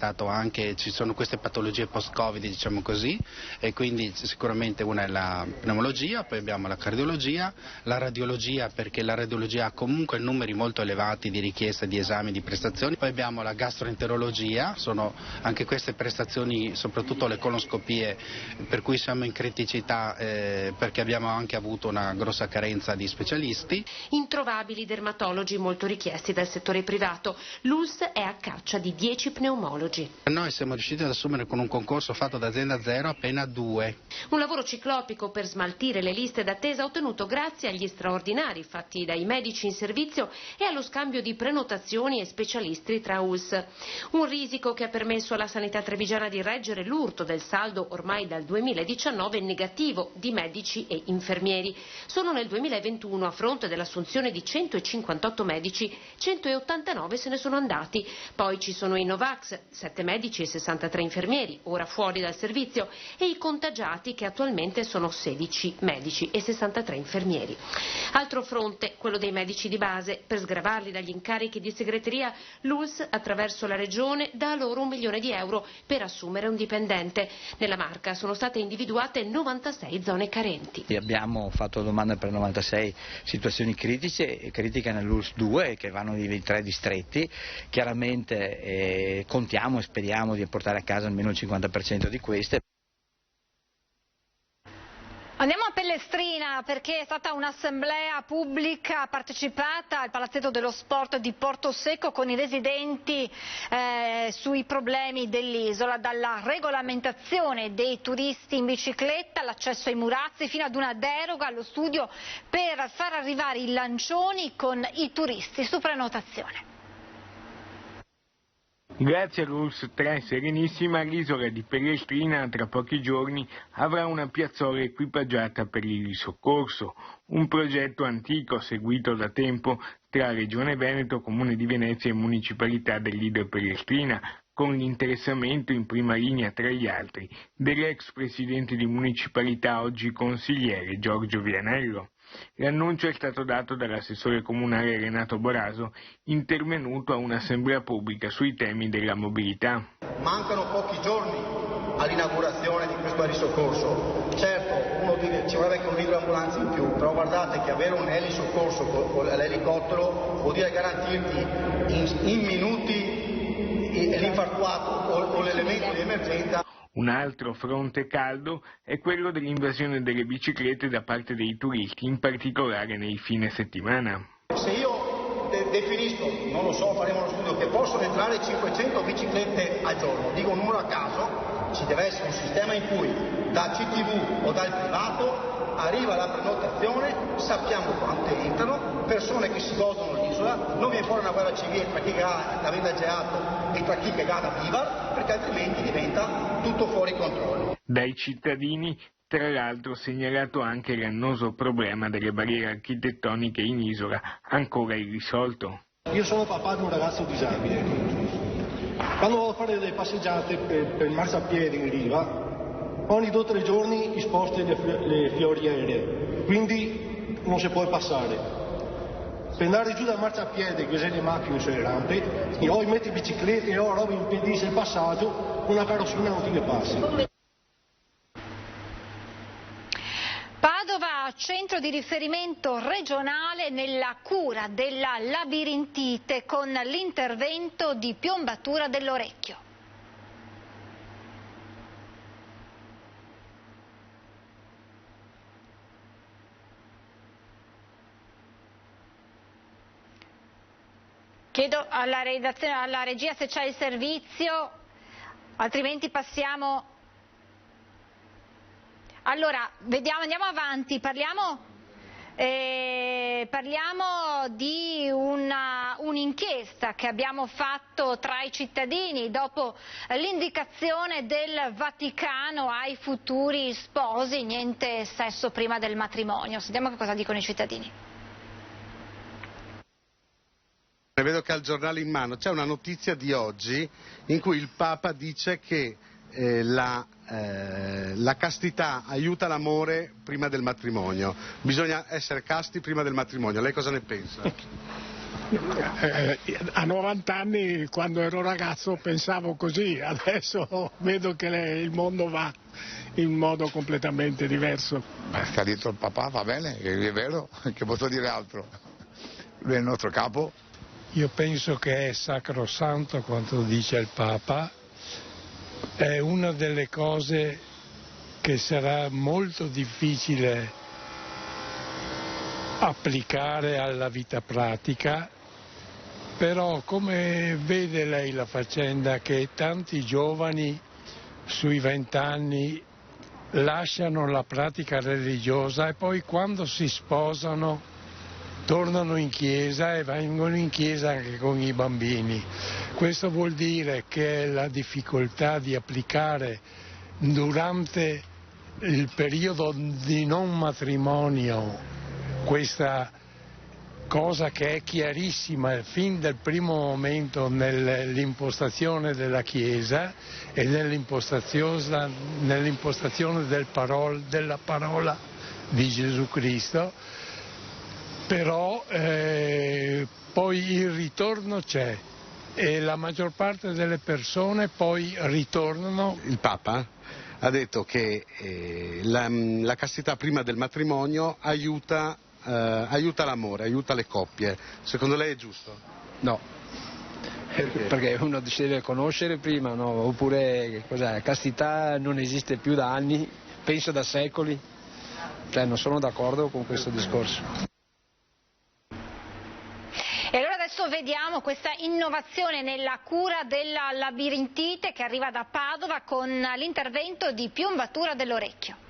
sono queste patologie post-Covid, diciamo così, e quindi sicuramente una è la pneumologia, poi abbiamo la cardiologia, la radiologia, perché la radiologia ha comunque numeri molto elevati di richieste di esami, di prestazioni, poi abbiamo la gastroenterologia, sono anche queste prestazioni, soprattutto le colonscopie, per cui siamo in criticità perché abbiamo anche avuto una grossa carenza di specialisti. Introvabili dermatologi molto richiesti dal settore privato. L'ULSS è a caccia di 10 pneumologi. Noi siamo riusciti ad assumere con un concorso fatto da azienda zero appena 2. Un lavoro ciclopico per smaltire le liste d'attesa ottenuto grazie agli straordinari fatti dai medici in servizio e allo scambio di prenotazioni e specialisti tra ULSS. Un risico che ha permesso alla sanità trevigiana di reggere l'urto del saldo ormai dal 2019 negativo di medici e infermieri. Solo nel 2021, a fronte dell'assunzione di 158 medici, 189 se ne sono andati. Poi ci sono i Novax, 7 medici e 63 infermieri, ora fuori dal servizio, e i contagiati, che attualmente sono 16 medici e 63 infermieri. Altro fronte, quello dei medici di base. Per sgravarli dagli incarichi di segreteria, l'ULSS, attraverso la Regione, dà loro €1 milione per assumere un dipendente. Nella Marca sono state individuate 96 zone carenti. Abbiamo fatto domanda per 96 situazioni critiche nell'ULSS 2, che vanno nei 3 distretti. Chiaramente contiamo e speriamo di portare a casa almeno il 50% di queste. Andiamo a Pellestrina, perché è stata un'assemblea pubblica partecipata al Palazzetto dello Sport di Portosecco con i residenti sui problemi dell'isola, dalla regolamentazione dei turisti in bicicletta, l'accesso ai murazzi, fino ad una deroga allo studio per far arrivare i lancioni con i turisti su prenotazione. Grazie all'ULSS 3 Serenissima, l'isola di Pellestrina tra pochi giorni avrà una piazzola equipaggiata per il soccorso, un progetto antico seguito da tempo tra Regione Veneto, Comune di Venezia e Municipalità dell'Ido Pellestrina, con l'interessamento in prima linea tra gli altri dell'ex presidente di municipalità, oggi consigliere, Giorgio Vianello. L'annuncio è stato dato dall'assessore comunale Renato Boraso, intervenuto a un'assemblea pubblica sui temi della mobilità. Mancano pochi giorni all'inaugurazione di questo elisoccorso. Certo, uno dice ci vorrebbe anche un idroambulanza in più, però guardate che avere un elisoccorso con l'elicottero vuol dire garantirti in minuti l'infartuato o l'elemento di emergenza. Un altro fronte caldo è quello dell'invasione delle biciclette da parte dei turisti, in particolare nei fine settimana. Se io definisco, non lo so, faremo uno studio, che possono entrare 500 biciclette al giorno, dico un numero a caso, ci deve essere un sistema in cui da CTV o dal privato arriva la prenotazione, sappiamo quante entrano, persone che si godono l'isola, non viene fuori una guerra civile tra chi la vende al gelato e tra chi che gana viva, perché altrimenti diventa tutto fuori controllo. Dai cittadini, tra l'altro, segnalato anche l'annoso problema delle barriere architettoniche in isola, ancora irrisolto. Io sono papà di un ragazzo disabile. Quando vado a fare delle passeggiate per il marciapiede in riva, ogni 2 o 3 giorni sposti le fioriere, quindi non si può passare. Per andare giù dal marciapiede, che se le macchine se le rampe, e o metti biciclette e o roba impedisce il passaggio, una carrozzina non ti ne passi. Padova, centro di riferimento regionale nella cura della labirintite con l'intervento di piombatura dell'orecchio. Chiedo alla redazione, alla regia se c'è il servizio, altrimenti passiamo. Allora, vediamo, andiamo avanti, parliamo di un'inchiesta che abbiamo fatto tra i cittadini dopo l'indicazione del Vaticano ai futuri sposi, niente sesso prima del matrimonio. Sentiamo che cosa dicono i cittadini. Vedo che ha il giornale in mano, c'è una notizia di oggi in cui il Papa dice che la castità aiuta l'amore prima del matrimonio, bisogna essere casti prima del matrimonio, lei cosa ne pensa? A 90 anni, quando ero ragazzo, pensavo così, adesso vedo che il mondo va in modo completamente diverso. Sta detto il papà, va bene, è vero, che posso dire altro? Lui è il nostro capo. Io penso che è sacrosanto quanto dice il Papa, è una delle cose che sarà molto difficile applicare alla vita pratica, però come vede lei la faccenda che tanti giovani sui 20 anni lasciano la pratica religiosa e poi quando si sposano tornano in chiesa e vengono in chiesa anche con i bambini. Questo vuol dire che la difficoltà di applicare durante il periodo di non matrimonio questa cosa che è chiarissima fin dal primo momento nell'impostazione della Chiesa e nell'impostazione della parola di Gesù Cristo, però poi il ritorno c'è e la maggior parte delle persone poi ritornano. Il Papa ha detto che la castità prima del matrimonio aiuta l'amore, aiuta le coppie. Secondo lei è giusto? No, perché uno si deve conoscere prima, no? Oppure castità non esiste più da anni, penso da secoli, cioè non sono d'accordo con questo discorso. E allora adesso vediamo questa innovazione nella cura della labirintite che arriva da Padova con l'intervento di piombatura dell'orecchio.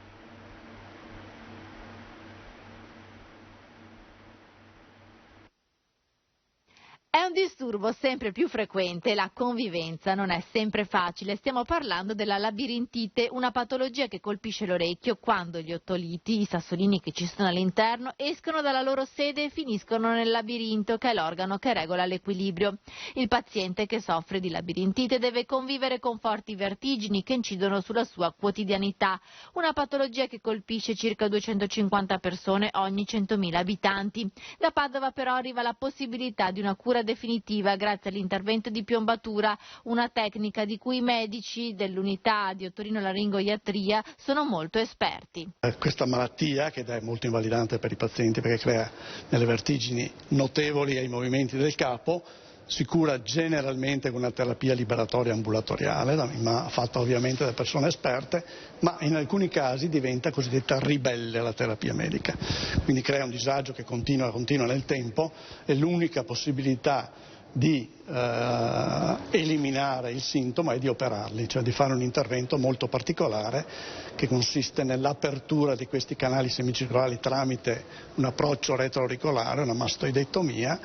È un disturbo sempre più frequente, la convivenza non è sempre facile. Stiamo parlando della labirintite, una patologia che colpisce l'orecchio quando gli ottoliti, i sassolini che ci sono all'interno, escono dalla loro sede e finiscono nel labirinto, che è l'organo che regola l'equilibrio. Il paziente che soffre di labirintite deve convivere con forti vertigini che incidono sulla sua quotidianità. Una patologia che colpisce circa 250 persone ogni 100.000 abitanti. Da Padova però arriva la possibilità di una cura definitiva grazie all'intervento di piombatura, una tecnica di cui i medici dell'unità di otorinolaringoiatria sono molto esperti. Questa malattia, che è molto invalidante per i pazienti perché crea delle vertigini notevoli ai movimenti del capo, si cura generalmente con una terapia liberatoria ambulatoriale, ma fatta ovviamente da persone esperte, ma in alcuni casi diventa cosiddetta ribelle alla terapia medica, quindi crea un disagio che continua nel tempo e l'unica possibilità di eliminare il sintomo è di operarli, cioè di fare un intervento molto particolare che consiste nell'apertura di questi canali semicircolari tramite un approccio retroauricolare, una mastoidectomia,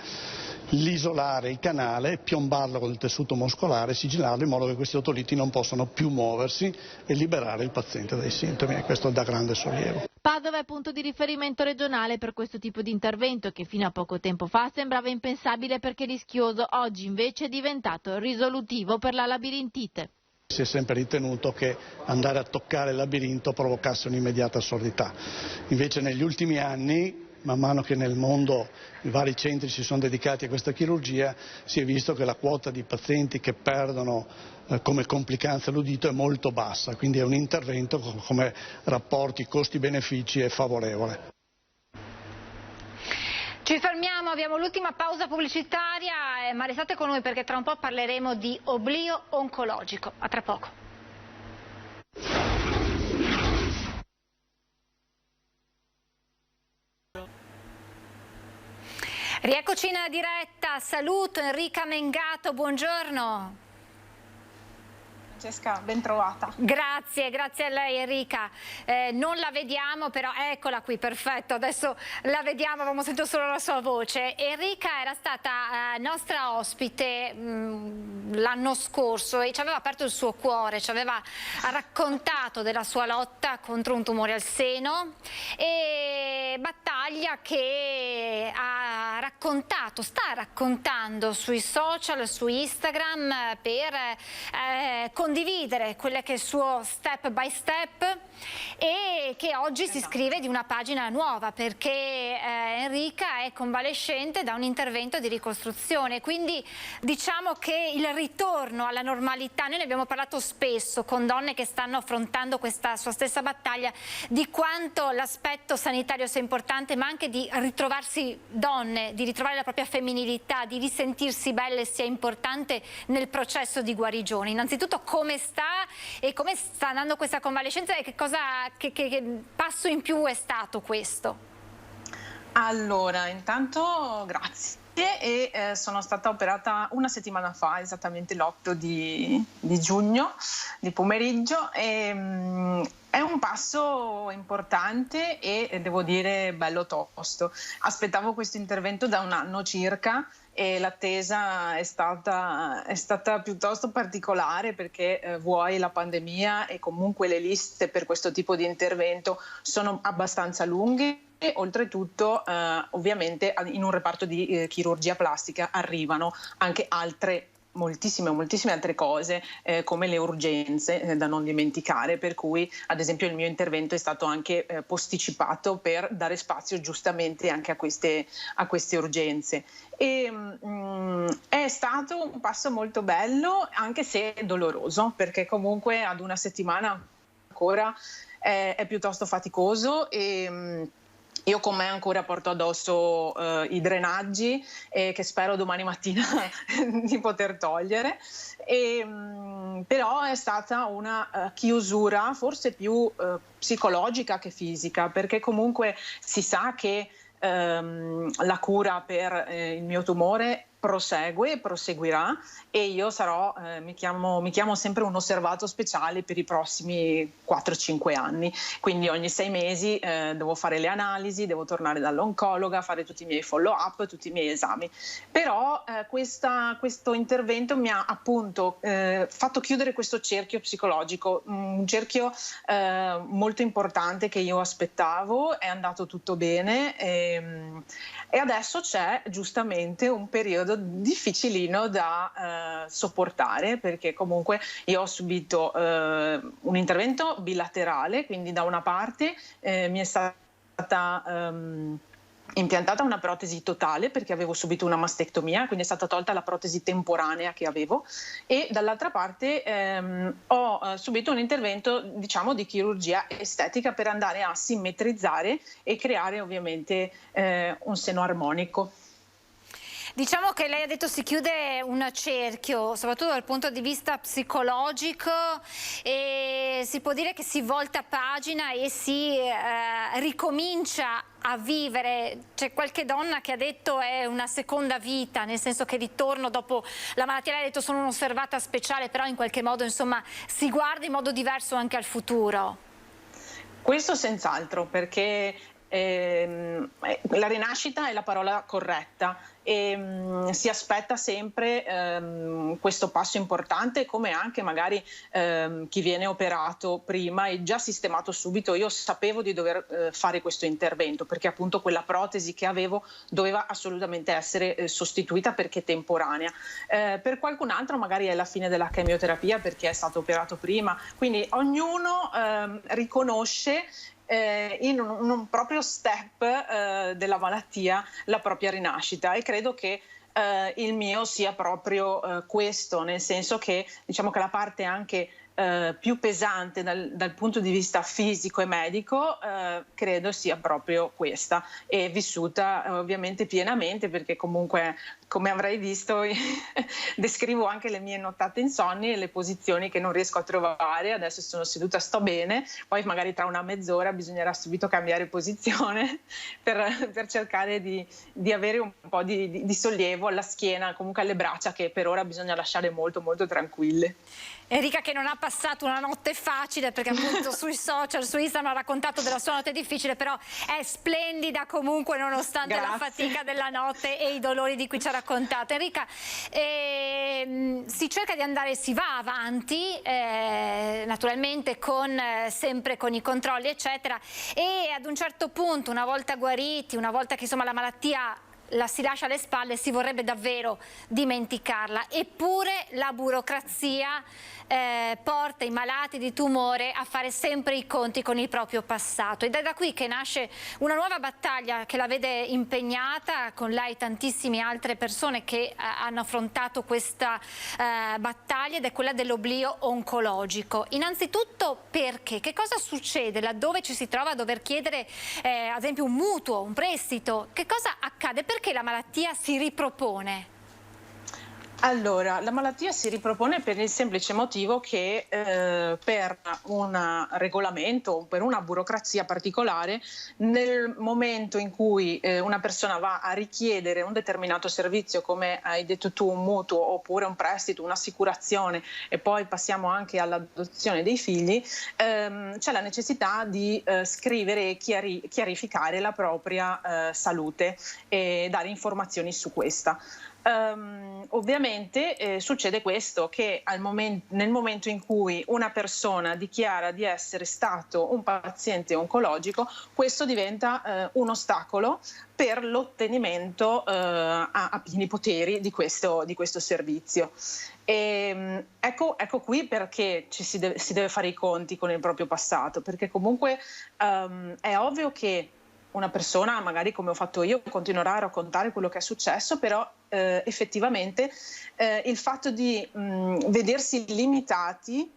l'isolare il canale, piombarlo con il tessuto muscolare, sigillarlo in modo che questi otoliti non possano più muoversi e liberare il paziente dai sintomi, e questo dà grande sollievo. Padova è punto di riferimento regionale per questo tipo di intervento che fino a poco tempo fa sembrava impensabile perché rischioso, oggi invece è diventato risolutivo per la labirintite. Si è sempre ritenuto che andare a toccare il labirinto provocasse un'immediata assordità, invece negli ultimi anni, man mano che nel mondo i vari centri si sono dedicati a questa chirurgia, si è visto che la quota di pazienti che perdono come complicanza l'udito è molto bassa, quindi è un intervento come rapporti costi-benefici è favorevole. Ci fermiamo, abbiamo l'ultima pausa pubblicitaria, ma restate con noi perché tra un po' parleremo di oblio oncologico. A tra poco. Rieccoci in diretta, saluto Enrica Mengato, buongiorno. Francesca, ben trovata. Grazie a lei Enrica. Non la vediamo, però eccola qui, perfetto, adesso la vediamo, avevamo sentito solo la sua voce. Enrica era stata nostra ospite l'anno scorso e ci aveva aperto il suo cuore, ci aveva raccontato della sua lotta contro un tumore al seno, e battaglia che ha raccontato, sta raccontando sui social, su Instagram, per condividere quelle che è il suo step by step, e che oggi si scrive di una pagina nuova perché Enrica è convalescente da un intervento di ricostruzione, quindi diciamo che il ritorno alla normalità, noi ne abbiamo parlato spesso con donne che stanno affrontando questa sua stessa battaglia, di quanto l'aspetto sanitario sia importante, ma anche di ritrovarsi donne, di ritrovare la propria femminilità, di risentirsi belle sia importante nel processo di guarigione. Innanzitutto come sta e come sta andando questa convalescenza e che passo in più è stato questo? Allora, intanto grazie. Sono stata operata una settimana fa, esattamente l'8 di giugno, di pomeriggio, e è un passo importante e devo dire bello tosto. Aspettavo questo intervento da un anno circa e l'attesa è stata piuttosto particolare perché vuoi la pandemia e comunque le liste per questo tipo di intervento sono abbastanza lunghe. E oltretutto ovviamente in un reparto di chirurgia plastica arrivano anche moltissime altre cose come le urgenze da non dimenticare, per cui ad esempio il mio intervento è stato anche posticipato per dare spazio giustamente anche a queste urgenze. E è stato un passo molto bello, anche se doloroso, perché comunque ad una settimana ancora è piuttosto faticoso e io con me ancora porto addosso i drenaggi che spero domani mattina di poter togliere, però è stata una chiusura forse più psicologica che fisica, perché comunque si sa che la cura per il mio tumore prosegue e proseguirà, e io sarò, mi chiamo sempre un osservato speciale per i prossimi 4-5 anni, quindi ogni 6 mesi devo fare le analisi, devo tornare dall'oncologa, fare tutti i miei follow up, tutti i miei esami, però questo intervento mi ha appunto fatto chiudere questo cerchio psicologico, un cerchio molto importante che io aspettavo. È andato tutto bene e adesso c'è giustamente un periodo difficilino da sopportare, perché comunque io ho subito un intervento bilaterale, quindi da una parte mi è stata impiantata una protesi totale perché avevo subito una mastectomia, quindi è stata tolta la protesi temporanea che avevo, e dall'altra parte ho subito un intervento, diciamo, di chirurgia estetica per andare a simmetrizzare e creare ovviamente un seno armonico. Diciamo che lei ha detto si chiude un cerchio, soprattutto dal punto di vista psicologico, e si può dire che si volta pagina e si ricomincia a vivere. C'è qualche donna che ha detto è una seconda vita, nel senso che ritorno dopo la malattia. Lei ha detto sono un'osservata speciale, però in qualche modo insomma si guarda in modo diverso anche al futuro. Questo senz'altro, perché la rinascita è la parola corretta e si aspetta sempre questo passo importante, come anche magari chi viene operato prima e già sistemato subito. Io sapevo di dover fare questo intervento perché appunto quella protesi che avevo doveva assolutamente essere sostituita perché temporanea. Per qualcun altro magari è la fine della chemioterapia perché è stato operato prima, quindi ognuno riconosce in un proprio step della malattia la propria rinascita, e credo che il mio sia proprio questo, nel senso che diciamo che la parte anche più pesante dal punto di vista fisico e medico credo sia proprio questa, e vissuta ovviamente pienamente, perché comunque, come avrai visto, descrivo anche le mie nottate insonni e le posizioni che non riesco a trovare. Adesso sono seduta, sto bene, poi magari tra una mezz'ora bisognerà subito cambiare posizione per cercare di avere un po' di sollievo alla schiena, comunque alle braccia, che per ora bisogna lasciare molto molto tranquille. Enrica, che non ha passato una notte facile, perché appunto sui social, su Instagram ha raccontato della sua notte difficile, però è splendida comunque nonostante la fatica della notte e i dolori di cui ci ha raccontato. Enrica, si cerca di andare, si va avanti, naturalmente sempre con i controlli eccetera, e ad un certo punto, una volta guariti, una volta che insomma la malattia la si lascia alle spalle, si vorrebbe davvero dimenticarla, eppure la burocrazia porta i malati di tumore a fare sempre i conti con il proprio passato, ed è da qui che nasce una nuova battaglia che la vede impegnata con lei tantissime altre persone che hanno affrontato questa battaglia, ed è quella dell'oblio oncologico. Innanzitutto perché? Che cosa succede laddove ci si trova a dover chiedere ad esempio un mutuo, un prestito? Che cosa accade? Perché la malattia si ripropone? Allora, la malattia si ripropone per il semplice motivo che per un regolamento, per una burocrazia particolare, nel momento in cui una persona va a richiedere un determinato servizio, come hai detto tu, un mutuo oppure un prestito, un'assicurazione, e poi passiamo anche all'adozione dei figli, c'è la necessità di scrivere e chiarificare la propria salute e dare informazioni su questa. Ovviamente succede questo, che nel momento in cui una persona dichiara di essere stato un paziente oncologico, questo diventa un ostacolo per l'ottenimento a pieni poteri di questo servizio. E ecco qui perché si deve fare i conti con il proprio passato, perché comunque è ovvio che una persona, magari come ho fatto io, continuerà a raccontare quello che è successo, però effettivamente il fatto di vedersi limitati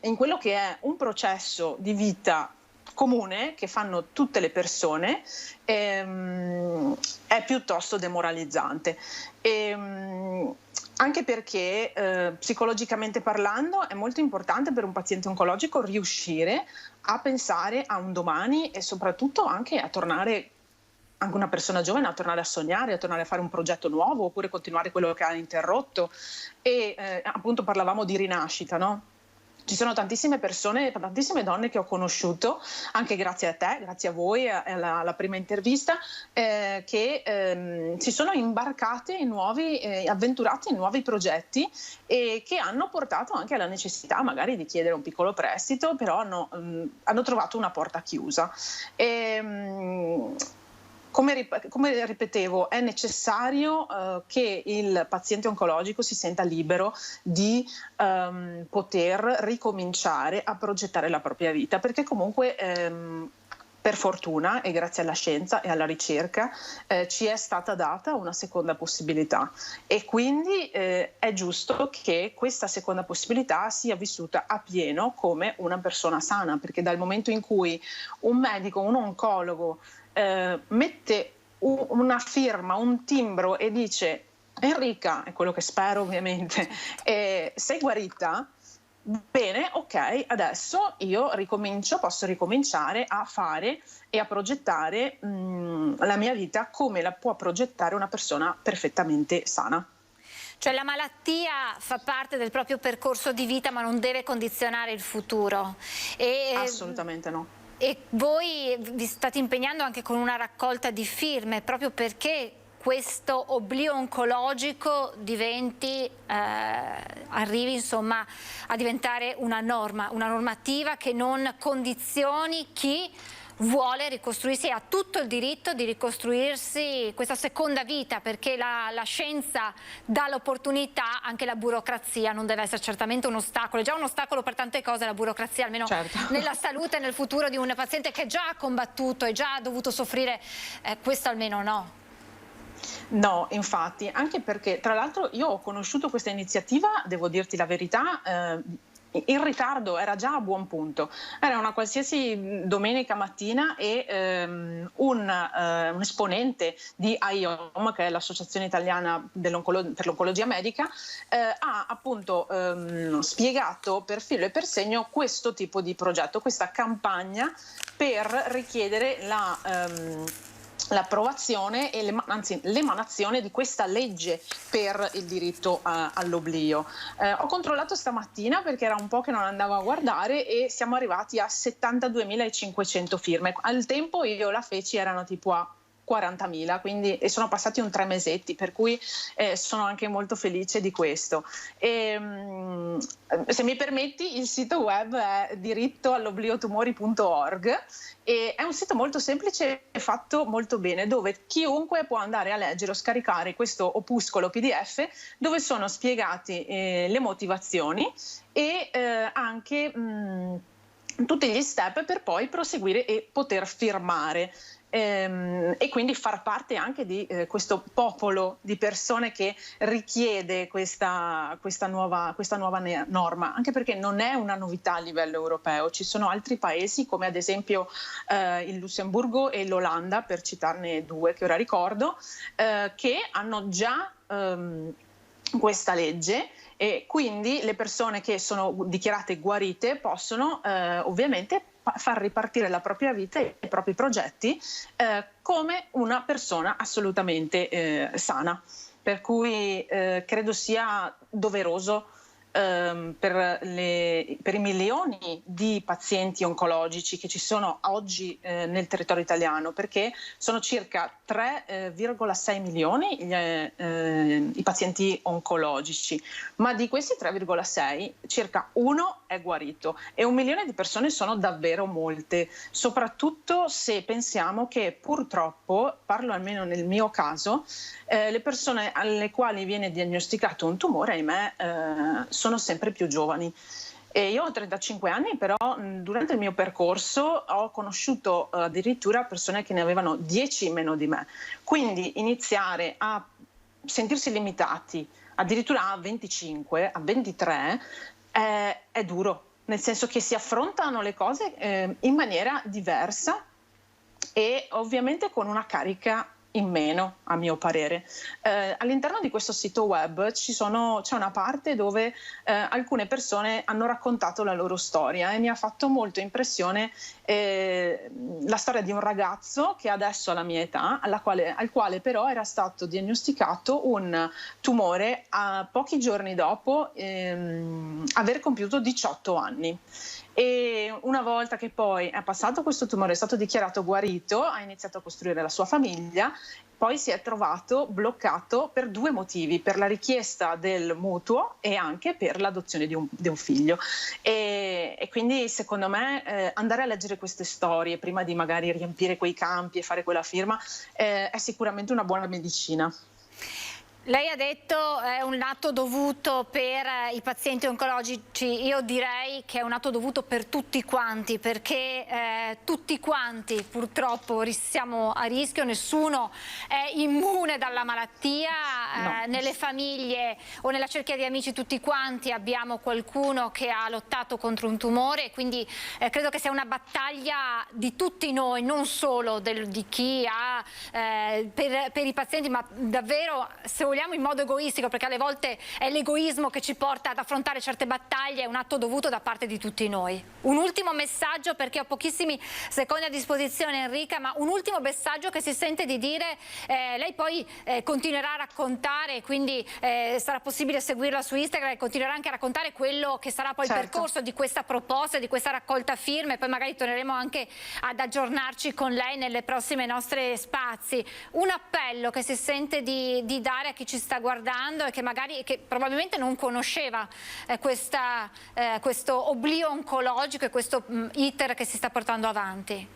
in quello che è un processo di vita comune che fanno tutte le persone è piuttosto demoralizzante. Anche perché psicologicamente parlando è molto importante per un paziente oncologico riuscire a pensare a un domani, e soprattutto anche a tornare, anche una persona giovane, a tornare a sognare, a tornare a fare un progetto nuovo, oppure continuare quello che ha interrotto. E appunto parlavamo di rinascita, no? Ci sono tantissime persone, tantissime donne che ho conosciuto, anche grazie a te, grazie a voi, alla prima intervista, che si sono imbarcate in avventurate in nuovi progetti, e che hanno portato anche alla necessità magari di chiedere un piccolo prestito, però hanno trovato una porta chiusa. Come ripetevo, è necessario che il paziente oncologico si senta libero di poter ricominciare a progettare la propria vita, perché comunque per fortuna e grazie alla scienza e alla ricerca ci è stata data una seconda possibilità, e quindi è giusto che questa seconda possibilità sia vissuta a pieno come una persona sana, perché dal momento in cui un medico, un oncologo mette una firma, un timbro e dice: Enrica, è quello che spero ovviamente, sei guarita? Bene, ok, adesso io posso ricominciare a fare e a progettare la mia vita come la può progettare una persona perfettamente sana. Cioè la malattia fa parte del proprio percorso di vita, ma non deve condizionare il futuro. Assolutamente no. E voi vi state impegnando anche con una raccolta di firme proprio perché questo oblio oncologico arrivi insomma a diventare una normativa che non condizioni chi vuole ricostruirsi e ha tutto il diritto di ricostruirsi questa seconda vita, perché la scienza dà l'opportunità, anche la burocrazia non deve essere certamente un ostacolo, è già un ostacolo per tante cose la burocrazia, almeno nella salute e nel futuro di un paziente che già ha combattuto e già ha dovuto soffrire, questo almeno no. No, infatti, anche perché tra l'altro io ho conosciuto questa iniziativa, devo dirti la verità, in ritardo, era già a buon punto. Era una qualsiasi domenica mattina e un esponente di AIOM, che è l'Associazione Italiana per l'Oncologia Medica, ha appunto spiegato per filo e per segno questo tipo di progetto, questa campagna per richiedere l'approvazione e l'emanazione di questa legge per il diritto all'oblio. Ho controllato stamattina perché era un po' che non andavo a guardare e siamo arrivati a 72.500 firme. Al tempo io la feci, erano tipo a 40.000, quindi, e sono passati un 3 mesetti, per cui sono anche molto felice di questo. Se mi permetti, il sito web è dirittoall'obliotumori.org e è un sito molto semplice e fatto molto bene, dove chiunque può andare a leggere o scaricare questo opuscolo PDF dove sono spiegati le motivazioni e anche tutti gli step per poi proseguire e poter firmare. E quindi far parte anche di questo popolo di persone che richiede questa nuova norma, anche perché non è una novità a livello europeo. Ci sono altri paesi come ad esempio il Lussemburgo e l'Olanda, per citarne due che ora ricordo, che hanno già questa legge, e quindi le persone che sono dichiarate guarite possono ovviamente far ripartire la propria vita e i propri progetti come una persona assolutamente sana. Per cui credo sia doveroso per i milioni di pazienti oncologici che ci sono oggi nel territorio italiano, perché sono circa 3,6 milioni i pazienti oncologici, ma di questi 3,6 circa 1 è guarito e 1 milione di persone sono davvero molte, soprattutto se pensiamo che purtroppo, parlo almeno nel mio caso, le persone alle quali viene diagnosticato un tumore, ahimè, sono sempre più giovani. E io ho 35 anni, però durante il mio percorso ho conosciuto addirittura persone che ne avevano 10 meno di me. Quindi iniziare a sentirsi limitati addirittura a 25, a 23 è duro, nel senso che si affrontano le cose in maniera diversa e ovviamente con una carica in meno, a mio parere. All'interno di questo sito web c'è una parte dove alcune persone hanno raccontato la loro storia e mi ha fatto molto impressione la storia di un ragazzo che adesso ha la mia età, al quale però era stato diagnosticato un tumore a pochi giorni dopo aver compiuto 18 anni. E una volta che poi è passato questo tumore, è stato dichiarato guarito, ha iniziato a costruire la sua famiglia, poi si è trovato bloccato per 2 motivi: per la richiesta del mutuo e anche per l'adozione di un figlio. E quindi secondo me andare a leggere queste storie prima di magari riempire quei campi e fare quella firma è sicuramente una buona medicina. Lei ha detto è un atto dovuto per i pazienti oncologici, io direi che è un atto dovuto per tutti quanti, perché tutti quanti purtroppo siamo a rischio, nessuno è immune dalla malattia, nelle famiglie o nella cerchia di amici tutti quanti abbiamo qualcuno che ha lottato contro un tumore, quindi credo che sia una battaglia di tutti noi, non solo di chi ha per i pazienti, ma davvero, se vogliamo, in modo egoistico, perché alle volte è l'egoismo che ci porta ad affrontare certe battaglie, è un atto dovuto da parte di tutti noi. Un ultimo messaggio, perché ho pochissimi secondi a disposizione, Enrica, ma un ultimo messaggio che si sente di dire, lei poi continuerà a raccontare, quindi sarà possibile seguirla su Instagram e continuerà anche a raccontare quello che sarà poi il percorso di questa proposta, di questa raccolta firme, poi magari torneremo anche ad aggiornarci con lei nelle prossime nostre spazi. Un appello che si sente di dare a chi ci sta guardando e che probabilmente non conosceva questo oblio oncologico e questo iter che si sta portando avanti.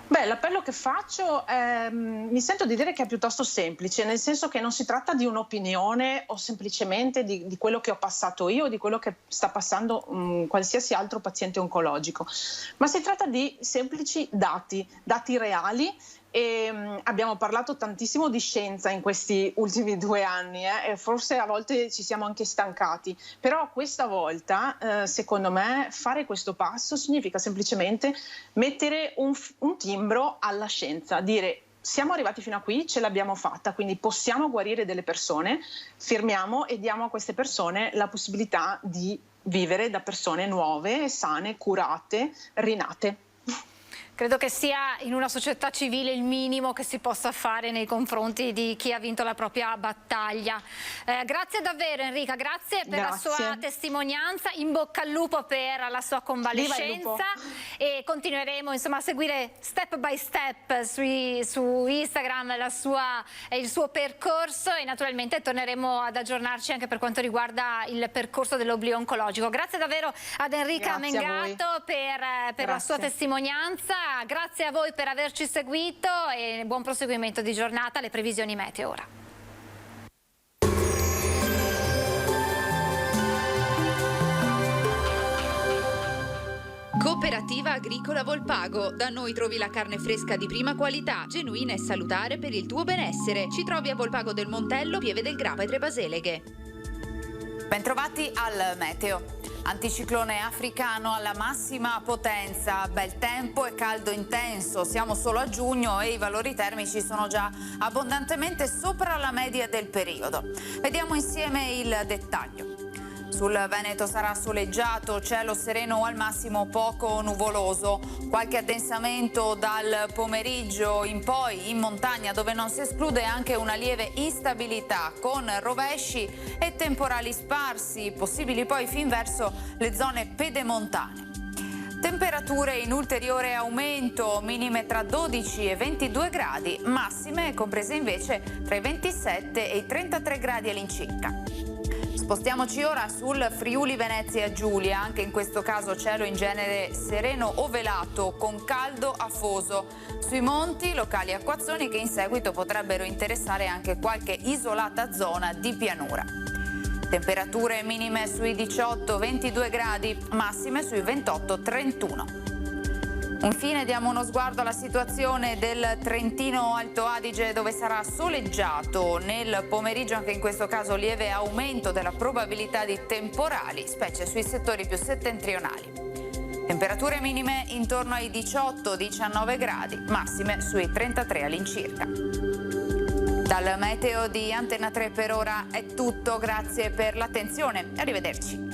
Beh, l'appello che faccio mi sento di dire che è piuttosto semplice, nel senso che non si tratta di un'opinione o semplicemente di quello che ho passato io o di quello che sta passando qualsiasi altro paziente oncologico, ma si tratta di semplici dati reali. E abbiamo parlato tantissimo di scienza in questi ultimi 2 anni e forse a volte ci siamo anche stancati, però questa volta secondo me fare questo passo significa semplicemente mettere un timbro alla scienza, dire siamo arrivati fino a qui, ce l'abbiamo fatta, quindi possiamo guarire delle persone, firmiamo e diamo a queste persone la possibilità di vivere da persone nuove, sane, curate, rinate. Credo che sia in una società civile il minimo che si possa fare nei confronti di chi ha vinto la propria battaglia. Grazie davvero Enrica, grazie per la sua testimonianza, in bocca al lupo per la sua convalescenza e continueremo insomma a seguire step by step su Instagram il suo percorso e naturalmente torneremo ad aggiornarci anche per quanto riguarda il percorso dell'oblio oncologico. Grazie davvero ad Enrica Mengato per la sua testimonianza. Grazie a voi per averci seguito e buon proseguimento di giornata. Le previsioni meteo ora. Cooperativa Agricola Volpago. Da noi trovi la carne fresca di prima qualità, genuina e salutare per il tuo benessere. Ci trovi a Volpago del Montello, Pieve del Grappa e Tre Baseleghe. Bentrovati al meteo. Anticiclone africano alla massima potenza, bel tempo e caldo intenso, siamo solo a giugno e i valori termici sono già abbondantemente sopra la media del periodo. Vediamo insieme il dettaglio. Sul Veneto sarà soleggiato, cielo sereno o al massimo poco nuvoloso, qualche addensamento dal pomeriggio in poi in montagna dove non si esclude anche una lieve instabilità con rovesci e temporali sparsi, possibili poi fin verso le zone pedemontane. Temperature in ulteriore aumento, minime tra 12 e 22 gradi, massime comprese invece tra i 27 e i 33 gradi all'incirca. Spostiamoci ora sul Friuli Venezia Giulia, anche in questo caso cielo in genere sereno o velato con caldo afoso. Sui monti locali acquazzoni che in seguito potrebbero interessare anche qualche isolata zona di pianura. Temperature minime sui 18-22 gradi, massime sui 28-31. Infine diamo uno sguardo alla situazione del Trentino Alto Adige dove sarà soleggiato nel pomeriggio, anche in questo caso lieve aumento della probabilità di temporali, specie sui settori più settentrionali. Temperature minime intorno ai 18-19 gradi, massime sui 33 all'incirca. Dal meteo di Antena 3 per ora è tutto, grazie per l'attenzione, arrivederci.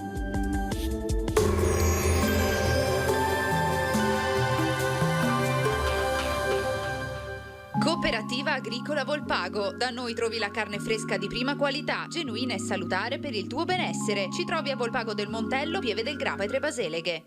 Cooperativa Agricola Volpago. Da noi trovi la carne fresca di prima qualità, genuina e salutare per il tuo benessere. Ci trovi a Volpago del Montello, Pieve del Grappa e Tre Baseleghe.